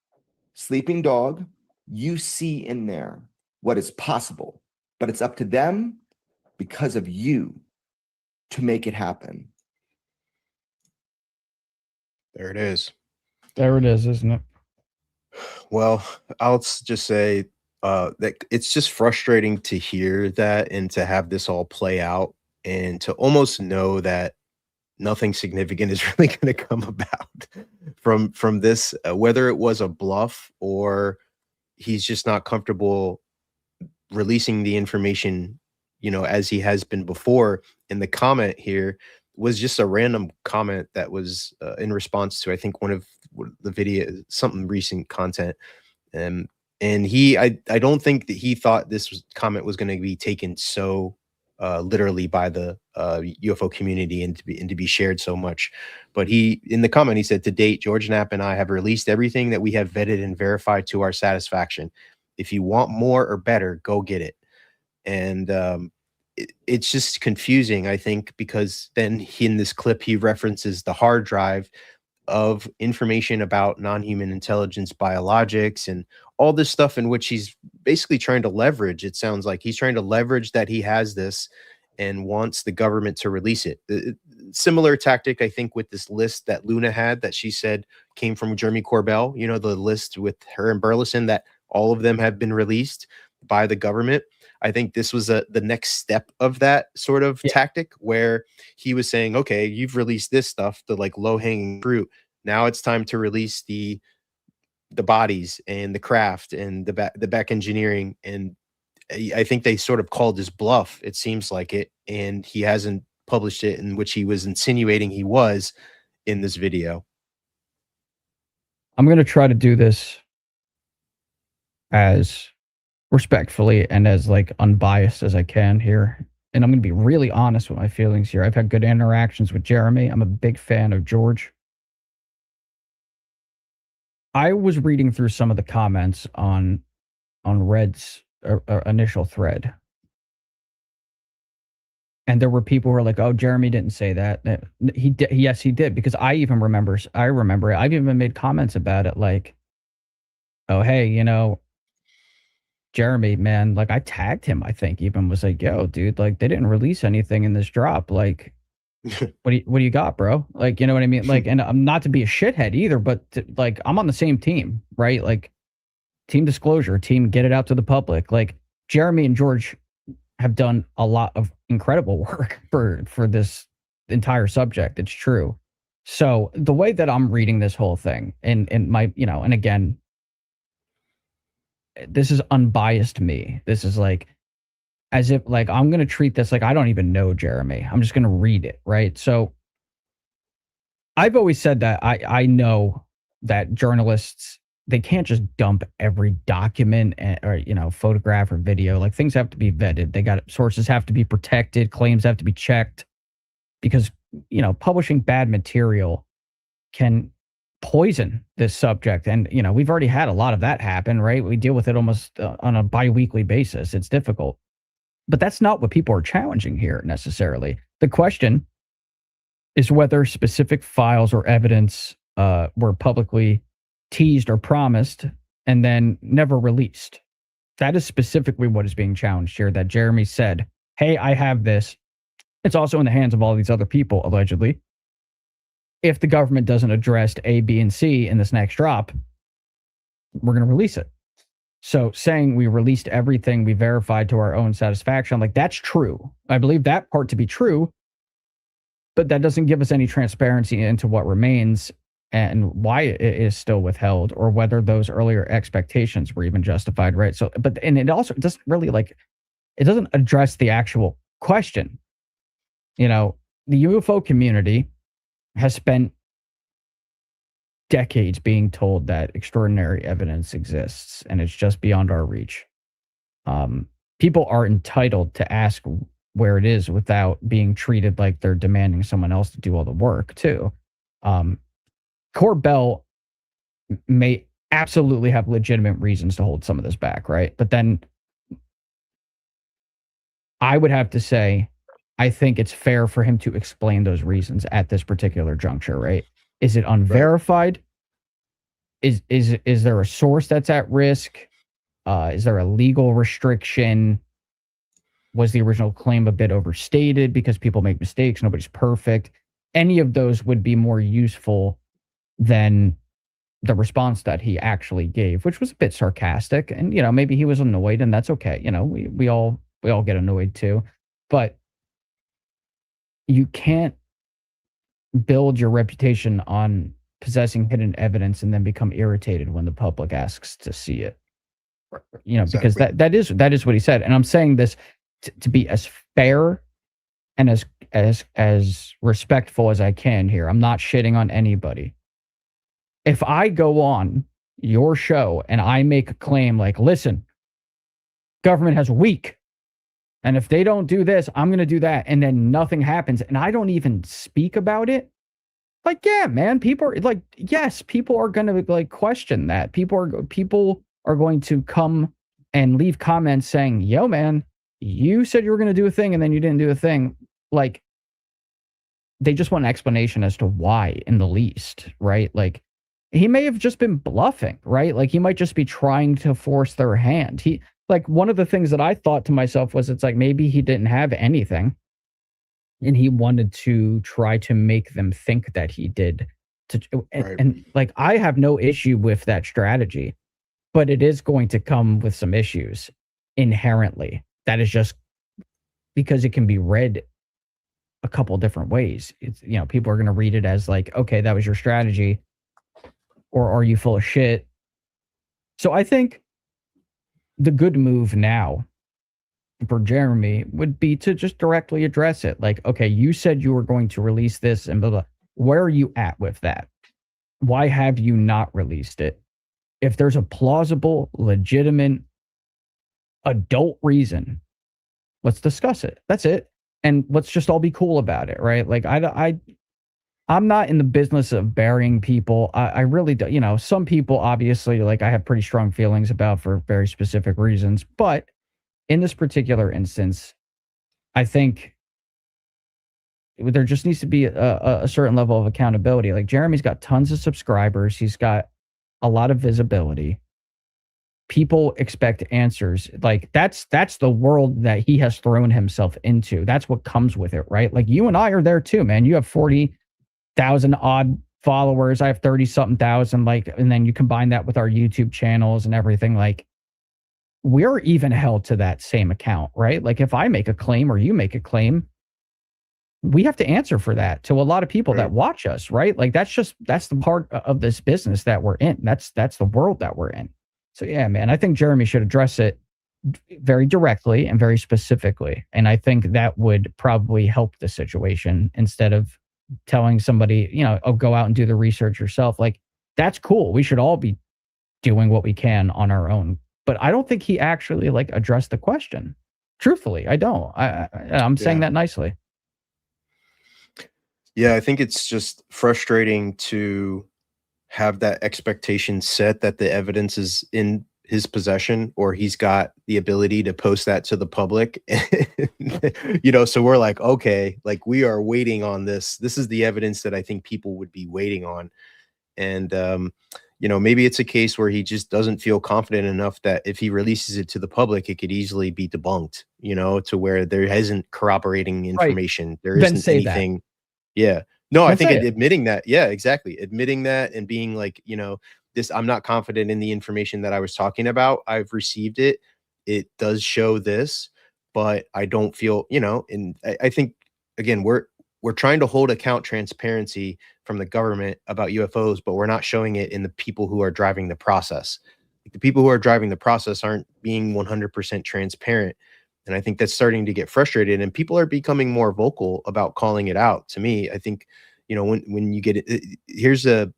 Sleeping Dog, you see in there what is possible, but it's up to them because of you to make it happen. There it is. There it is, isn't it? Well, just say that it's just frustrating to hear that and to have this all play out and to almost know that nothing significant is really going to come about from this, whether it was a bluff or he's just not comfortable releasing the information, as he has been before. And the comment here was just a random comment that was in response to, I think, one of the video, something recent content. And I don't think that he thought this comment was going to be taken so literally by the UFO community and to be shared so much. But in the comment, he said, "To date, George Knapp and I have released everything that we have vetted and verified to our satisfaction. If you want more or better, go get it." And it's just confusing, I think, because then in this clip, he references the hard drive of information about non-human intelligence, biologics, and all this stuff in which he's basically trying to leverage. It sounds like he's trying to leverage that he has this and wants the government to release it. Similar tactic, I think, with this list that Luna had that she said came from Jeremy Corbell, the list with her and Burleson, that all of them have been released by the government. I think this was the next step of that sort of tactic, where he was saying, okay, you've released this stuff, the like low hanging fruit. Now it's time to release the bodies and the craft and the back engineering. And I think they sort of called his bluff. It seems like it. And he hasn't published it, in which he was insinuating he was in this video. I'm going to try to do this as respectfully and as like unbiased as I can here. And I'm going to be really honest with my feelings here. I've had good interactions with Jeremy. I'm a big fan of George. I was reading through some of the comments on Red's initial thread. And there were people who were like, "Oh, Jeremy didn't say that." He did. Yes, he did, because I remember it. I've even made comments about it, like, "Oh, hey, Jeremy, man, like I tagged him, I think, even was like, yo, dude, like they didn't release anything in this drop. Like, what do you got, bro? Like, you know what I mean? Like, and I'm not to be a shithead either, but like I'm on the same team, right? Like, team disclosure, team get it out to the public. Like, Jeremy and George have done a lot of incredible work for this entire subject. It's true. So the way that I'm reading this whole thing, and my, and again, this is unbiased me. This is like, as if like, I'm going to treat this like I don't even know Jeremy. I'm just going to read it, right? So I've always said that I know that journalists, they can't just dump every document or, photograph or video. Like, things have to be vetted. Sources have to be protected. Claims have to be checked, because, publishing bad material can poison this subject. And, we've already had a lot of that happen, right? We deal with it almost on a bi-weekly basis. It's difficult. But that's not what people are challenging here necessarily. The question is whether specific files or evidence were publicly teased or promised and then never released. That is specifically what is being challenged here, that Jeremy said, hey, I have this. It's also in the hands of all these other people, allegedly. If the government doesn't address A, B, and C in this next drop, we're going to release it. So saying we released everything we verified to our own satisfaction, like, that's true. I believe that part to be true, but that doesn't give us any transparency into what remains and why it is still withheld, or whether those earlier expectations were even justified, right? So, and it also doesn't really, like, it doesn't address the actual question. The UFO community has spent decades being told that extraordinary evidence exists and it's just beyond our reach. People are entitled to ask where it is without being treated like they're demanding someone else to do all the work too. Corbell may absolutely have legitimate reasons to hold some of this back, right? But then I would have to say, I think it's fair for him to explain those reasons at this particular juncture, right? Is it unverified? Is there a source that's at risk? Is there a legal restriction? Was the original claim a bit overstated because people make mistakes? Nobody's perfect. Any of those would be more useful than the response that he actually gave, which was a bit sarcastic. And, you know, maybe he was annoyed, and that's okay. You know, we all get annoyed too. But you can't build your reputation on possessing hidden evidence and then become irritated when the public asks to see it. You know, because that is what he said. And I'm saying this to be as fair and as respectful as I can here. I'm not shitting on anybody. If I go on your show and I make a claim like, listen, government has a week, and if they don't do this, I'm going to do that, and then nothing happens, and I don't even speak about it, like, yeah, man, people are like, yes, people are going to like question that. People are going to come and leave comments saying, yo, man, you said you were going to do a thing and then you didn't do a thing. Like, they just want an explanation as to why, in the least, right? Like, he may have just been bluffing, right? Like, he might just be trying to force their hand. Like, one of the things that I thought to myself was, it's like, maybe he didn't have anything and he wanted to try to make them think that he did. And like, I have no issue with that strategy, but it is going to come with some issues inherently. That is just because it can be read a couple different ways. It's, you know, people are going to read it as like, okay, that was your strategy, or are you full of shit? So I think the good move now for Jeremy would be to just directly address it. Like, okay, you said you were going to release this and blah, blah. Where are you at with that? Why have you not released it? If there's a plausible, legitimate, adult reason, let's discuss it. That's it. And let's just all be cool about it, right? Like, I'm not in the business of burying people. I really don't. You know, some people, obviously, like, I have pretty strong feelings about for very specific reasons. But in this particular instance, I think there just needs to be a certain level of accountability. Like, Jeremy's got tons of subscribers. He's got a lot of visibility. People expect answers. Like, that's the world that he has thrown himself into. That's what comes with it, right? Like, you and I are there too, man. You have 40,000 odd followers. I have 30-something thousand. Like, and then you combine that with our YouTube channels and everything. Like, we're even held to that same account, right? Like, if I make a claim or you make a claim, we have to answer for that to a lot of people that watch us, right? Like, that's the part of this business that we're in. That's the world that we're in. So yeah, man, I think Jeremy should address it very directly and very specifically. And I think that would probably help the situation, instead of telling somebody, you know, oh, go out and do the research yourself. Like, that's cool. We should all be doing what we can on our own. But I don't think he actually like addressed the question. Truthfully, I don't. I'm saying that nicely. Yeah, I think it's just frustrating to have that expectation set that the evidence is in his possession, or he's got the ability to post that to the public. You know, so we're like, okay, like, we are waiting on this. This is the evidence that I think people would be waiting on. And, you know, maybe it's a case where he just doesn't feel confident enough that if he releases it to the public, it could easily be debunked, you know, to where there isn't corroborating information. There isn't anything. That. Yeah. No, I think admitting that. Yeah, exactly. Admitting that and being like, you know, I'm not confident in the information that I was talking about. I've received it. It does show this, but I don't feel, you know, and I think, again, we're trying to hold account transparency from the government about UFOs, but we're not showing it in the people who are driving the process. Like, the people who are driving the process aren't being 100% transparent. And I think that's starting to get frustrated, and people are becoming more vocal about calling it out. To me, I think, you know, when you get it, here's a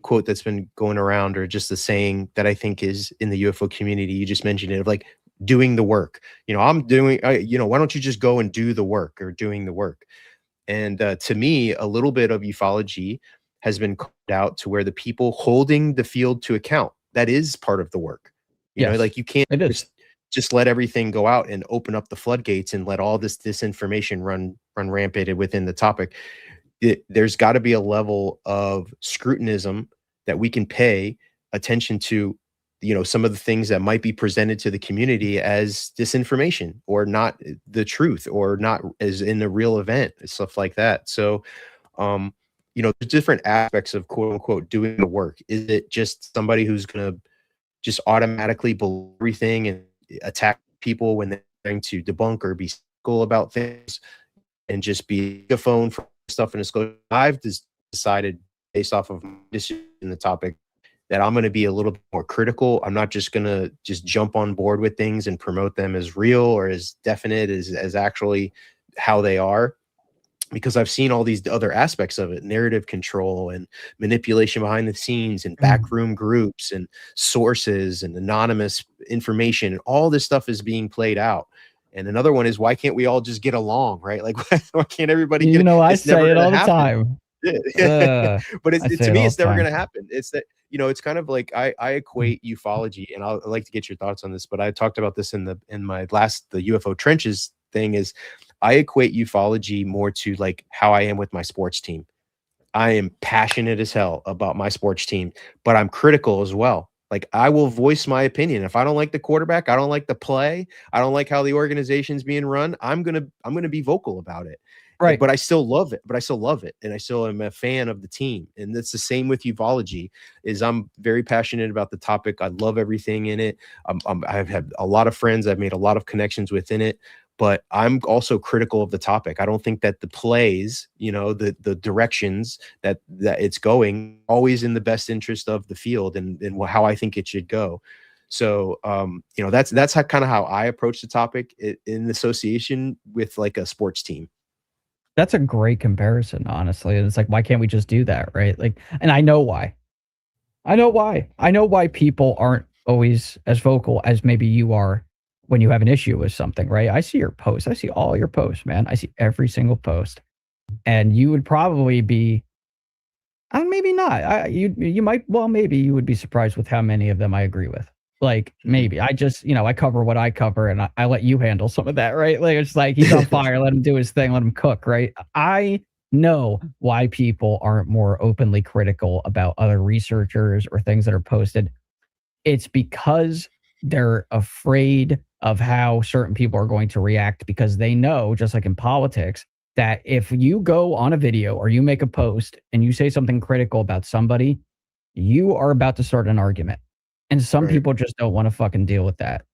quote that's been going around, or just a saying that I think is in the UFO community. You just mentioned it, of like, doing the work. You know, you know, why don't you just go and do the work, or doing the work? And to me, a little bit of ufology has been called out to where the people holding the field to account, that is part of the work. You know, like, you can't just let everything go out and open up the floodgates and let all this disinformation run rampant within the topic. There's got to be a level of scrutinism that we can pay attention to some of the things that might be presented to the community as disinformation or not the truth or not as in the real event and stuff like that. So, there's different aspects of quote unquote doing the work. Is it just somebody who's going to just automatically believe everything and attack people when they're trying to debunk or be cynical about things and just be a phone for stuff in disclosure? I've decided based off of my decision in the topic that I'm going to be a little bit more critical. I'm not just going to just jump on board with things and promote them as real or as definite as actually how they are, because I've seen all these other aspects of it, narrative control and manipulation behind the scenes and backroom groups and sources and anonymous information. And all this stuff is being played out. And another one is, why can't we all just get along, right? Like, why can't everybody get I it's never say it gonna all the happen. time. But I say to it me, all it's the never going time. to happen. It's that, it's kind of like I equate ufology, and I'd like to get your thoughts on this, but I talked about this in my last, the UFO trenches thing, is I equate ufology more to like how I am with my sports team. I am passionate as hell about my sports team, but I'm critical as well. Like, I will voice my opinion. If I don't like the quarterback, I don't like the play, I don't like how the organization's being run, I'm gonna be vocal about it. Right. But I still love it. And I still am a fan of the team. And it's the same with ufology. Is I'm very passionate about the topic. I love everything in it. I've had a lot of friends. I've made a lot of connections within it. But I'm also critical of the topic. I don't think that the plays, the directions that it's going, always in the best interest of the field and how I think it should go. So, that's kind of how I approach the topic in association with like a sports team. That's a great comparison, honestly. And it's like, why can't we just do that, right? Like, and I know why. I know why people aren't always as vocal as maybe you are when you have an issue with something, right? I see your posts. I see all your posts, man. I see every single post. And you would probably be, maybe not. You might, well, maybe you would be surprised with how many of them I agree with. Like, maybe I just, I cover what I cover and I let you handle some of that, right? Like, it's like, he's on fire, let him do his thing, let him cook, right? I know why people aren't more openly critical about other researchers or things that are posted. It's because they're afraid of how certain people are going to react, because they know, just like in politics, that if you go on a video or you make a post and you say something critical about somebody, you are about to start an argument. And some people just don't want to fucking deal with that.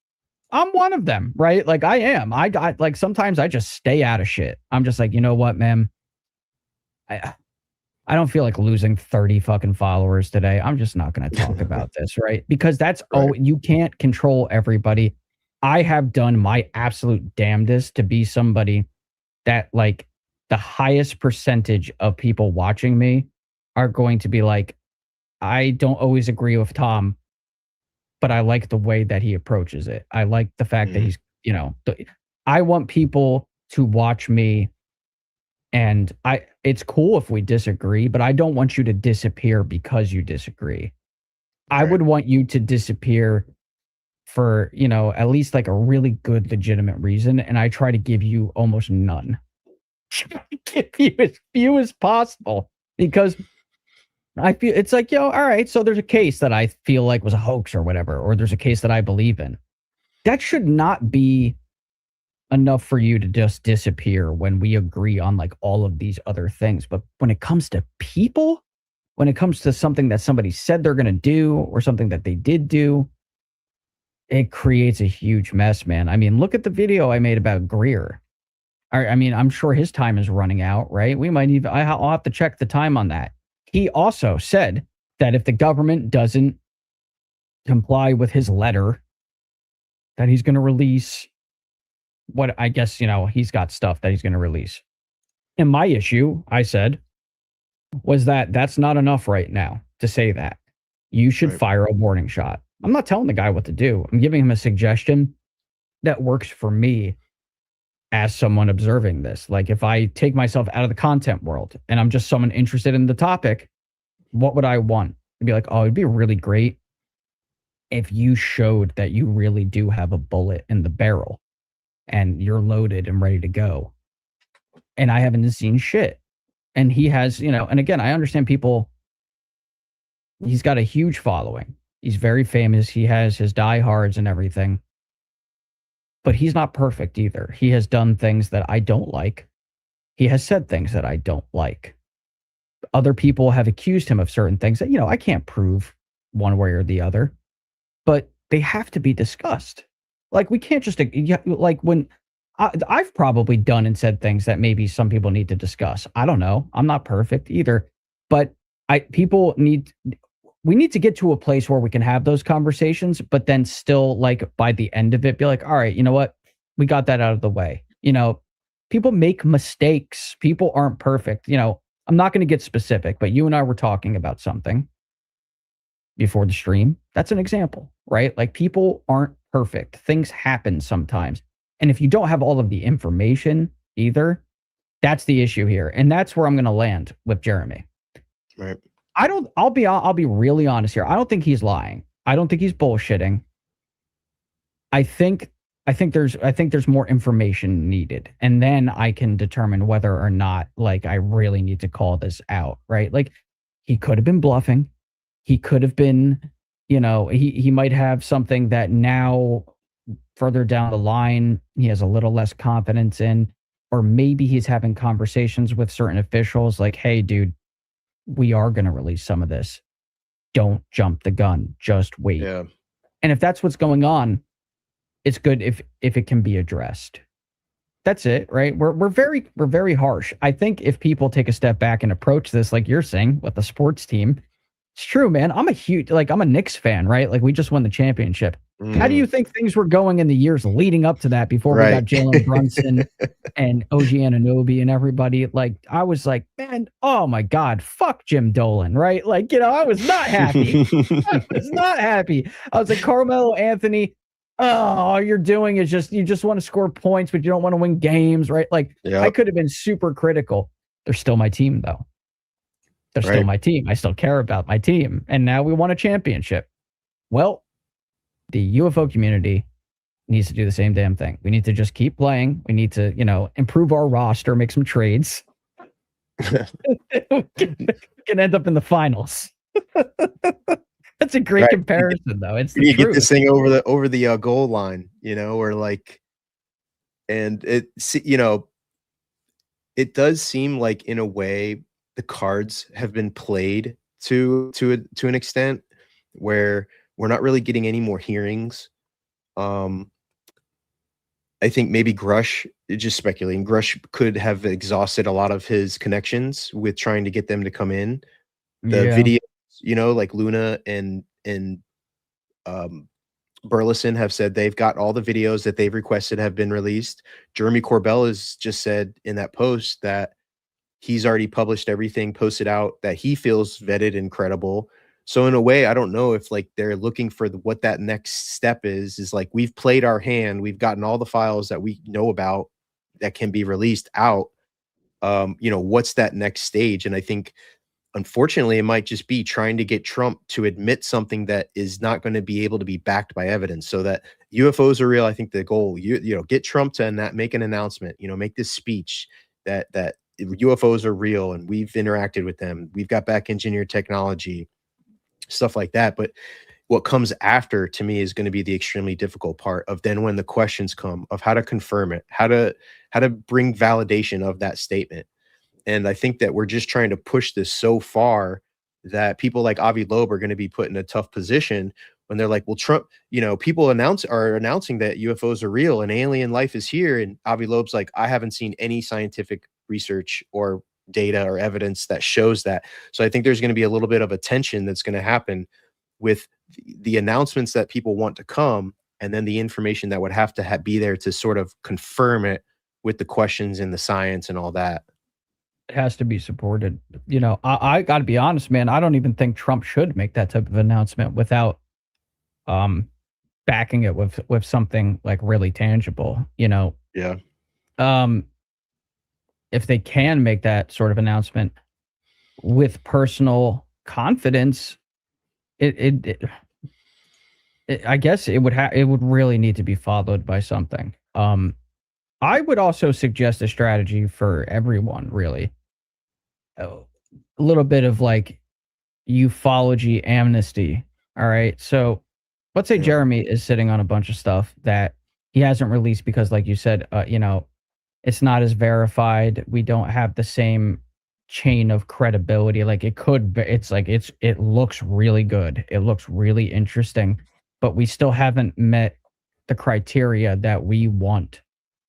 I'm one of them, right? Like, I am. I got, like, sometimes I just stay out of shit. I'm just like, you know what, man? I don't feel like losing 30 fucking followers today. I'm just not going to talk about this, right? Because that's, you can't control everybody. I have done my absolute damnedest to be somebody that, like, the highest percentage of people watching me are going to be like, I don't always agree with Tom, but I like the way that he approaches it. I like the fact that he's, I want people to watch me, and it's cool if we disagree, but I don't want you to disappear because you disagree. I would want you to disappear for, at least like a really good, legitimate reason. And I try to give you almost none. Give you as few as possible, because I feel it's like, all right, so there's a case that I feel like was a hoax or whatever, or there's a case that I believe in. That should not be enough for you to just disappear when we agree on like all of these other things. But when it comes to people, when it comes to something that somebody said they're going to do or something that they did do, it creates a huge mess, man. I mean, look at the video I made about Greer. I mean, I'm sure his time is running out, right? We might even, I'll have to check the time on that. He also said that if the government doesn't comply with his letter, that he's going to release what, I guess, he's got stuff that he's going to release. And my issue, I said, was that that's not enough right now to say that. You should fire a warning shot. I'm not telling the guy what to do. I'm giving him a suggestion that works for me as someone observing this. Like, if I take myself out of the content world and I'm just someone interested in the topic, what would I want? I'd be like, oh, it'd be really great if you showed that you really do have a bullet in the barrel and you're loaded and ready to go. And I haven't seen shit. And he has, and again, I understand people, he's got a huge following. He's very famous. He has his diehards and everything. But he's not perfect either. He has done things that I don't like. He has said things that I don't like. Other people have accused him of certain things that, I can't prove one way or the other, but they have to be discussed. Like, we can't just, like, when I've probably done and said things that maybe some people need to discuss. I don't know. I'm not perfect either, but we need to get to a place where we can have those conversations, but then still, like, by the end of it, be like, all right, you know what? We got that out of the way. People make mistakes. People aren't perfect. I'm not going to get specific, but you and I were talking about something before the stream. That's an example, right? Like, people aren't perfect. Things happen sometimes. And if you don't have all of the information either, that's the issue here. And that's where I'm going to land with Jeremy. Right. I'll be really honest here. I don't think he's lying. I don't think he's bullshitting. I think there's more information needed, and then I can determine whether or not, like, I really need to call this out, right? Like, he could have been bluffing. He could have been, he might have something that now further down the line he has a little less confidence in, or maybe he's having conversations with certain officials like, hey, dude, we are going to release some of this. Don't jump the gun. Just wait. Yeah. And if that's what's going on, it's good if it can be addressed. That's it, right? We're very harsh. I think if people take a step back and approach this like you're saying with the sports team, it's true, man. I'm a Knicks fan, right? Like, we just won the championship. How do you think things were going in the years leading up to that before we got Jalen Brunson and OG Anunoby and everybody? Like, I was like, man, oh my God, fuck Jim Dolan, right? Like, I was not happy. I was not happy. I was like, Carmelo Anthony, all you're doing is you just want to score points, but you don't want to win games, right? Like, I could have been super critical. They're still my team, though. They're still my team. I still care about my team. And now we won a championship. Well, the UFO community needs to do the same damn thing. We need to just keep playing. We need to, improve our roster, make some trades. We can end up in the finals. That's a great comparison, though. It's the you truth. get this thing over the goal line, or like, and it does seem like, in a way, the cards have been played to an extent where we're not really getting any more hearings. I think maybe Grush, just speculating, Grush could have exhausted a lot of his connections with trying to get them to come in. The videos, like Luna and Burleson have said they've got all the videos that they've requested have been released. Jeremy Corbell has just said in that post that he's already published everything, posted out that he feels vetted and credible. So in a way, I don't know if, like, they're looking for what that next step is like, we've played our hand. We've gotten all the files that we know about that can be released out. What's that next stage? And I think, unfortunately, it might just be trying to get Trump to admit something that is not going to be able to be backed by evidence, so that UFOs are real. I think the goal, get Trump to make an announcement, make this speech that UFOs are real and we've interacted with them. We've got back engineered technology, stuff like that. But what comes after, to me, is going to be the extremely difficult part of then when the questions come of how to confirm it, how to bring validation of that statement. And I think that we're just trying to push this so far that people like Avi Loeb are going to be put in a tough position when they're like, well, Trump, people are announcing that UFOs are real and alien life is here. And Avi Loeb's like, I haven't seen any scientific research or data or evidence that shows that. So I think there's going to be a little bit of a tension that's going to happen with the announcements that people want to come, and then the information that would have to be there to sort of confirm it with the questions and the science and all that. It has to be supported. I got to be honest, man. I don't even think Trump should make that type of announcement without backing it with something like really tangible. Yeah. If they can make that sort of announcement with personal confidence, I guess it would really need to be followed by something. I would also suggest a strategy for everyone, really. A little bit of like ufology amnesty All right. So let's say Yeah. Jeremy is sitting on a bunch of stuff that he hasn't released because, like you said, it's not as verified. We don't have the same chain of credibility. Like it could be, it looks really good. It looks really interesting, but we still haven't met the criteria that we want,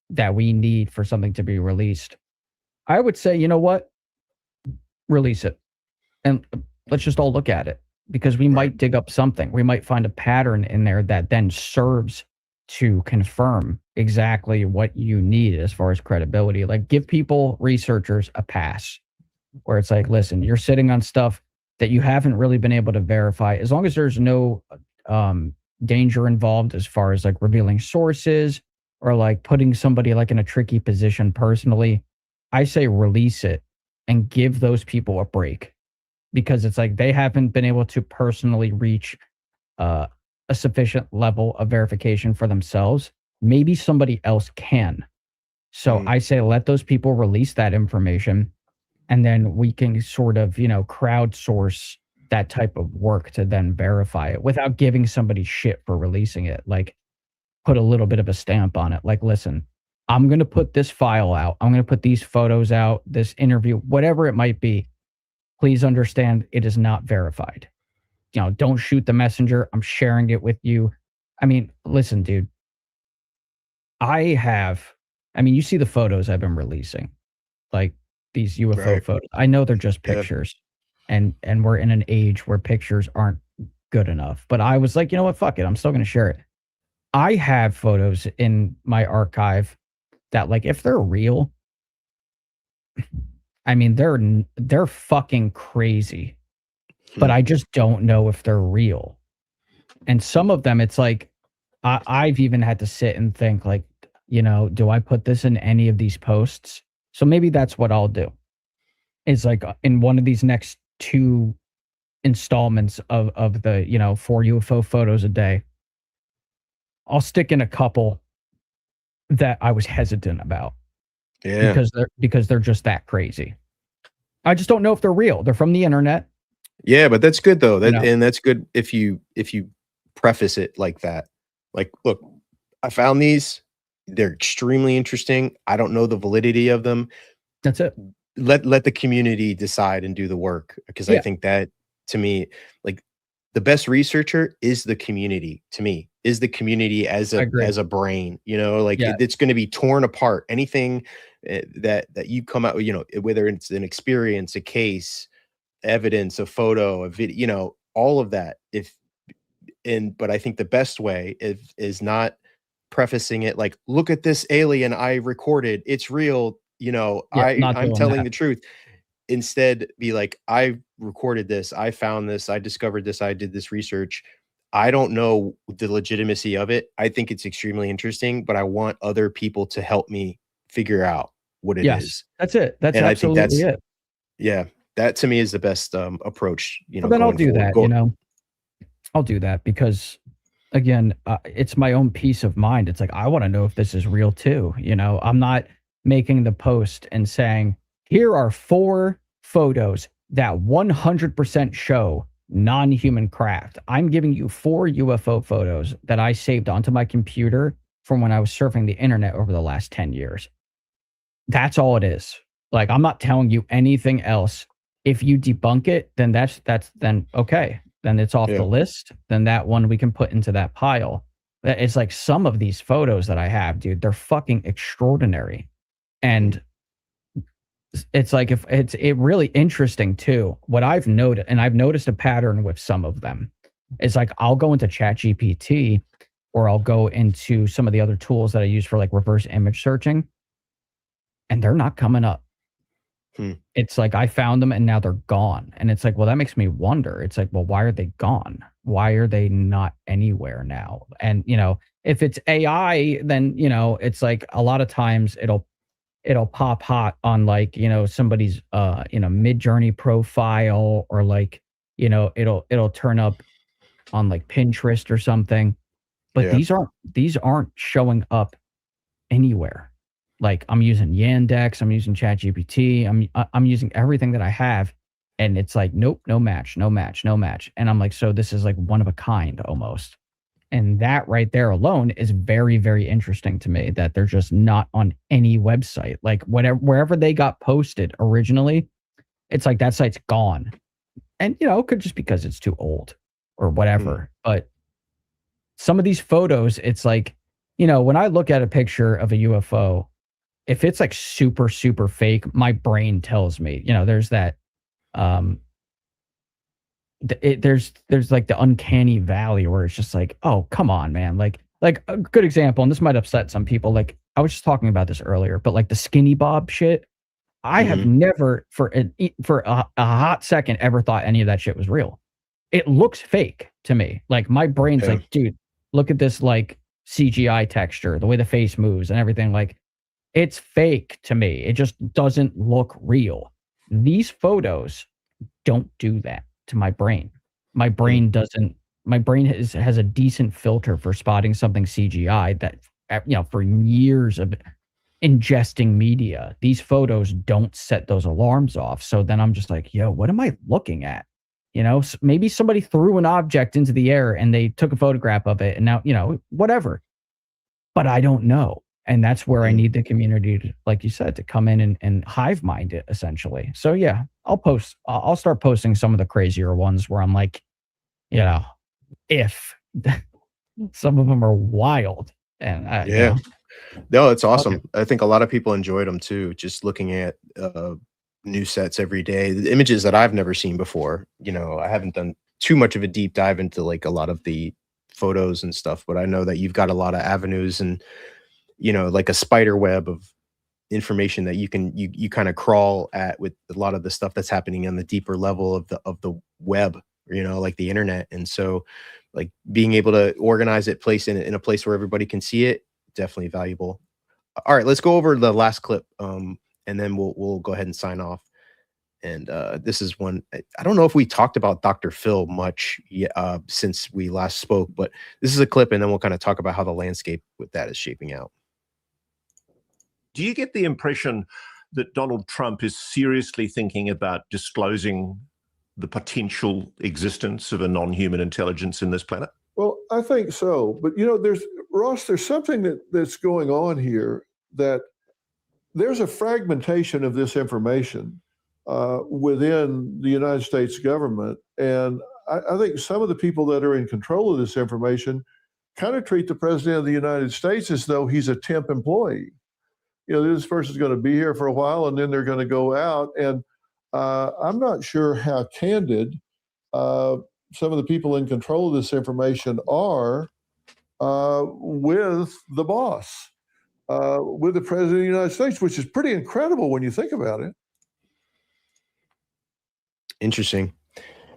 that we need for something to be released. I would say, you know what? Release it. And let's just all look at it, because we might dig up something. We might find a pattern in there that then serves to confirm exactly what you need as far as credibility. Like, give people, researchers, a pass, where it's like, listen, you're sitting on stuff that you haven't really been able to verify. As long as there's no danger involved as far as like revealing sources or like putting somebody like in a tricky position personally, I say release it and give those people a break, because it's like they haven't been able to personally reach a sufficient level of verification for themselves. Maybe somebody else can. So I say let those people release that information, and then we can sort of, crowdsource that type of work to then verify it without giving somebody shit for releasing it. Like, put a little bit of a stamp on it. Like, listen, I'm going to put this file out. I'm going to put these photos out, this interview, whatever it might be. Please understand it is not verified. Don't shoot the messenger. I'm sharing it with you. I mean, listen, dude. You see the photos I've been releasing, like these UFO photos. I know they're just pictures, and we're in an age where pictures aren't good enough. But I was like, you know what? Fuck it. I'm still going to share it. I have photos in my archive that, like, if they're real, I mean, they're fucking crazy, but I just don't know if they're real. And some of them, it's like, I've even had to sit and think, like, do I put this in any of these posts? So maybe that's what I'll do. It's like in one of these next 2 installments of the, 4 UFO photos a day, I'll stick in a couple that I was hesitant about. Yeah. Because they're just that crazy. I just don't know if they're real. They're from the internet. Yeah, but that's good though. And that's good if you preface it like that. Like, look, I found these. They're extremely interesting. I don't know the validity of them. That's it. Let the community decide and do the work, because I think that, to me, like, the best researcher is the community. To me, is the community as a brain. It's going to be torn apart. Anything that you come out, whether it's an experience, a case, evidence, a photo, a video, all of that. But I think the best way is not prefacing it like, look at this alien I recorded, it's real, I'm telling the truth. Instead, be like, I recorded this, I found this, I discovered this, I did this research. I don't know the legitimacy of it. I think it's extremely interesting, but I want other people to help me figure out what it is. That's it. That's absolutely it. Yeah, that to me is the best approach. But then I'll do that. I'll do that because, again, it's my own peace of mind. It's like, I want to know if this is real too. I'm not making the post and saying, here are 4 photos that 100% show non-human craft. I'm giving you 4 UFO photos that I saved onto my computer from when I was surfing the internet over the last 10 years. That's all it is. Like, I'm not telling you anything else. If you debunk it, then that's okay. Then it's off the list. Then that one we can put into that pile. It's like some of these photos that I have, dude, they're fucking extraordinary. And it's like, if it's really interesting too. What I've noticed, and I've noticed a pattern with some of them, is like, I'll go into ChatGPT or I'll go into some of the other tools that I use for like reverse image searching, and they're not coming up. It's like, I found them and now they're gone. And it's like, well, that makes me wonder. It's like, well, why are they gone? Why are they not anywhere now? And, if it's AI, then, it's like a lot of times it'll pop hot on like, somebody's, Mid-Journey profile, or like, it'll turn up on like Pinterest or something. But these aren't showing up anywhere. Like, I'm using Yandex, I'm using ChatGPT, I'm using everything that I have, And it's like, nope, no match, no match, no match. And I'm like, so this is like one of a kind almost. And that right there alone is very, very interesting to me, that they're just not on any website. Like wherever they got posted originally, it's like that site's gone. And, it could just because it's too old or whatever. But some of these photos, it's like, when I look at a picture of a UFO, if it's like super, super fake, my brain tells me, there's that, there's like the uncanny valley where it's just like, oh, come on, man. Like a good example, and this might upset some people. Like I was just talking about this earlier, but like the skinny bob shit, I have never for a hot second ever thought any of that shit was real. It looks fake to me. Like my brain's like, dude, look at this like CGI texture, the way the face moves and everything. Like it's fake to me. It just doesn't look real. These photos don't do that to my brain. My brain doesn't. My brain has a decent filter for spotting something CGI that, for years of ingesting media, these photos don't set those alarms off. So then I'm just like, yo, what am I looking at? Maybe somebody threw an object into the air and they took a photograph of it and now, whatever. But I don't know. And that's where I need the community to, like you said, to come in and hive mind it essentially. So yeah, I'll start posting some of the crazier ones where I'm like, if some of them are wild and no, it's awesome. I think a lot of people enjoyed them too. Just looking at new sets every day, the images that I've never seen before. I haven't done too much of a deep dive into like a lot of the photos and stuff, but I know that you've got a lot of avenues and like a spider web of information that you kind of crawl at with a lot of the stuff that's happening on the deeper level of the web, like the internet. And so like being able to organize it, place in a place where everybody can see it, definitely valuable. All right, let's go over the last clip, and then we'll go ahead and sign off. And this is one, I don't know if we talked about Dr. Phil much since we last spoke, but this is a clip, and then we'll kind of talk about how the landscape with that is shaping out. Do you get the impression that Donald Trump is seriously thinking about disclosing the potential existence of a non-human intelligence in this planet? Well, I think so. But, there's something that's going on here, that there's a fragmentation of this information within the United States government. And I think some of the people that are in control of this information kind of treat the president of the United States as though he's a temp employee. This person's going to be here for a while and then they're going to go out. And I'm not sure how candid some of the people in control of this information are with the boss, with the president of the United States, which is pretty incredible when you think about it. Interesting.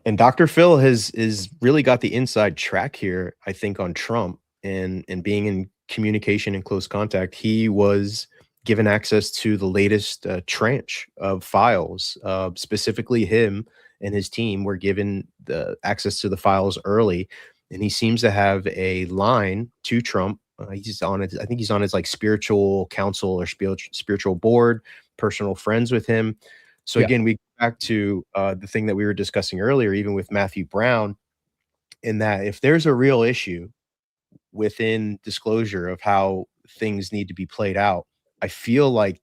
And Dr. Phil is really got the inside track here, I think, on Trump and being in communication and close contact. He was given access to the latest tranche of files. Specifically, him and his team were given the access to the files early, and he seems to have a line to Trump. He's on it. I think he's on his like spiritual council or spiritual board, personal friends with him. So again, we go back to the thing that we were discussing earlier, even with Matthew Brown, in that if there's a real issue within disclosure of how things need to be played out, I feel like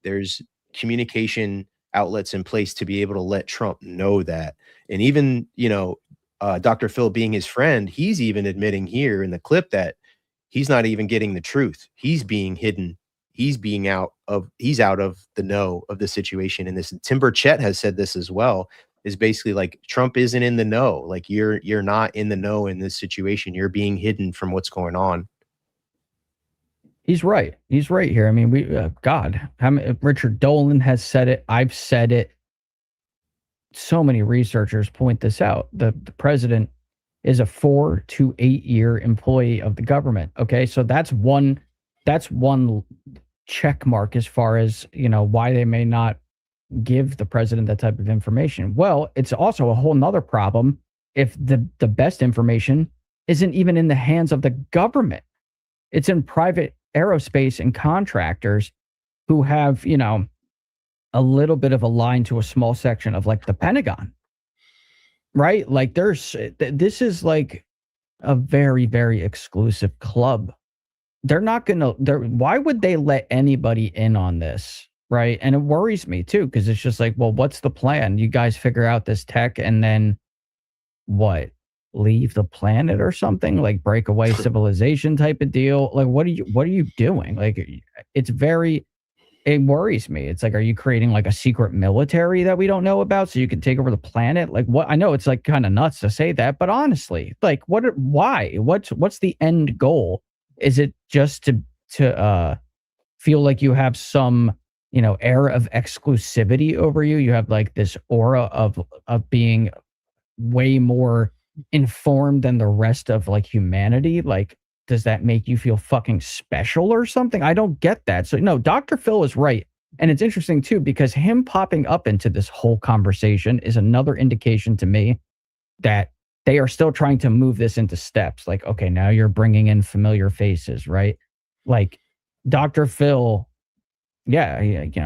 there's communication outlets in place to be able to let Trump know that. And even, Dr. Phil being his friend, he's even admitting here in the clip that he's not even getting the truth. He's being hidden. He's out of the know of the situation. And this, Tim Burchett has said this as well, is basically like Trump isn't in the know. Like you're not in the know in this situation. You're being hidden from what's going on. He's right. He's right here. I mean, Richard Dolan has said it. I've said it. So many researchers point this out. The president is a 4 to 8 year employee of the government. Okay, so that's one check mark as far as why they may not give the president that type of information. Well, it's also a whole nother problem if the best information isn't even in the hands of the government. It's in private aerospace and contractors who have a little bit of a line to a small section of like the Pentagon, right? Like this is like a very, very exclusive club. They're not gonna. Why would they let anybody in on this, right? And it worries me too, because it's just like, well, what's the plan? You guys figure out this tech, and then what? Leave the planet or something? Like breakaway civilization type of deal? Like what are you doing? Like it worries me. It's like, are you creating like a secret military that we don't know about so you can take over the planet? Like what? I know it's like kind of nuts to say that, but honestly, like why? What's the end goal? Is it just to feel like you have some, air of exclusivity over you? You have like this aura of being way more informed than the rest of like humanity. Like, does that make you feel fucking special or something? I don't get that. So no, Dr. Phil is right. And it's interesting too, because him popping up into this whole conversation is another indication to me that they are still trying to move this into steps. Like, okay, now you're bringing in familiar faces, right? Like Dr. Phil, yeah,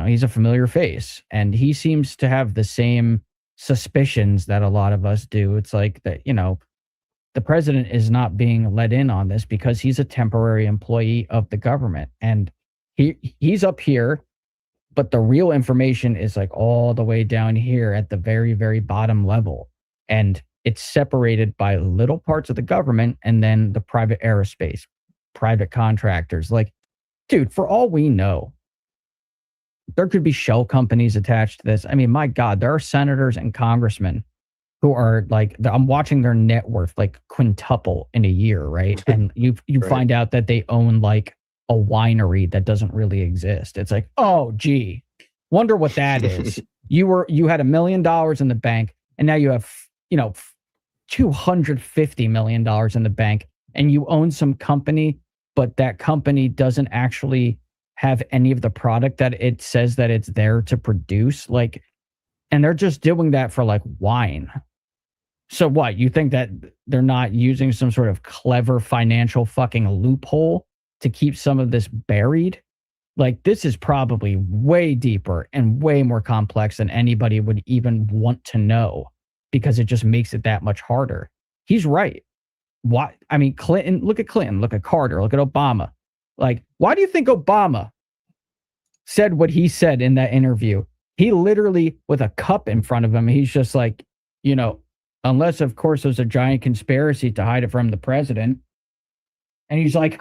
he's a familiar face, and he seems to have the same suspicions that a lot of us do. It's like that, the president is not being let in on this because he's a temporary employee of the government, and he's up here, but the real information is like all the way down here at the very, very bottom level, and it's separated by little parts of the government and then the private aerospace, private contractors. Like, dude, for all we know, there could be shell companies attached to this. I mean, my God, there are senators and congressmen who are like, I'm watching their net worth like quintuple in a year, right? And you Right. find out that they own like a winery that doesn't really exist. It's like, oh, gee, wonder what that is. You had $1 million in the bank, and now you have, $250 million in the bank, and you own some company, but that company doesn't actually have any of the product that it says that it's there to produce. Like, and they're just doing that for like wine. So what, you think that they're not using some sort of clever financial fucking loophole to keep some of this buried? Like, this is probably way deeper and way more complex than anybody would even want to know, because it just makes it that much harder. He's right. Why? I mean, Clinton, look at Carter, look at Obama. Like, why do you think Obama said what he said in that interview? He literally, with a cup in front of him, he's just like, unless, of course, there's a giant conspiracy to hide it from the president. And he's like,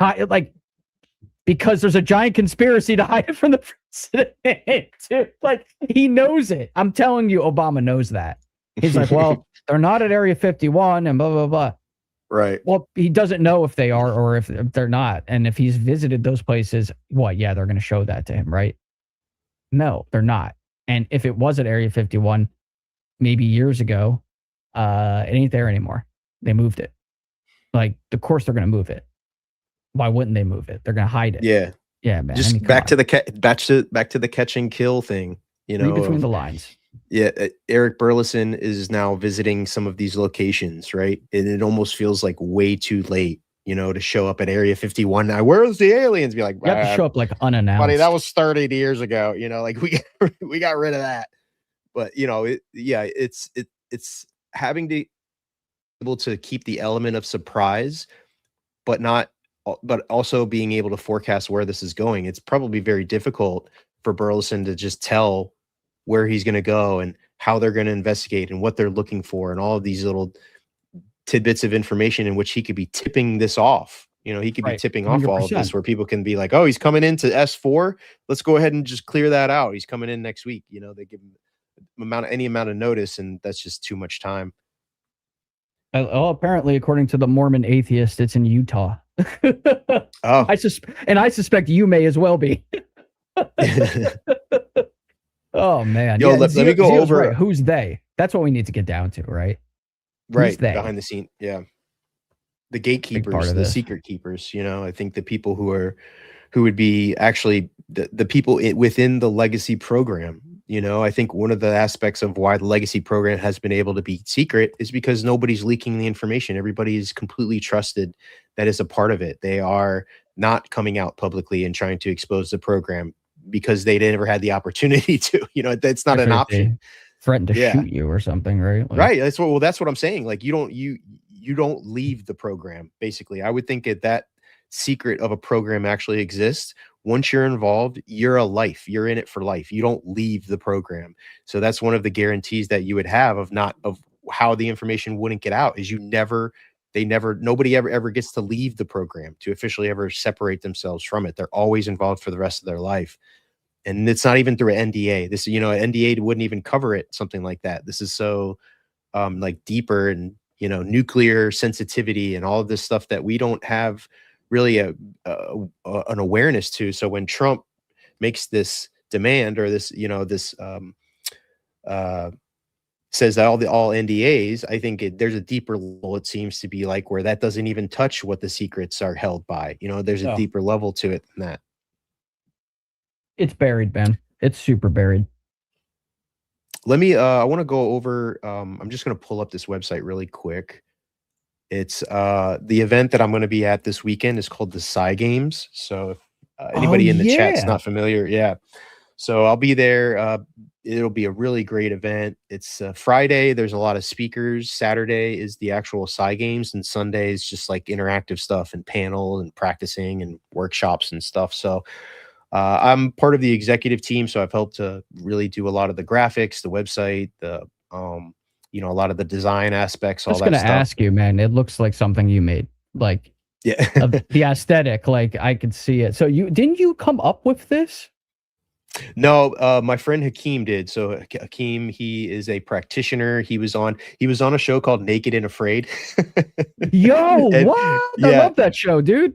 because there's a giant conspiracy to hide it from the president. Dude, like, he knows it. I'm telling you, Obama knows that. He's like, well, they're not at Area 51 and blah, blah, blah. Right. Well, he doesn't know if they are or if they're not. And if he's visited those places, yeah, they're going to show that to him, right? No, they're not. And if it was at Area 51, maybe years ago, it ain't there anymore. They moved it. Like, of course they're going to move it. Why wouldn't they move it? They're going to hide it. Yeah. Yeah, man. Just back to the catch and kill thing. Read between the lines. Yeah, Eric Burleson is now visiting some of these locations, right? And it almost feels like way too late, to show up at Area 51 now. Where's the aliens? Be like, you have to show up like unannounced. Buddy, that was 30 years ago. Like we got rid of that. But it's having to be able to keep the element of surprise, but also being able to forecast where this is going. It's probably very difficult for Burleson to just tell where he's going to go and how they're going to investigate and what they're looking for and all of these little tidbits of information in which he could be tipping this off. He could be tipping off 100%. All of this, where people can be like, oh, he's coming into S4. Let's go ahead and just clear that out. He's coming in next week. They give him any amount of notice, and that's just too much time. Well, apparently, according to the Mormon atheist, it's in Utah. Oh, I suspect you may as well be. Oh man! Yo, let me go over right. Who's they? That's what we need to get down to, right? Right, behind the scene, yeah. The gatekeepers, the secret keepers. I think the people who would be actually the people within the legacy program. I think one of the aspects of why the legacy program has been able to be secret is because nobody's leaking the information. Everybody is completely trusted that is a part of it. They are not coming out publicly and trying to expose the program. because they never had the opportunity to. You know, that's not Or an if option. they threatened to Yeah. shoot you or something, right? Like, Right. That's what I'm saying. Like you don't leave the program. Basically, I would think that secret of a program actually exists. Once you're involved, you're a life. You're in it for life. You don't leave the program. So that's one of the guarantees that you would have of how the information wouldn't get out is nobody ever gets to leave the program to officially ever separate themselves from it. They're always involved for the rest of their life. And it's not even through an NDA. This, an NDA wouldn't even cover it, something like that. This is so like deeper and, nuclear sensitivity and all of this stuff that we don't have really an awareness to. So when Trump makes this demand or this, says that all NDAs, I think there's a deeper level, it seems to be like, where that doesn't even touch what the secrets are held by. There's a No. deeper level to it than that. It's buried, man. It's super buried. Let me I want to go over I'm just going to pull up this website really quick. It's the event that I'm going to be at this weekend is called the Psy Games. So if anybody in the chat's not familiar, yeah. So I'll be there. It'll be a really great event. It's Friday. There's a lot of speakers. Saturday is the actual Psy Games, and Sunday is just like interactive stuff and panel and practicing and workshops and stuff. So I'm part of the executive team, so I've helped to really do a lot of the graphics, the website, the a lot of the design aspects, all that stuff. I was going to ask you, man. It looks like something you made. Like, yeah, the aesthetic. Like, I could see it. So didn't you come up with this? No, my friend Hakeem did. So Hakeem, he is a practitioner. He was on a show called Naked and Afraid. Yo, And, what? I love that show, dude.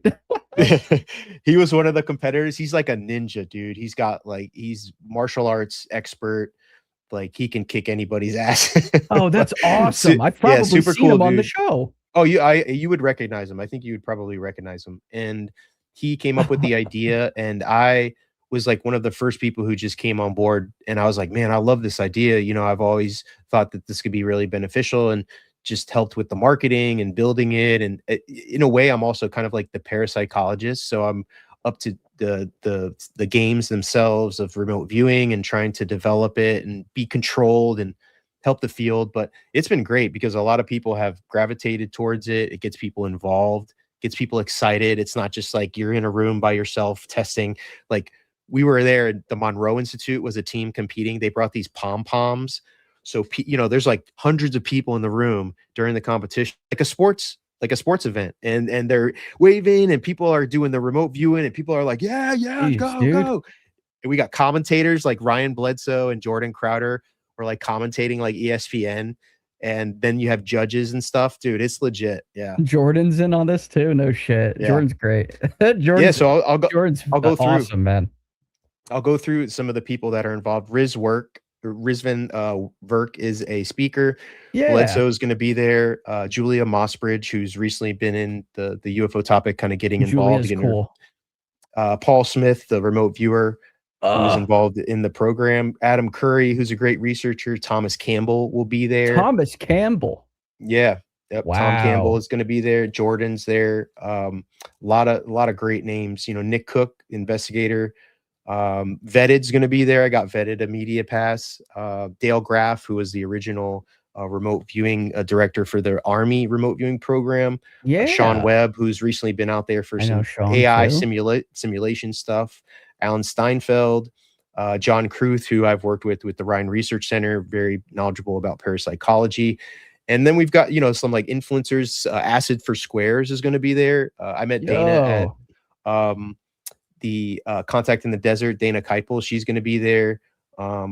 He was one of the competitors. He's like a ninja, dude. He's martial arts expert. Like he can kick anybody's ass. Oh, that's awesome. I've probably super seen him cool, on the dude. show. Oh, you would recognize him. I think you would probably recognize him. And he came up with the idea, and I was like one of the first people who just came on board. And I was like, man, I love this idea. I've always thought that this could be really beneficial and just helped with the marketing and building it. And in a way, I'm also kind of like the parapsychologist. So I'm up to the games themselves of remote viewing and trying to develop it and be controlled and help the field. But it's been great because a lot of people have gravitated towards it. It gets people involved, gets people excited. It's not just like you're in a room by yourself testing. Like we were there at the Monroe Institute was a team competing. They brought these pom-poms. So, there's like hundreds of people in the room during the competition, like a sports event, and they're waving and people are doing the remote viewing and people are like, yeah, Jeez, go, dude. go. And we got commentators like Ryan Bledsoe and Jordan Crowder were like commentating like ESPN. And then you have judges and stuff, dude. It's legit. Yeah. Jordan's in on this too. No shit. Yeah. Jordan's great. Yeah. So I'll go through. Awesome, man. I'll go through some of the people that are involved. Rizvan Verk is a speaker. Yeah. Bledsoe is going to be there. Julia Mossbridge, who's recently been in the UFO topic, kind of getting involved. Julia's cool. Paul Smith, the remote viewer, who's Uh, involved in the program. Adam Curry, who's a great researcher. Thomas Campbell will be there. Thomas Campbell. Yeah. Yep. Wow. Tom Campbell is going to be there. Jordan's there. A lot of great names. Nick Cook, investigator. Vetted's going to be there. I got Vetted a media pass. Dale Graff, who was the original remote viewing director for the Army remote viewing program. Yeah. Sean Webb, who's recently been out there for I know some Sean, AI too. simulation stuff. Alan Steinfeld, John Kruth, who I've worked with the Ryan Research Center, very knowledgeable about parapsychology. And then we've got, some like influencers. Acid for Squares is going to be there. I met Dana at the Contact in the Desert. Dana Keipel, she's going to be there. A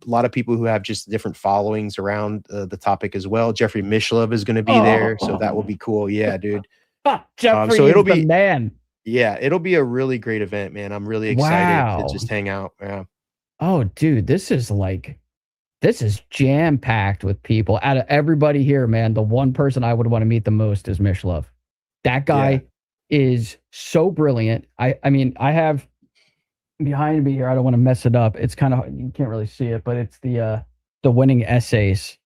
lot of people who have just different followings around the topic as well. Jeffrey Mishlove is going to be there, so that will be cool. Yeah, dude. Jeffrey so it'll is be the man. Yeah, it'll be a really great event, man. I'm really excited to just hang out. Yeah. Oh, dude, this is jam packed with people. Out of everybody here, man, the one person I would want to meet the most is Mishlove. That guy is so brilliant. I mean, I have behind me here. I don't want to mess it up. It's kind of, you can't really see it, but it's the winning essays.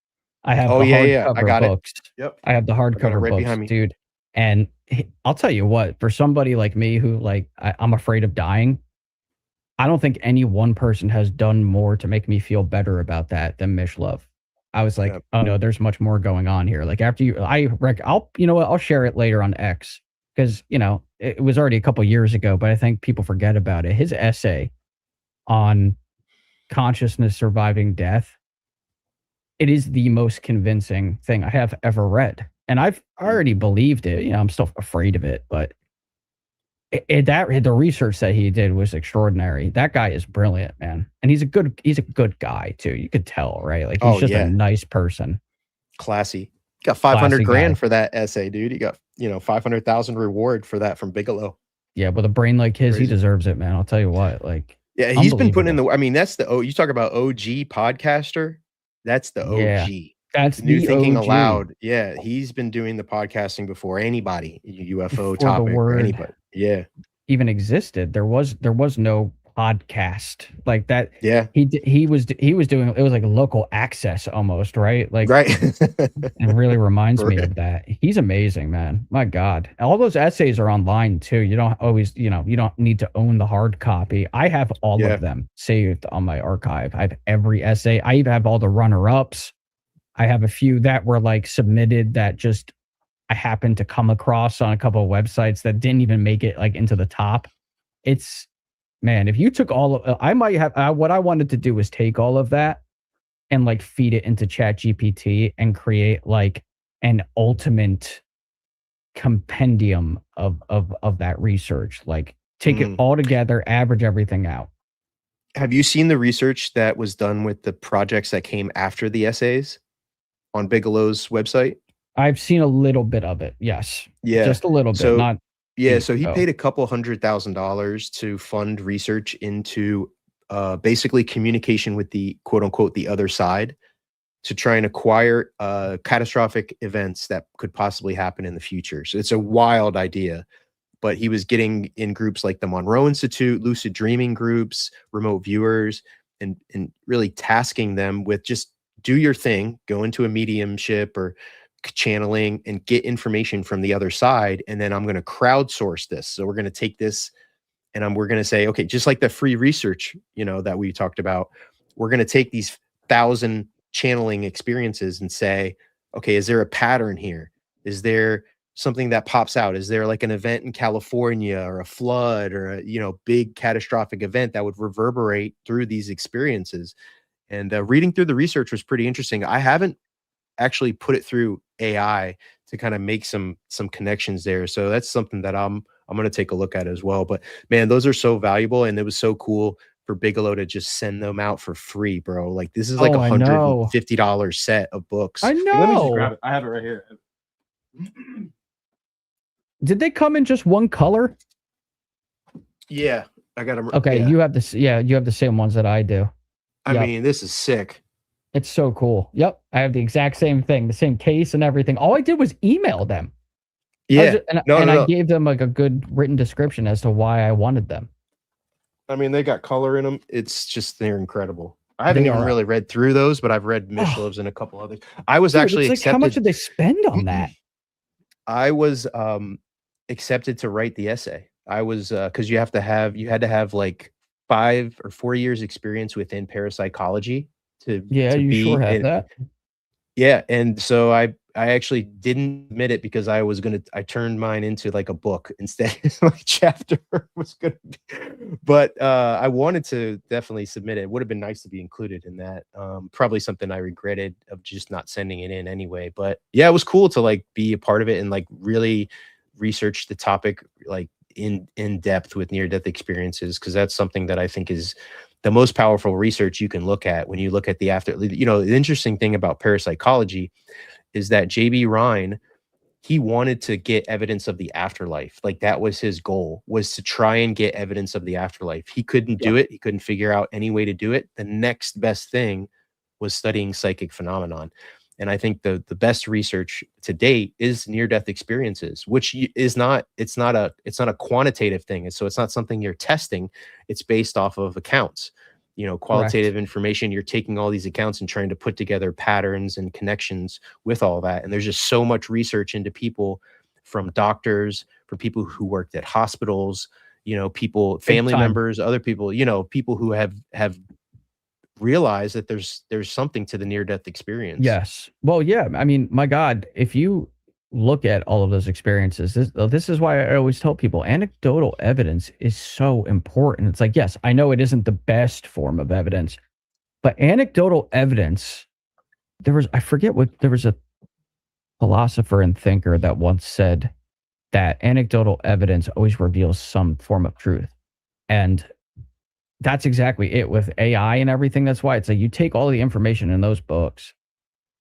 I have hardcover I got books. it. Yep. I have the hardcover right books, behind me. dude. And I'll tell you what, for somebody like me who I'm afraid of dying, I don't think any one person has done more to make me feel better about that than Mishlove. I was like, oh no, there's much more going on here. Like after you, I'll, you know what, I'll share it later on X because, you know, it was already a couple years ago, but I think people forget about it. His essay on consciousness surviving death, it is the most convincing thing I have ever read. And I've already believed it. You know, I'm still afraid of it, but the research that he did was extraordinary. That guy is brilliant, man. And he's a good guy too. You could tell, right? Like he's just a nice person. Classy. Got 500 Classy grand guy. for that essay, dude. He got, you know, 500,000 reward for that from Bigelow. Yeah, with a brain like his, Crazy. he deserves it, man. I'll tell you what. Like, yeah, he's been putting in the. I mean, that's the. Oh, you talk about OG podcaster. That's the OG. That's New the Thinking OG. Aloud. Yeah, he's been doing the podcasting before anybody. UFO Before topic the or word anybody. Yeah, even existed. There was no podcast like that. Yeah, he was doing, it was like local access almost, right? Like, right. It really reminds me of that. He's amazing, man. My God, all those essays are online too. You don't always, you know, you don't need to own the hard copy. I have all of them saved on my archive. I have every essay. I even have all the runner-ups. I have a few that were like submitted that just I happened to come across on a couple of websites that didn't even make it like into the top. It's, man, if you took all of, I might have, what I wanted to do was take all of that and like feed it into ChatGPT and create like an ultimate compendium of that research. Like take it all together, average everything out. Have you seen the research that was done with the projects that came after the essays on Bigelow's website? I've seen a little bit of it. Yes. Yeah. Just a little bit. So, not. Yeah. So he paid a couple $100,000 to fund research into basically communication with the quote unquote the other side to try and acquire catastrophic events that could possibly happen in the future. So it's a wild idea, but he was getting in groups like the Monroe Institute, lucid dreaming groups, remote viewers, and really tasking them with just do your thing, go into a mediumship or channeling and get information from the other side. And then I'm going to crowdsource this. So we're going to take this and we're going to say, okay, just like the free research, you know, that we talked about, we're going to take these 1,000 channeling experiences and say, okay, is there a pattern here? Is there something that pops out? Is there like an event in California or a flood or a, you know, big catastrophic event that would reverberate through these experiences? And reading through the research was pretty interesting. I haven't actually put it through AI to kind of make some connections there. So that's something that I'm going to take a look at as well. But man, those are so valuable. And it was so cool for Bigelow to just send them out for free, bro. Like this is like $150 set of books. I know. Let me just grab it. I have it right here. Did they come in just one color? Yeah, I got them. Okay, yeah. you have this. Yeah, you have the same ones that I do. I mean, this is sick. It's so cool. Yep, I have the exact same thing, the same case and everything. All I did was email them. Yeah, I gave them like a good written description as to why I wanted them. I mean, they got color in them. It's just, they're incredible. I haven't even really read through those, but I've read Mishlov's and a couple others. I was actually accepted. How much did they spend on that? I was accepted to write the essay. I was because you had to have like 5 or 4 years experience within parapsychology to you be sure have that. Yeah, and so I actually didn't admit it because I turned mine into like a book instead. My chapter was gonna be, but I wanted to definitely submit it. It would have been nice to be included in that. Probably something I regretted of just not sending it in anyway. But yeah, it was cool to like be a part of it and like really research the topic like in depth with near-death experiences, because that's something that I think is the most powerful research you can look at when you look at the after. You know, the interesting thing about parapsychology is that J.B. Rhine, he wanted to get evidence of the afterlife. Like that was his goal, was to try and get evidence of the afterlife. He couldn't do it. He couldn't figure out any way to do it. The next best thing was studying psychic phenomenon. And I think the best research to date is near-death experiences, which is not, it's not a quantitative thing. So it's not something you're testing. It's based off of accounts, you know, qualitative information. You're taking all these accounts and trying to put together patterns and connections with all that. And there's just so much research into people, from doctors, from people who worked at hospitals, people, family time. members, other people, people who have realized that there's something to the near-death experience. Yes. Well, yeah. I mean, my God, if you look at all of those experiences, this is why I always tell people anecdotal evidence is so important. It's like, yes, I know it isn't the best form of evidence, but anecdotal evidence, there was a philosopher and thinker that once said that anecdotal evidence always reveals some form of truth. And that's exactly it with AI and everything. That's why it's like you take all the information in those books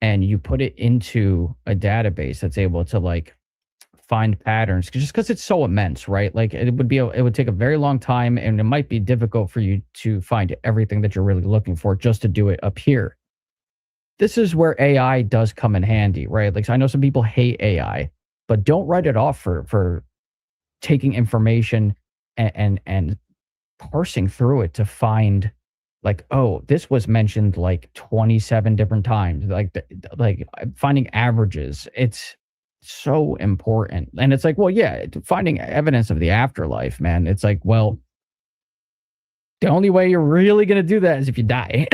and you put it into a database that's able to like find patterns, just because it's so immense, right? Like it would take a very long time, and it might be difficult for you to find everything that you're really looking for just to do it up here. This is where AI does come in handy, right? Like, so I know some people hate AI, but don't write it off for taking information and parsing through it to find like, oh, this was mentioned like 27 different times, like finding averages. It's so important. And it's like, well, yeah, finding evidence of the afterlife, man. It's like, well, the only way you're really going to do that is if you die.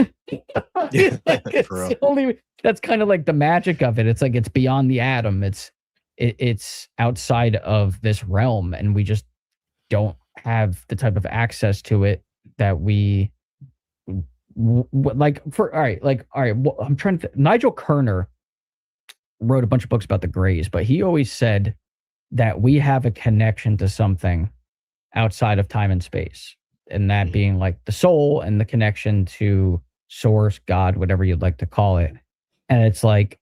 That's kind of like the magic of it. It's like, it's beyond the atom. It's outside of this realm, and we just don't have the type of access to it that we like. All right. Well, I'm trying to. Nigel Kerner wrote a bunch of books about the Greys, but he always said that we have a connection to something outside of time and space, and that being like the soul and the connection to source, God, whatever you'd like to call it. And it's like,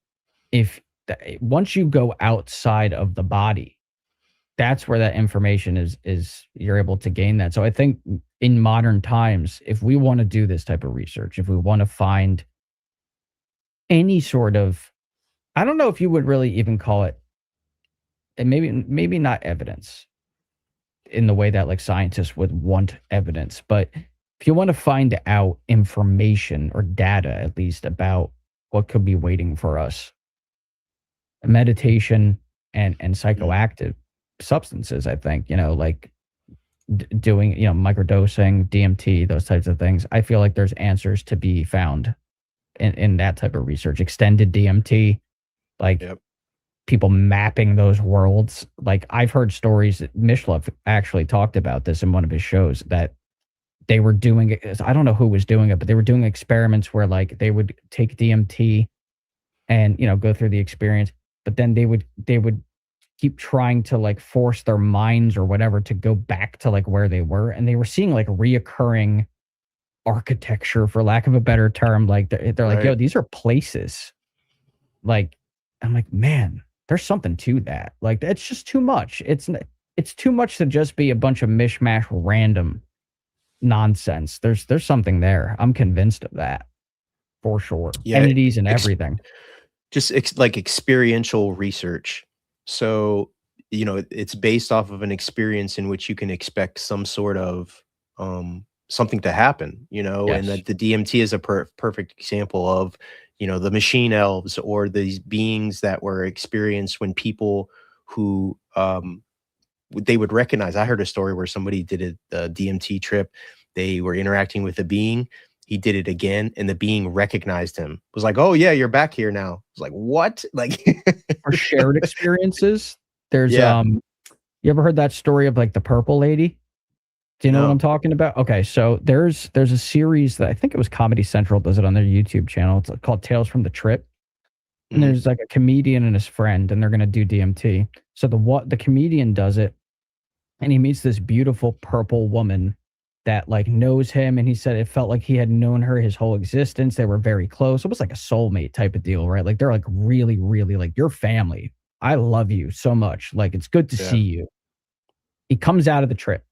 once you go outside of the body, that's where that information is you're able to gain that. So I think in modern times, if we want to do this type of research, if we want to find any sort of, I don't know if you would really even call it, and maybe not evidence in the way that like scientists would want evidence, but if you want to find out information or data, at least about what could be waiting for us, meditation and psychoactive substances, I think, like doing, microdosing, DMT, those types of things. I feel like there's answers to be found in that type of research. Extended DMT, like people mapping those worlds. Like I've heard stories that Mishlove actually talked about this in one of his shows, that they were doing it. I don't know who was doing it, but they were doing experiments where like they would take DMT and, go through the experience, but then they would keep trying to like force their minds or whatever to go back to like where they were. And they were seeing like reoccurring architecture, for lack of a better term. Like they're like, yo, these are places. Like, I'm like, man, there's something to that. Like, it's just too much. It's too much to just be a bunch of mishmash random nonsense. There's something there. I'm convinced of that for sure. Entities and everything. Like experiential research. So, it's based off of an experience in which you can expect some sort of something to happen, and that the DMT is a perfect example of, the machine elves or these beings that were experienced when people who they would recognize. I heard a story where somebody did a DMT trip. They were interacting with a being. He did it again, and the being recognized him. Was like, "Oh yeah, you're back here now." I was like, "What?" Like, or shared experiences. There's you ever heard that story of like the purple lady? Do you know what I'm talking about? Okay, so there's a series that I think it was Comedy Central does it on their YouTube channel. It's called Tales from the Trip. And there's like a comedian and his friend, and they're gonna do DMT. So the comedian does it, and he meets this beautiful purple woman that like knows him, and he said it felt like he had known her his whole existence. They were very close. It was like a soulmate type of deal, right? Like they're like really, really like your family. I love you so much. Like it's good to see you. He comes out of the trip,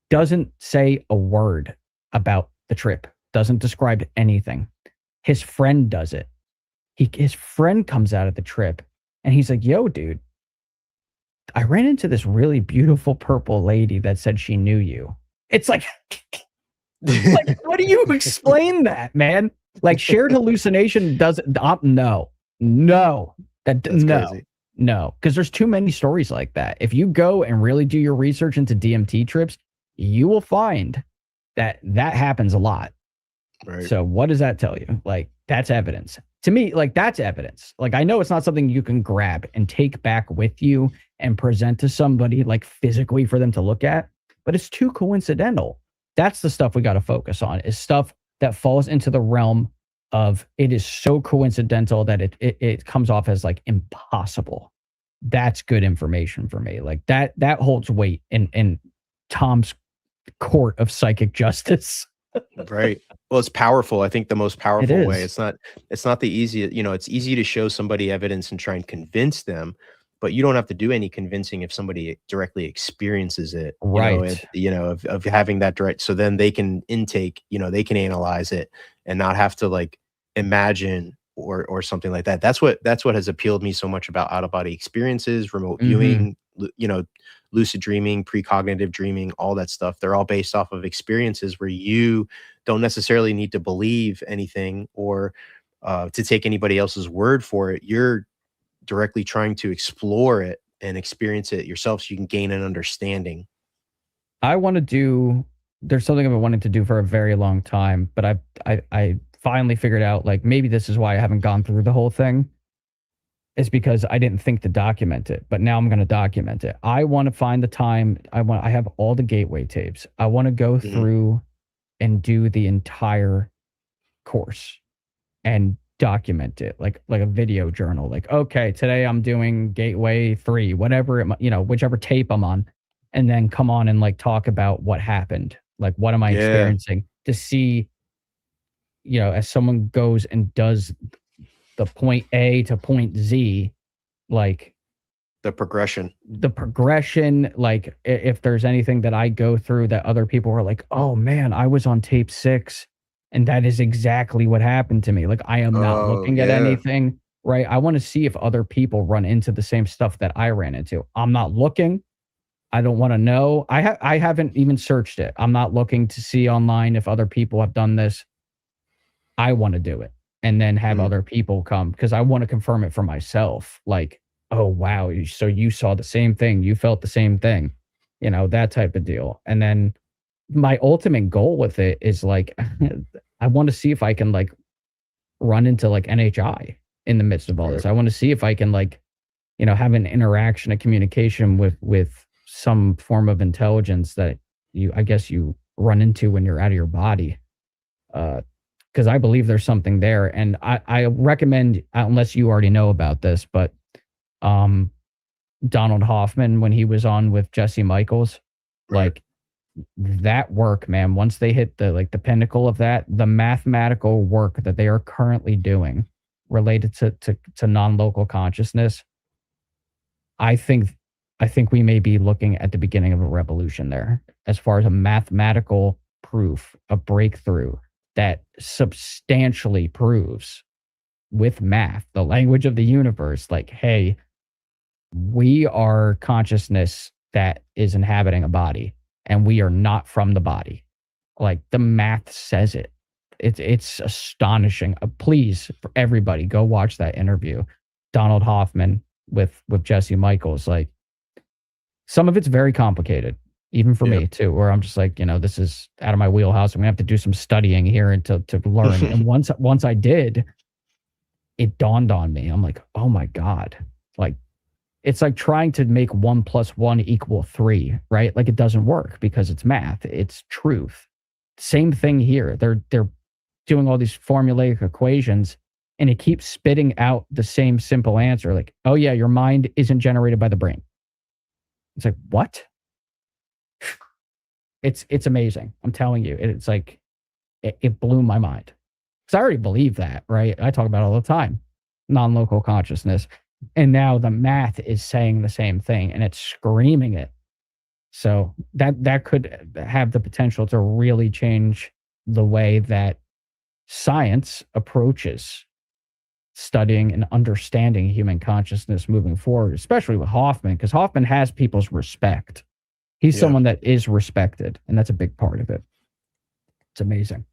doesn't say a word about the trip, doesn't describe anything. His friend does it. His friend comes out of the trip, and he's like, yo, dude, I ran into this really beautiful purple lady that said she knew you. It's like, what do you explain that, man? Like shared hallucination doesn't, no, because there's too many stories like that. If you go and really do your research into DMT trips, you will find that happens a lot. Right. So what does that tell you? Like, that's evidence. To me, like, that's evidence. Like, I know it's not something you can grab and take back with you and present to somebody, like, physically for them to look at, but it's too coincidental. That's the stuff we got to focus on, is stuff that falls into the realm of it is so coincidental that it comes off as, like, impossible. That's good information for me. Like, that holds weight in Tom's court of psychic justice. Right. Well, it's powerful. I think the most powerful way. is. It's not the easiest, it's easy to show somebody evidence and try and convince them, but you don't have to do any convincing if somebody directly experiences it. Right. Of having that direct, so then they can intake, they can analyze it and not have to like imagine or something like that. That's what has appealed me so much about out of body experiences, remote viewing, lucid dreaming, precognitive dreaming, all that stuff. They're all based off of experiences where you don't necessarily need to believe anything or to take anybody else's word for it. You're directly trying to explore it and experience it yourself so you can gain an understanding. There's something I've been wanting to do for a very long time, but I finally figured out, like, maybe this is why I haven't gone through the whole thing. Is because I didn't think to document it, but now I'm going to document it. I want to find the time. I have all the gateway tapes. I want to go through and do the entire course and document it like a video journal. Like, okay, today I'm doing gateway 3, whatever whichever tape I'm on, and then come on and like talk about what happened. Like, what am I experiencing, to see, as someone goes and does the point A to point Z, like the progression, like if there's anything that I go through that other people are like, oh man, I was on tape 6 and that is exactly what happened to me. Like, I am not looking at anything, right? I want to see if other people run into the same stuff that I ran into. I'm not looking. I don't want to know. I haven't even searched it. I'm not looking to see online if other people have done this. I want to do it. And then have other people come, because I want to confirm it for myself. Like, oh, wow, so you saw the same thing. You felt the same thing, that type of deal. And then my ultimate goal with it is like, I want to see if I can like run into like NHI in the midst of all this. I want to see if I can like, have an interaction, a communication with some form of intelligence that I guess you run into when you're out of your body. Because I believe there's something there. And I recommend, unless you already know about this, but Donald Hoffman, when he was on with Jesse Michaels, like that work, man, once they hit the pinnacle of that, the mathematical work that they are currently doing related to non-local consciousness, I think we may be looking at the beginning of a revolution there, as far as a mathematical proof, a breakthrough that substantially proves with math, the language of the universe, like, hey, we are consciousness that is inhabiting a body and we are not from the body. Like, the math says it. It's astonishing. Please, for everybody, go watch that interview. Donald Hoffman with Jesse Michaels. Like, some of it's very complicated. Even for me too, where I'm just like, this is out of my wheelhouse. I'm gonna have to do some studying here and to learn. And once I did, it dawned on me. I'm like, oh my God. Like, it's like trying to make 1 + 1 = 3, right? Like, it doesn't work because it's math. It's truth. Same thing here. They're doing all these formulaic equations and it keeps spitting out the same simple answer. Like, oh yeah, your mind isn't generated by the brain. It's like, what? It's amazing. I'm telling you. It's like, it blew my mind. Because I already believe that, right? I talk about it all the time. Non-local consciousness. And now the math is saying the same thing and it's screaming it. So that could have the potential to really change the way that science approaches studying and understanding human consciousness moving forward, especially with Hoffman, because Hoffman has people's respect. He's someone that is respected, and that's a big part of it. It's amazing.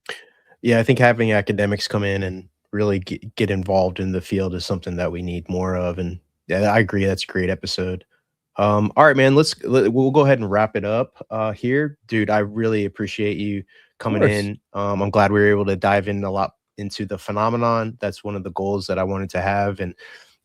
Yeah, I think having academics come in and really get involved in the field is something that we need more of. And yeah, I agree. That's a great episode. All right, man. We'll go ahead and wrap it up here, dude. I really appreciate you coming in. I'm glad we were able to dive in a lot into the phenomenon. That's one of the goals that I wanted to have, and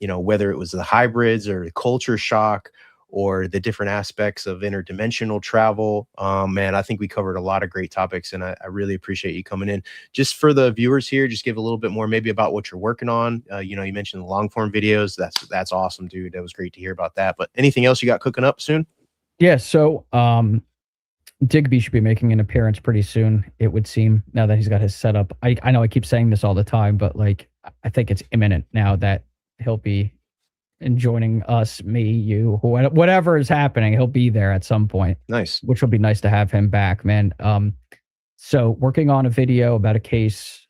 whether it was the hybrids or the culture shock or the different aspects of interdimensional travel. Man, I think we covered a lot of great topics, and I really appreciate you coming in. Just for the viewers here, just give a little bit more maybe about what you're working on. You mentioned the long form videos. That's awesome, dude. That was great to hear about that. But anything else you got cooking up soon? Yeah, so Digby should be making an appearance pretty soon, it would seem, now that he's got his setup. I know I keep saying this all the time, but like I think it's imminent now that he'll be joining us, me, you, whatever is happening, he'll be there at some point. Nice. Which will be nice to have him back, man. So working on a video about a case,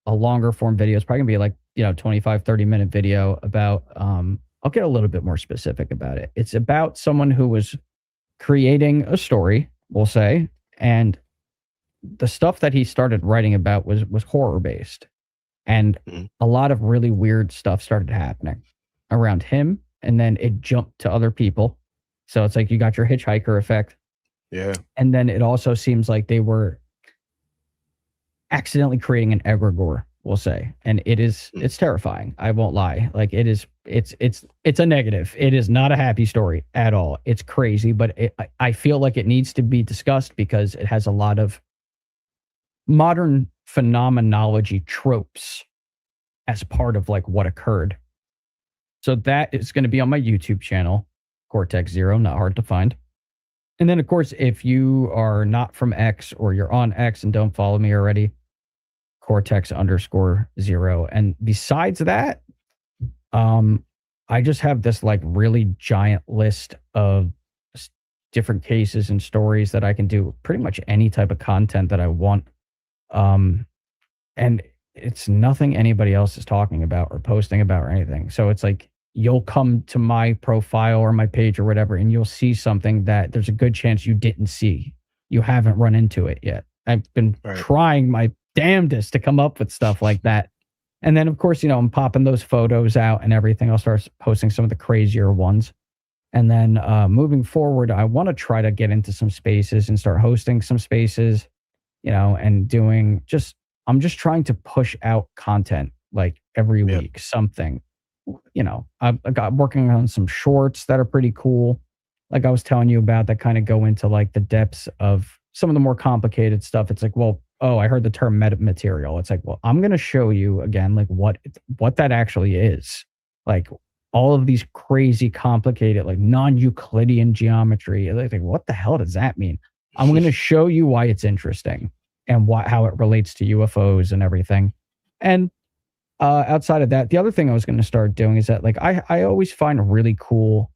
a longer form video. It's probably gonna be like 25, 30-minute video about I'll get a little bit more specific about it. It's about someone who was creating a story, we'll say, and the stuff that he started writing about was horror based, and a lot of really weird stuff started happening around him, and then it jumped to other people. So it's like you got your hitchhiker effect. Yeah. And then it also seems like they were accidentally creating an egregore, we'll say. And it's terrifying. I won't lie. Like it's a negative. It is not a happy story at all. It's crazy, but I feel like it needs to be discussed because it has a lot of modern phenomenology tropes as part of like what occurred. So that is going to be on my YouTube channel, Cortex Zero, not hard to find. And then, of course, if you are not from X or you're on X and don't follow me already, Cortex_Zero. And besides that, I just have this like really giant list of different cases and stories that I can do pretty much any type of content that I want. And it's nothing anybody else is talking about or posting about or anything. So it's like, you'll come to my profile or my page or whatever, and you'll see something that there's a good chance you didn't see. You haven't run into it yet. I've been trying my damnedest to come up with stuff like that. And then, of course, I'm popping those photos out and everything. I'll start posting some of the crazier ones. And then moving forward, I want to try to get into some spaces and start hosting some spaces, and doing I'm just trying to push out content like every week, something. I've got working on some shorts that are pretty cool. Like I was telling you about, that kind of go into like the depths of some of the more complicated stuff. It's like, well, I heard the term metamaterial. It's like, well, I'm going to show you again, like what that actually is. Like all of these crazy, complicated, like non-Euclidean geometry. Like what the hell does that mean? I'm going to show you why it's interesting and how it relates to UFOs and everything. And outside of that, the other thing I was going to start doing is that like I always find really cool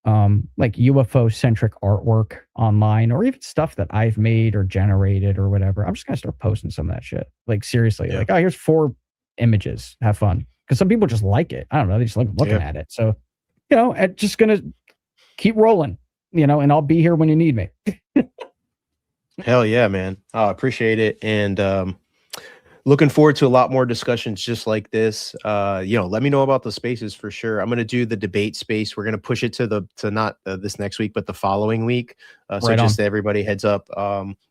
like UFO centric artwork online, or even stuff that I've made or generated or whatever. I'm just going to start posting some of that shit. Like seriously, like, here's 4 images. Have fun. Because some people just like it. I don't know. They just like looking at it. So, I'm just going to keep rolling, and I'll be here when you need me. Hell yeah, man. I appreciate it. And looking forward to a lot more discussions just like this. Let me know about the spaces for sure. I'm going to do the debate space. We're going to push it to not this next week, but the following week. So just to everybody heads up,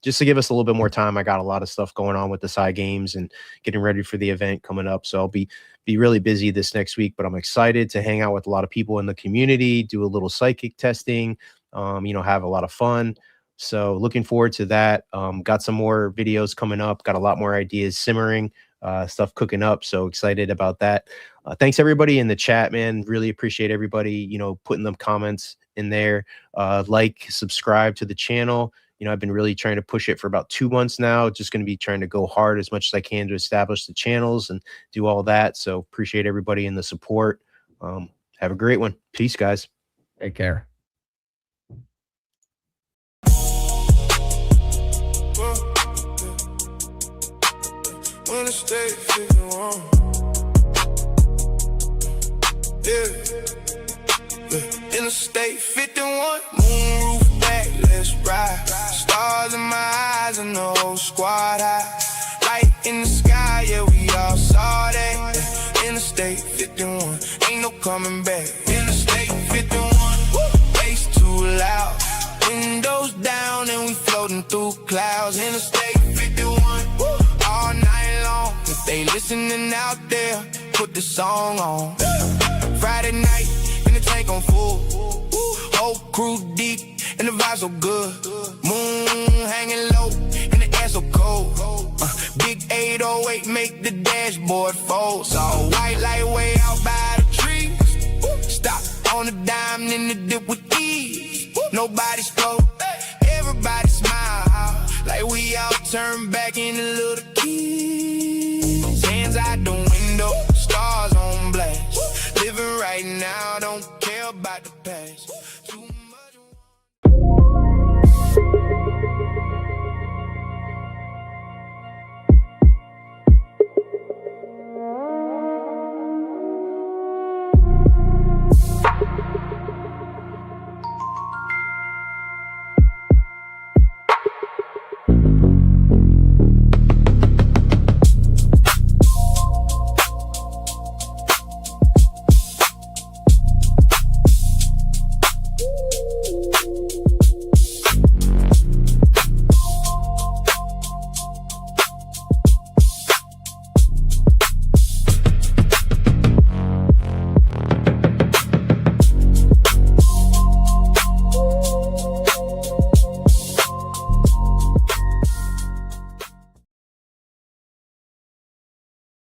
just to give us a little bit more time. I got a lot of stuff going on with the side games and getting ready for the event coming up. So I'll be really busy this next week, but I'm excited to hang out with a lot of people in the community, do a little psychic testing, have a lot of fun. So looking forward to that. Got some more videos coming up, got a lot more ideas simmering, stuff cooking up. So excited about that. Thanks everybody in the chat, man. Really appreciate everybody, putting them comments in there. Subscribe to the channel. I've been really trying to push it for about 2 months now. Just going to be trying to go hard as much as I can to establish the channels and do all that. So appreciate everybody in the support. Have a great one. Peace, guys. Take care. Wanna stay 51. Interstate 51. Moonroof back, let's ride. Stars in my eyes and the whole squad high. Light in the sky, yeah, we all saw that. Interstate 51, ain't no coming back. Interstate 51, woo. loud. Windows down and we floating through clouds. Interstate 51 all night long. If they listening out there, put the song on. Friday night in the tank on full. Whole crew deep and the vibe so good. Moon hanging low and the air so cold. Big 808 make the dashboard fold. Saw white light way out by the trees. Stop on the dime in the dip with ease. Nobody spoke, everybody smile. Like we all turn back into little kids. Hands out the window, stars on blast. Living right now, don't care about the past.